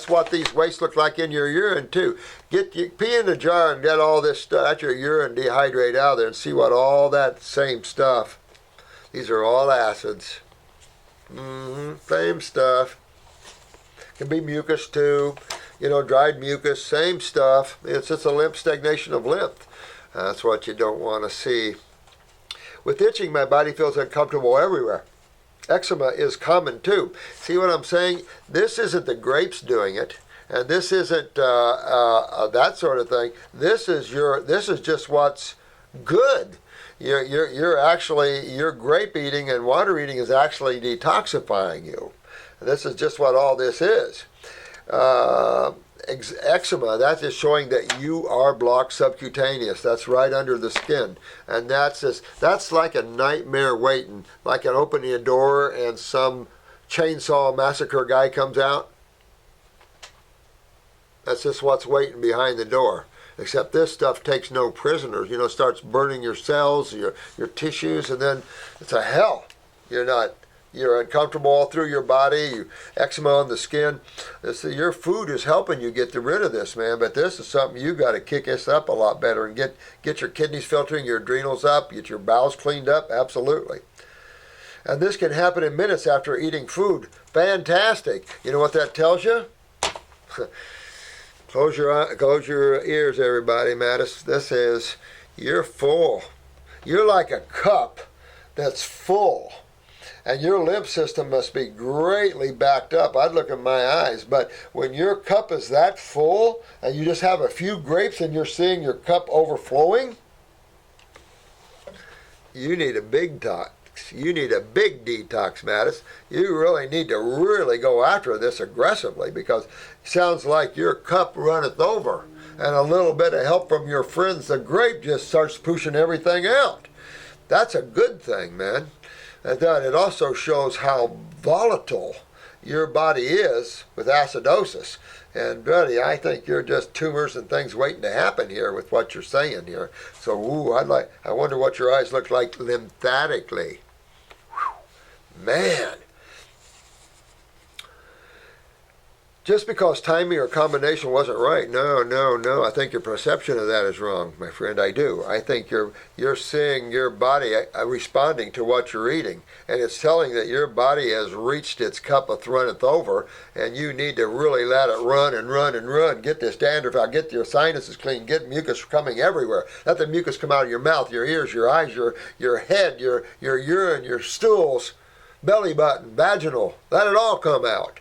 what these wastes look like in your urine too. Pee in the jar and get all this stuff. That's your urine dehydrate out there and see what all that same stuff. These are all acids. Same stuff. Can be mucus too. Dried mucus, same stuff. It's just a lymph stagnation of lymph. That's what you don't want to see. With itching, my body feels uncomfortable everywhere. Eczema is common too. See what I'm saying? This isn't the grapes doing it, and this isn't that sort of thing. This is just what's good. Your grape eating and water eating is actually detoxifying you. And this is just what all this is. Eczema, that is showing that you are blocked subcutaneous. That's right under the skin. And that's like a nightmare waiting, like an opening a door and some chainsaw massacre guy comes out. That's just what's waiting behind the door. Except this stuff takes no prisoners. Starts burning your cells, your tissues, and then it's a hell. You're uncomfortable all through your body, eczema on the skin. Your food is helping you get rid of this, man. But this is something you got to kick this up a lot better and get your kidneys filtering, your adrenals up, get your bowels cleaned up. Absolutely. And this can happen in minutes after eating food. Fantastic. You know what that tells you? Close your ears, everybody, Madis. This is, you're full. You're like a cup that's full. And your lymph system must be greatly backed up. I'd look in my eyes. But when your cup is that full and you just have a few grapes and you're seeing your cup overflowing, you need a big detox. You need a big detox, Madis. You really need to really go after this aggressively because it sounds like your cup runneth over. And a little bit of help from your friends, the grape, just starts pushing everything out. That's a good thing, man. And then it also shows how volatile your body is with acidosis. And buddy, I think you're just tumors and things waiting to happen here with what you're saying here. So, I wonder what your eyes look like lymphatically. Whew. Man. Just because timing or combination wasn't right, no. I think your perception of that is wrong, my friend. I do. I think you're seeing your body responding to what you're eating, and it's telling that your body has reached its cup of runneth over, and you need to really let it run and run and run. Get this dandruff out. Get your sinuses clean. Get mucus coming everywhere. Let the mucus come out of your mouth, your ears, your eyes, your head, your urine, your stools, belly button, vaginal. Let it all come out.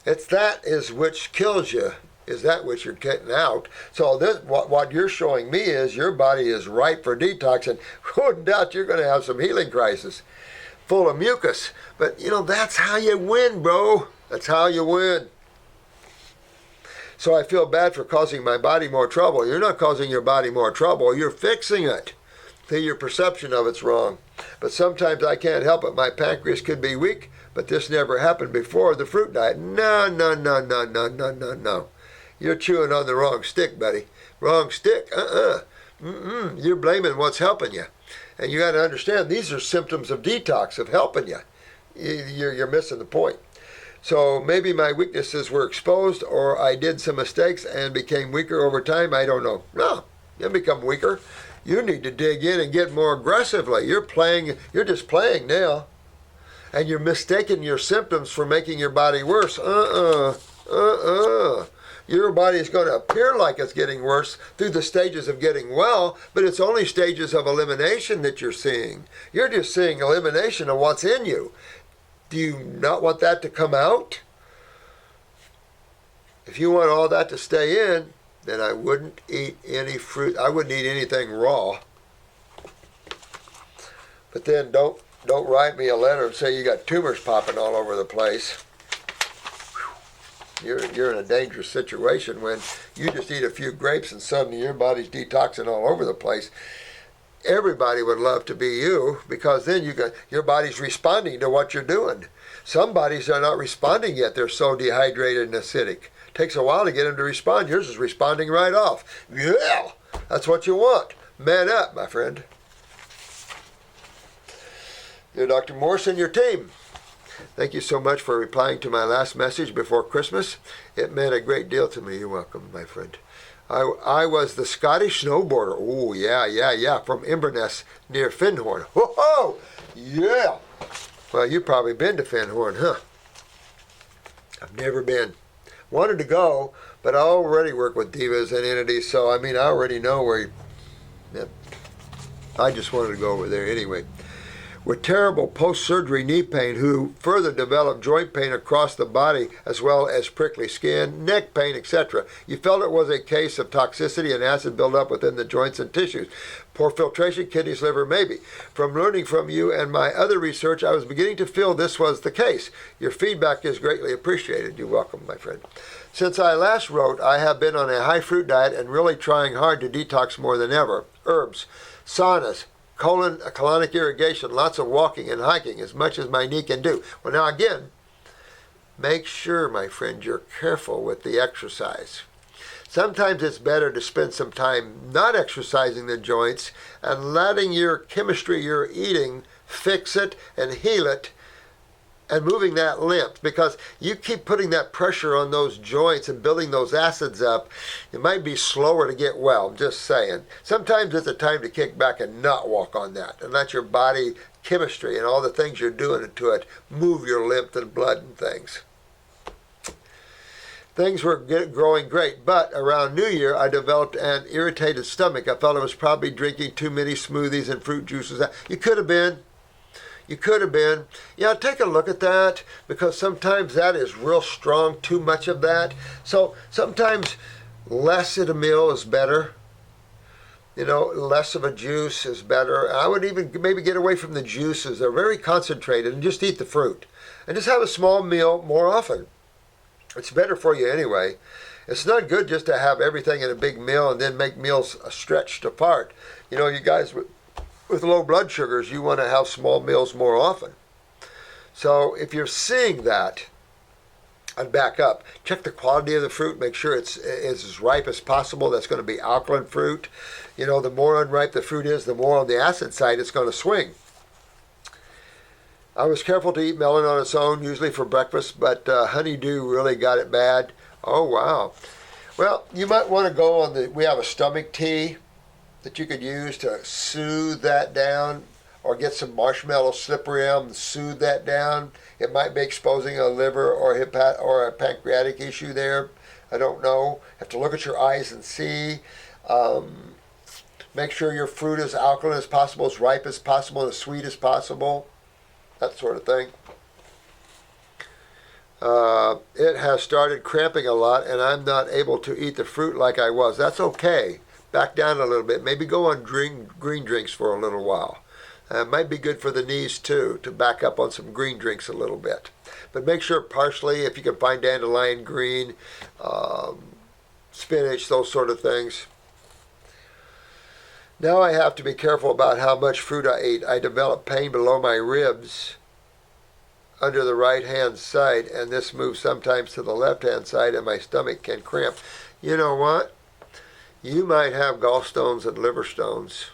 That is which kills you, is that which you're getting out. So what you're showing me is your body is ripe for detox, and no doubt you're going to have some healing crisis full of mucus. But, that's how you win, bro. That's how you win. So I feel bad for causing my body more trouble. You're not causing your body more trouble. You're fixing it. See, your perception of it's wrong. But sometimes I can't help it. My pancreas could be weak. But this never happened before the fruit diet. No. You're chewing on the wrong stick, buddy. Wrong stick. You're blaming what's helping you. And you got to understand, these are symptoms of detox, of helping you. You're missing the point. So maybe my weaknesses were exposed, or I did some mistakes and became weaker over time. I don't know. No, you become weaker. You need to dig in and get more aggressively. You're just playing now. And you're mistaking your symptoms for making your body worse. Your body is going to appear like it's getting worse through the stages of getting well, but it's only stages of elimination that you're seeing. You're just seeing elimination of what's in you. Do you not want that to come out? If you want all that to stay in, then I wouldn't eat any fruit. I wouldn't eat anything raw. But then don't write me a letter and say you got tumors popping all over the place. You're in a dangerous situation when you just eat a few grapes and suddenly your body's detoxing all over the place. Everybody would love to be you, because then your body's responding to what you're doing. Some bodies are not responding yet. They're so dehydrated and acidic. Takes a while to get them to respond. Yours is responding right off. Yeah, that's what you want. Man up, my friend. Dear Dr. Morse and your team, thank you so much for replying to my last message before Christmas. It meant a great deal to me. You're welcome, my friend. I was the Scottish snowboarder. Oh, yeah, from Inverness near Findhorn. Whoa, yeah. Well, you've probably been to Findhorn, huh? I've never been. Wanted to go, but I already work with divas and entities, so I already know where. I just wanted to go over there anyway. With terrible post-surgery knee pain, who further developed joint pain across the body, as well as prickly skin, neck pain, etc. You felt it was a case of toxicity and acid buildup within the joints and tissues. Poor filtration, kidneys, liver, maybe. From learning from you and my other research, I was beginning to feel this was the case. Your feedback is greatly appreciated. You're welcome, my friend. Since I last wrote, I have been on a high-fruit diet and really trying hard to detox more than ever. Herbs, saunas, colonic irrigation, lots of walking and hiking, as much as my knee can do. Well, now again, make sure, my friend, you're careful with the exercise. Sometimes it's better to spend some time not exercising the joints and letting your chemistry you're eating fix it and heal it and moving that lymph, because you keep putting that pressure on those joints and building those acids up, it might be slower to get well. I'm just saying. Sometimes it's a time to kick back and not walk on that and let your body chemistry and all the things you're doing to it move your lymph and blood and things. Things were growing great, but around New Year, I developed an irritated stomach. I felt I was probably drinking too many smoothies and fruit juices. You could have been. You could have been. Yeah, take a look at that, because sometimes that is real strong, too much of that. So sometimes less at a meal is better. Less of a juice is better. I would even maybe get away from the juices. They're very concentrated, and just eat the fruit. And just have a small meal more often. It's better for you anyway. It's not good just to have everything in a big meal and then make meals stretched apart. You guys with low blood sugars, you want to have small meals more often. So if you're seeing that, I'd back up. Check the quality of the fruit. Make sure it's as ripe as possible. That's going to be alkaline fruit. The more unripe the fruit is, the more on the acid side it's going to swing. I was careful to eat melon on its own, usually for breakfast, but honeydew really got it bad. Oh, wow. Well, you might want to go on we have a stomach tea that you could use to soothe that down, or get some marshmallow slippery elm and soothe that down. It might be exposing a liver or a pancreatic issue there. I don't know. Have to look at your eyes and see. Make sure your fruit is alkaline as possible, as ripe as possible, and as sweet as possible. That sort of thing. It has started cramping a lot, and I'm not able to eat the fruit like I was. That's okay. Back down a little bit. Maybe go on green drinks for a little while. It might be good for the knees too, to back up on some green drinks a little bit. But make sure parsley, if you can find dandelion green, spinach, those sort of things. Now I have to be careful about how much fruit I eat. I develop pain below my ribs under the right hand side, and this moves sometimes to the left hand side, and my stomach can cramp. You know what? You might have gallstones and liver stones.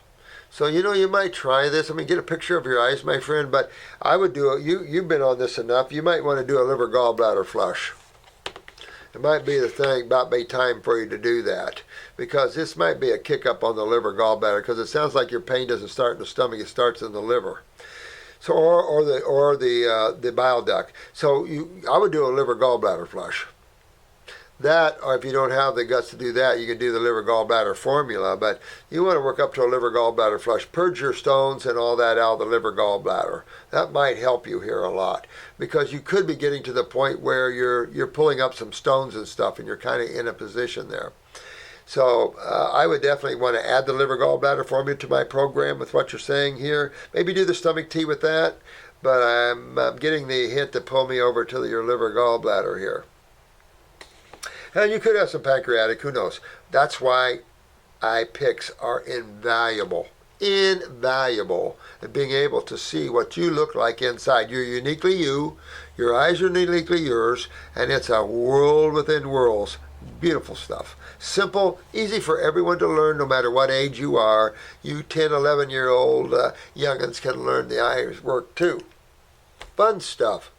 So, you might try this. Get a picture of your eyes, my friend, but I would do it. You've been on this enough. You might want to do a liver gallbladder flush. It might be the thing, about be time for you to do that, because this might be a kick up on the liver gallbladder, because it sounds like your pain doesn't start in the stomach, it starts in the liver. So, or the bile duct. So I would do a liver gallbladder flush. That, or if you don't have the guts to do that, you can do the liver gallbladder formula, but you want to work up to a liver gallbladder flush. Purge your stones and all that out of the liver gallbladder. That might help you here a lot, because you could be getting to the point where you're pulling up some stones and stuff, and you're kind of in a position there. So I would definitely want to add the liver gallbladder formula to my program with what you're saying here. Maybe do the stomach tea with that, but I'm getting the hint to pull me over to your liver gallbladder here. And you could have some pancreatic, who knows. That's why eye picks are invaluable. Invaluable in being able to see what you look like inside. You're uniquely you. Your eyes are uniquely yours. And it's a world within worlds. Beautiful stuff. Simple, easy for everyone to learn no matter what age you are. You 10, 11-year-old youngins can learn the eye work too. Fun stuff.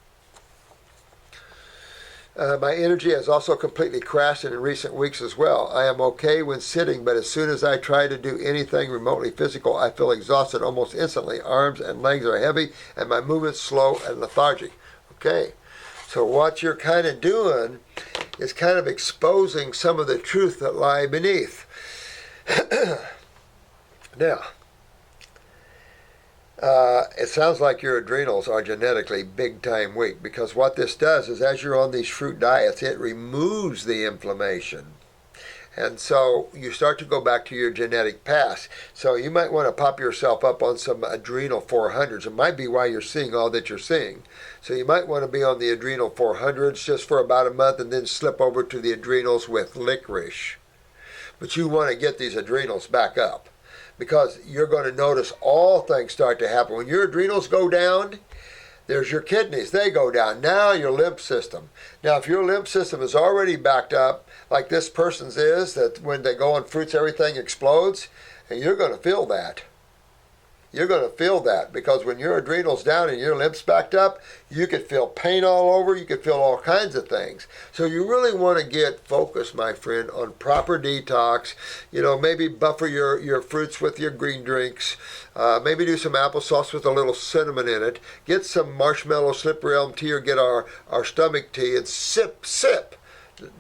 My energy has also completely crashed in recent weeks as well. I am okay when sitting, but as soon as I try to do anything remotely physical, I feel exhausted almost instantly. Arms and legs are heavy, and my movements slow and lethargic. Okay, so what you're kind of doing is kind of exposing some of the truth that lie beneath. Now, it sounds like your adrenals are genetically big-time weak, because what this does is as you're on these fruit diets, it removes the inflammation. And so you start to go back to your genetic past. So you might want to pop yourself up on some adrenal 400s. It might be why you're seeing all that you're seeing. So you might want to be on the adrenal 400s just for about a month and then slip over to the adrenals with licorice. But you want to get these adrenals back up, because you're going to notice all things start to happen. When your adrenals go down, there's your kidneys. They go down. Now your lymph system. Now if your lymph system is already backed up, like this person's is, that when they go on fruits, everything explodes, and you're going to feel that. You're going to feel that, because when your adrenals down and your lymph's backed up, you could feel pain all over, you could feel all kinds of things. So you really want to get focused, my friend, on proper detox. You know, maybe buffer your fruits with your green drinks. Maybe do some applesauce with a little cinnamon in it. Get some marshmallow slippery elm tea, or get our stomach tea and sip.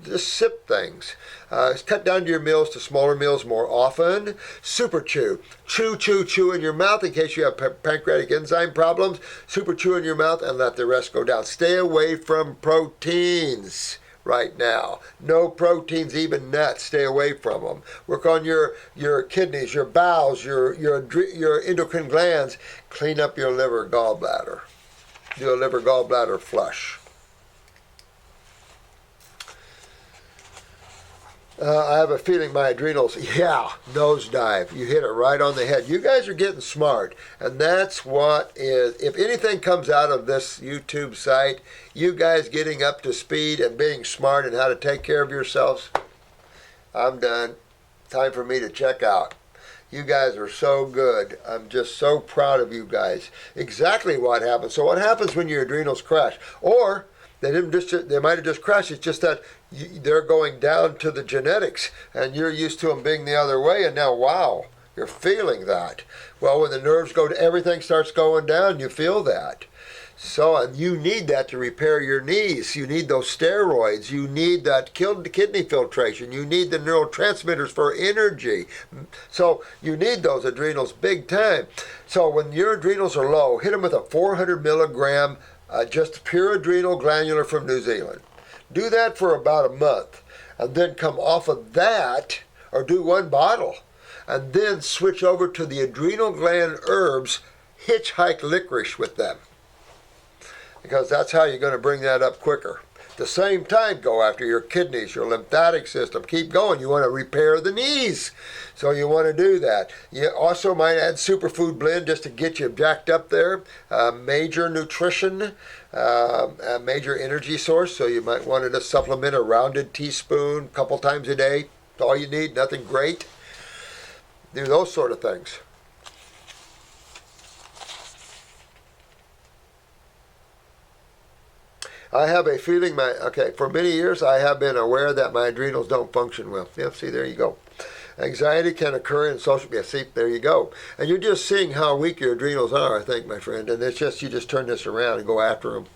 Just sip things. Cut down to your meals to smaller meals more often. Super chew. Chew in your mouth in case you have pancreatic enzyme problems. Super chew in your mouth and let the rest go down. Stay away from proteins right now. No proteins, even nuts. Stay away from them. Work on your kidneys, your bowels, your endocrine glands. Clean up your liver, gallbladder. Do a liver gallbladder flush. I have a feeling my adrenals, nosedive. You hit it right on the head. You guys are getting smart. And that's what is, if anything comes out of this YouTube site, you guys getting up to speed and being smart and how to take care of yourselves, I'm done. Time for me to check out. You guys are so good. I'm just so proud of you guys. Exactly what happens. So what happens when your adrenals crash? Or they might have just crashed. It's just that they're going down to the genetics, and you're used to them being the other way, and now, wow, you're feeling that. Well, when the nerves go, everything starts going down, you feel that. So, and you need that to repair your knees. You need those steroids. You need that kidney filtration. You need the neurotransmitters for energy. So you need those adrenals big time. So when your adrenals are low, hit them with a 400 milligram just pure adrenal glandular from New Zealand. Do that for about a month, and then come off of that, or do one bottle, and then switch over to the adrenal gland herbs, hitchhike licorice with them, because that's how you're going to bring that up quicker. At the same time, go after your kidneys, your lymphatic system. Keep going. You want to repair the knees, so you want to do that. You also might add superfood blend just to get you jacked up there. Major nutrition, a major energy source, so you might want to supplement a rounded teaspoon a couple times a day. That's all you need, nothing great. Do those sort of things. I have a feeling for many years I have been aware that my adrenals don't function well. Yeah, see, there you go. Anxiety can occur in social, see, there you go. And you're just seeing how weak your adrenals are, I think, my friend. And it's just, you just turn this around and go after them,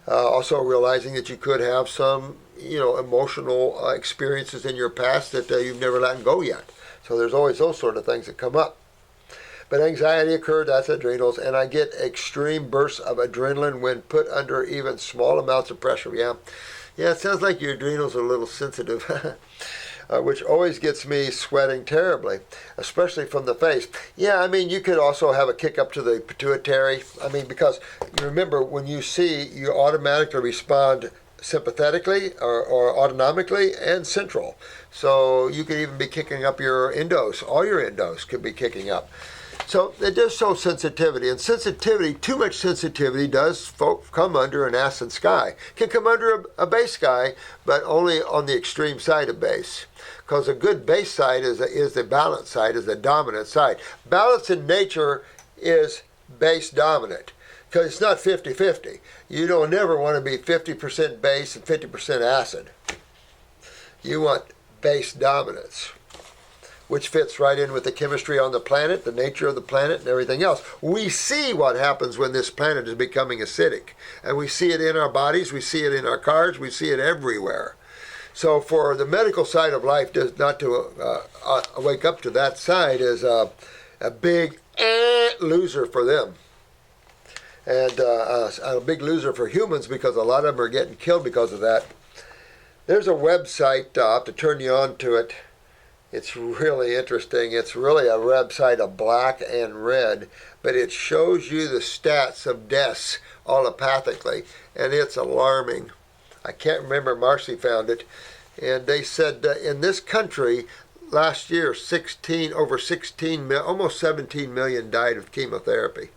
Also realizing that you could have some, emotional experiences in your past that you've never let go yet. So there's always those sort of things that come up. But anxiety occurs, that's adrenals, and I get extreme bursts of adrenaline when put under even small amounts of pressure. Yeah, it sounds like your adrenals are a little sensitive, which always gets me sweating terribly, especially from the face. Yeah, you could also have a kick up to the pituitary. Because remember, when you see, you automatically respond sympathetically or autonomically and central. So you could even be kicking up your endos. All your endos could be kicking up. So it does show sensitivity, and sensitivity, too much sensitivity does come under an acid sky. Can come under a base sky, but only on the extreme side of base. Because a good base side is the balanced side, is the dominant side. Balance in nature is base dominant, because it's not 50-50. You don't never want to be 50% base and 50% acid. You want base dominance, which fits right in with the chemistry on the planet, the nature of the planet, and everything else. We see what happens when this planet is becoming acidic. And we see it in our bodies, we see it in our cars, we see it everywhere. So for the medical side of life, not to wake up to that side is a big loser for them. And a big loser for humans, because a lot of them are getting killed because of that. There's a website, I'll have to turn you on to it. It's really interesting. It's really a website of black and red, but it shows you the stats of deaths allopathically, and it's alarming. I can't remember, Marcy found it, and they said in this country last year, almost 17 million died of chemotherapy.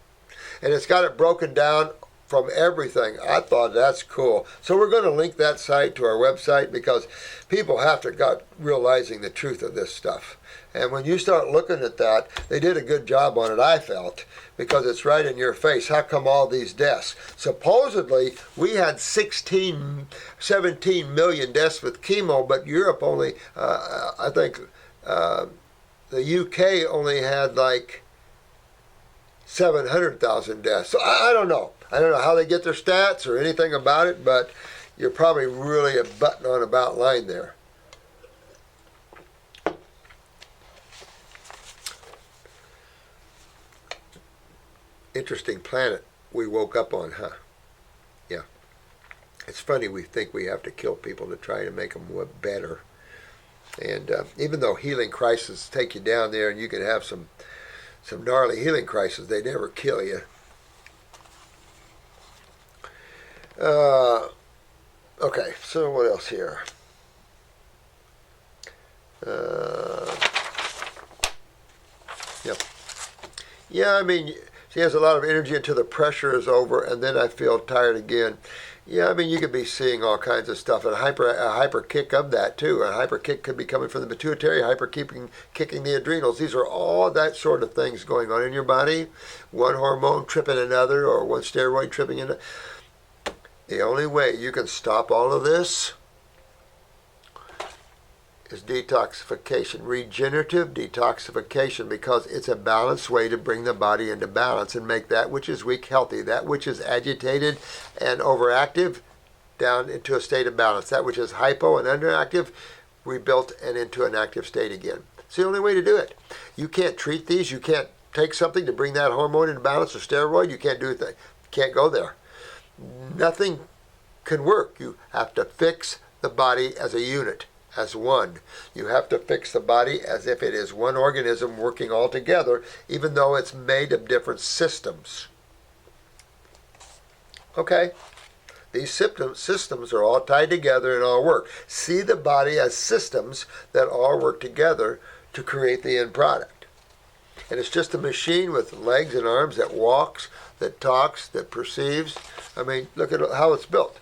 And it's got it broken down from everything. I thought that's cool. So we're going to link that site to our website, because people have to start realizing the truth of this stuff. And when you start looking at that, they did a good job on it, I felt, because it's right in your face. How come all these deaths? Supposedly, we had 17 million deaths with chemo, but Europe only, I think, the UK only had like 700,000 deaths. So I don't know. I don't know how they get their stats or anything about it, but you're probably really a button on about line there. Interesting planet we woke up on, huh? Yeah. It's funny, we think we have to kill people to try to make them better. And even though healing crises take you down there and you can have some gnarly healing crises, they never kill you. Okay, so what else here? Yep. Yeah, I mean, she has a lot of energy until the pressure is over, and then I feel tired again. Yeah, I mean, you could be seeing all kinds of stuff, and a hyper kick of that too. A hyper kick could be coming from the pituitary, hyper kicking the adrenals. These are all that sort of things going on in your body. One hormone tripping another, or one steroid tripping another. The only way you can stop all of this is detoxification, regenerative detoxification, because it's a balanced way to bring the body into balance and make that which is weak healthy, that which is agitated and overactive down into a state of balance, that which is hypo and underactive rebuilt and into an active state again. It's the only way to do it. You can't treat these. You can't take something to bring that hormone into balance or steroid. You can't do it. You can't go there. Nothing can work. You have to fix the body as a unit, as one. You have to fix the body as if it is one organism working all together, even though it's made of different systems. Okay? These systems are all tied together and all work. See the body as systems that all work together to create the end product. And it's just a machine with legs and arms that walks, that talks, that perceives. I mean, look at how it's built.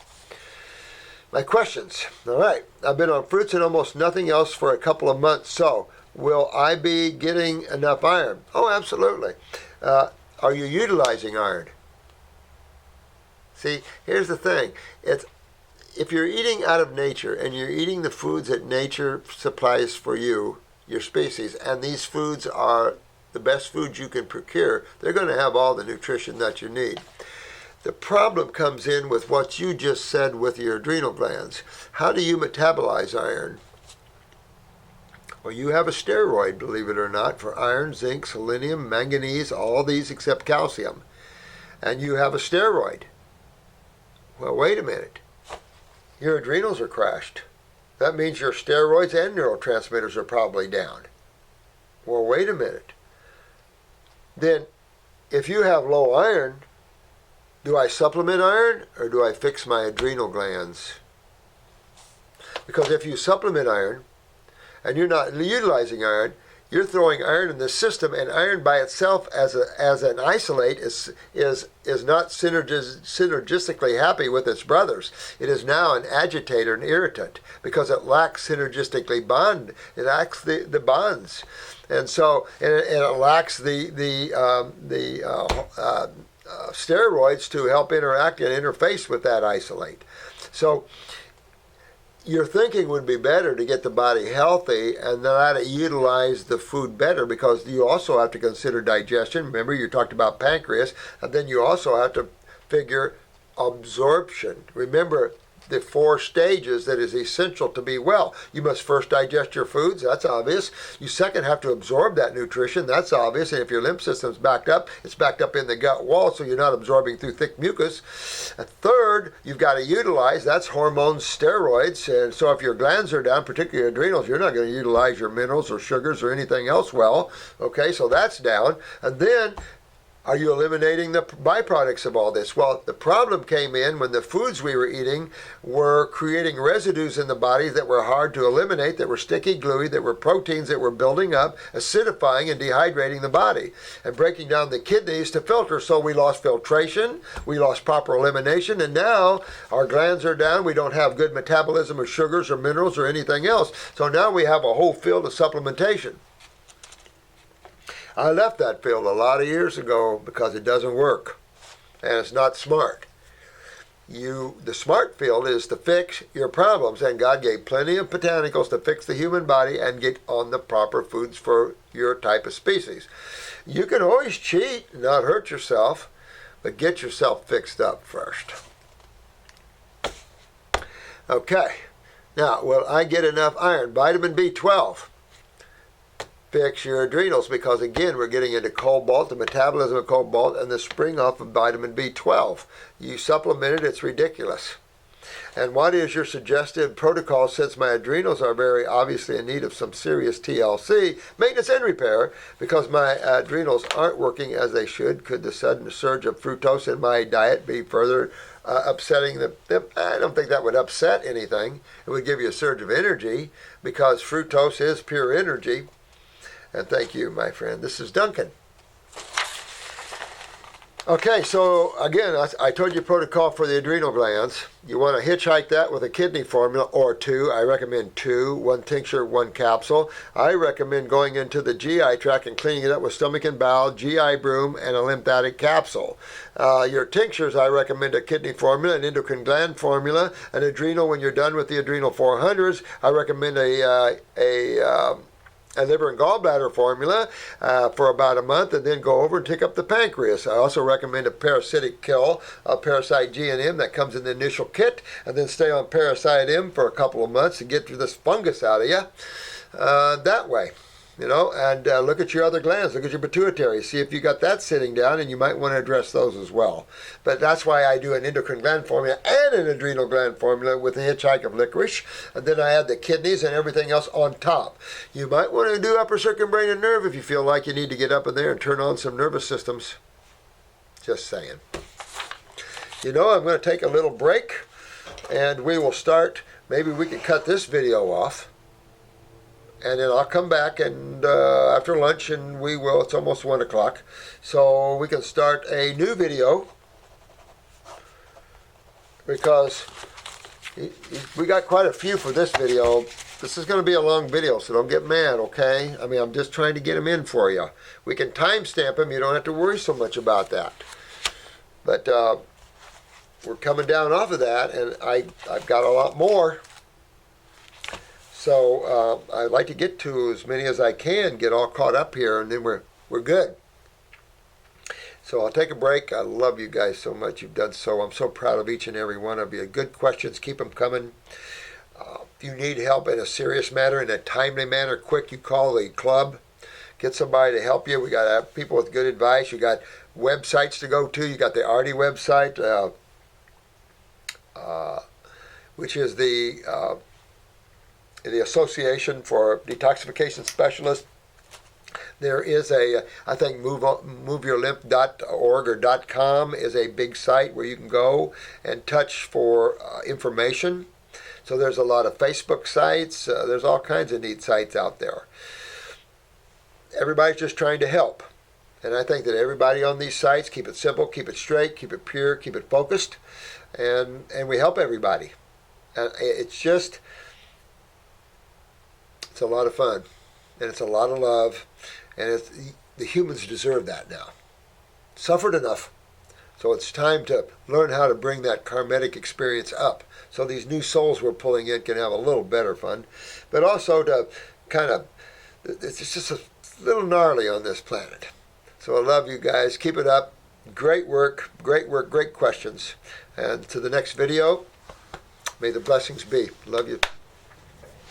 My questions. All right. I've been on fruits and almost nothing else for a couple of months. So, will I be getting enough iron? Oh, absolutely. Are you utilizing iron? See, here's the thing. If you're eating out of nature and you're eating the foods that nature supplies for you, your species, and these foods are the best foods you can procure, they're going to have all the nutrition that you need. The problem comes in with what you just said with your adrenal glands. How do you metabolize iron? Well, you have a steroid, believe it or not, for iron, zinc, selenium, manganese, all these except calcium. And you have a steroid. Well, wait a minute. Your adrenals are crashed. That means your steroids and neurotransmitters are probably down. Well, wait a minute. Then, if you have low iron, do I supplement iron or do I fix my adrenal glands? Because if you supplement iron and you're not utilizing iron, you're throwing iron in the system, and iron by itself as an isolate is not synergistically happy with its brothers. It is now an agitator, an irritant, because it lacks synergistically bond. It lacks the bonds, and so it lacks the steroids to help interact and interface with that isolate. So your thinking would be better to get the body healthy and then how to utilize the food better, because you also have to consider digestion. Remember, you talked about pancreas, and then you also have to figure absorption. Remember the 4 stages that is essential to be well. You must first digest your foods, that's obvious. You second have to absorb that nutrition, that's obvious. And if your lymph system's backed up, it's backed up in the gut wall, so you're not absorbing through thick mucus. And third, you've got to utilize, that's hormones, steroids. And so if your glands are down, particularly your adrenals, you're not going to utilize your minerals or sugars or anything else well. Okay, so that's down. And then, are you eliminating the byproducts of all this? Well, the problem came in when the foods we were eating were creating residues in the body that were hard to eliminate, that were sticky, gluey, that were proteins that were building up, acidifying and dehydrating the body, and breaking down the kidneys to filter. So we lost filtration, we lost proper elimination, and now our glands are down. We don't have good metabolism of sugars or minerals or anything else. So now we have a whole field of supplementation. I left that field a lot of years ago because it doesn't work, and it's not smart. The smart field is to fix your problems, and God gave plenty of botanicals to fix the human body and get on the proper foods for your type of species. You can always cheat and not hurt yourself, but get yourself fixed up first. Okay, now will I get enough iron? Vitamin B12. Fix your adrenals, because again we're getting into cobalt, the metabolism of cobalt, and the spring off of vitamin B12. You supplement it, it's ridiculous. And what is your suggested protocol, since my adrenals are very obviously in need of some serious TLC, maintenance and repair, because my adrenals aren't working as they should? Could the sudden surge of fructose in my diet be further upsetting them? I don't think that would upset anything. It would give you a surge of energy, because fructose is pure energy. And thank you, my friend. This is Duncan. Okay, so again, I told you protocol for the adrenal glands. You want to hitchhike that with a kidney formula or 2. I recommend 2, 1 tincture, 1 capsule. I recommend going into the GI tract and cleaning it up with stomach and bowel, GI broom, and a lymphatic capsule. Your tinctures, I recommend a kidney formula, an endocrine gland formula, an adrenal. When you're done with the adrenal 400s, I recommend a liver and gallbladder formula for about a month, and then go over and take up the pancreas. I also recommend a parasitic kill, a parasite G&M that comes in the initial kit, and then stay on parasite M for a couple of months to get this fungus out of you that way. And look at your other glands. Look at your pituitary. See if you got that sitting down, and you might want to address those as well. But that's why I do an endocrine gland formula and an adrenal gland formula with a hitchhike of licorice. And then I add the kidneys and everything else on top. You might want to do upper circumbrain and nerve if you feel like you need to get up in there and turn on some nervous systems. Just saying. I'm going to take a little break, and we will start. Maybe we can cut this video off. And then I'll come back and after lunch, and it's almost 1 o'clock, so we can start a new video, because we got quite a few for this video. This is going to be a long video, so don't get mad, okay? I mean, I'm just trying to get them in for you. We can timestamp them. You don't have to worry so much about that. But we're coming down off of that, and I've got a lot more. So I'd like to get to as many as I can, get all caught up here, and then we're good. So I'll take a break. I love you guys so much. You've done so. I'm so proud of each and every one of you. Good questions. Keep them coming. If you need help in a serious matter, in a timely manner, quick, you call the club. Get somebody to help you. We got to have people with good advice. You got websites to go to. You got the ARDI website, which is the Association for Detoxification Specialists. There is I think moveyourlymph.org or .com is a big site where you can go and touch for information. So there's a lot of Facebook sites. There's all kinds of neat sites out there. everybody's just trying to help. And I think that everybody on these sites, keep it simple, keep it straight, keep it pure, keep it focused, and we help everybody. And it's a lot of fun, and it's a lot of love, and the humans deserve that now. Suffered enough. So it's time to learn how to bring that karmic experience up, so these new souls we're pulling in can have a little better fun, but also to it's just a little gnarly on this planet. So I love you guys. Keep it up. Great work, great questions. And to the next video, may the blessings be. Love you.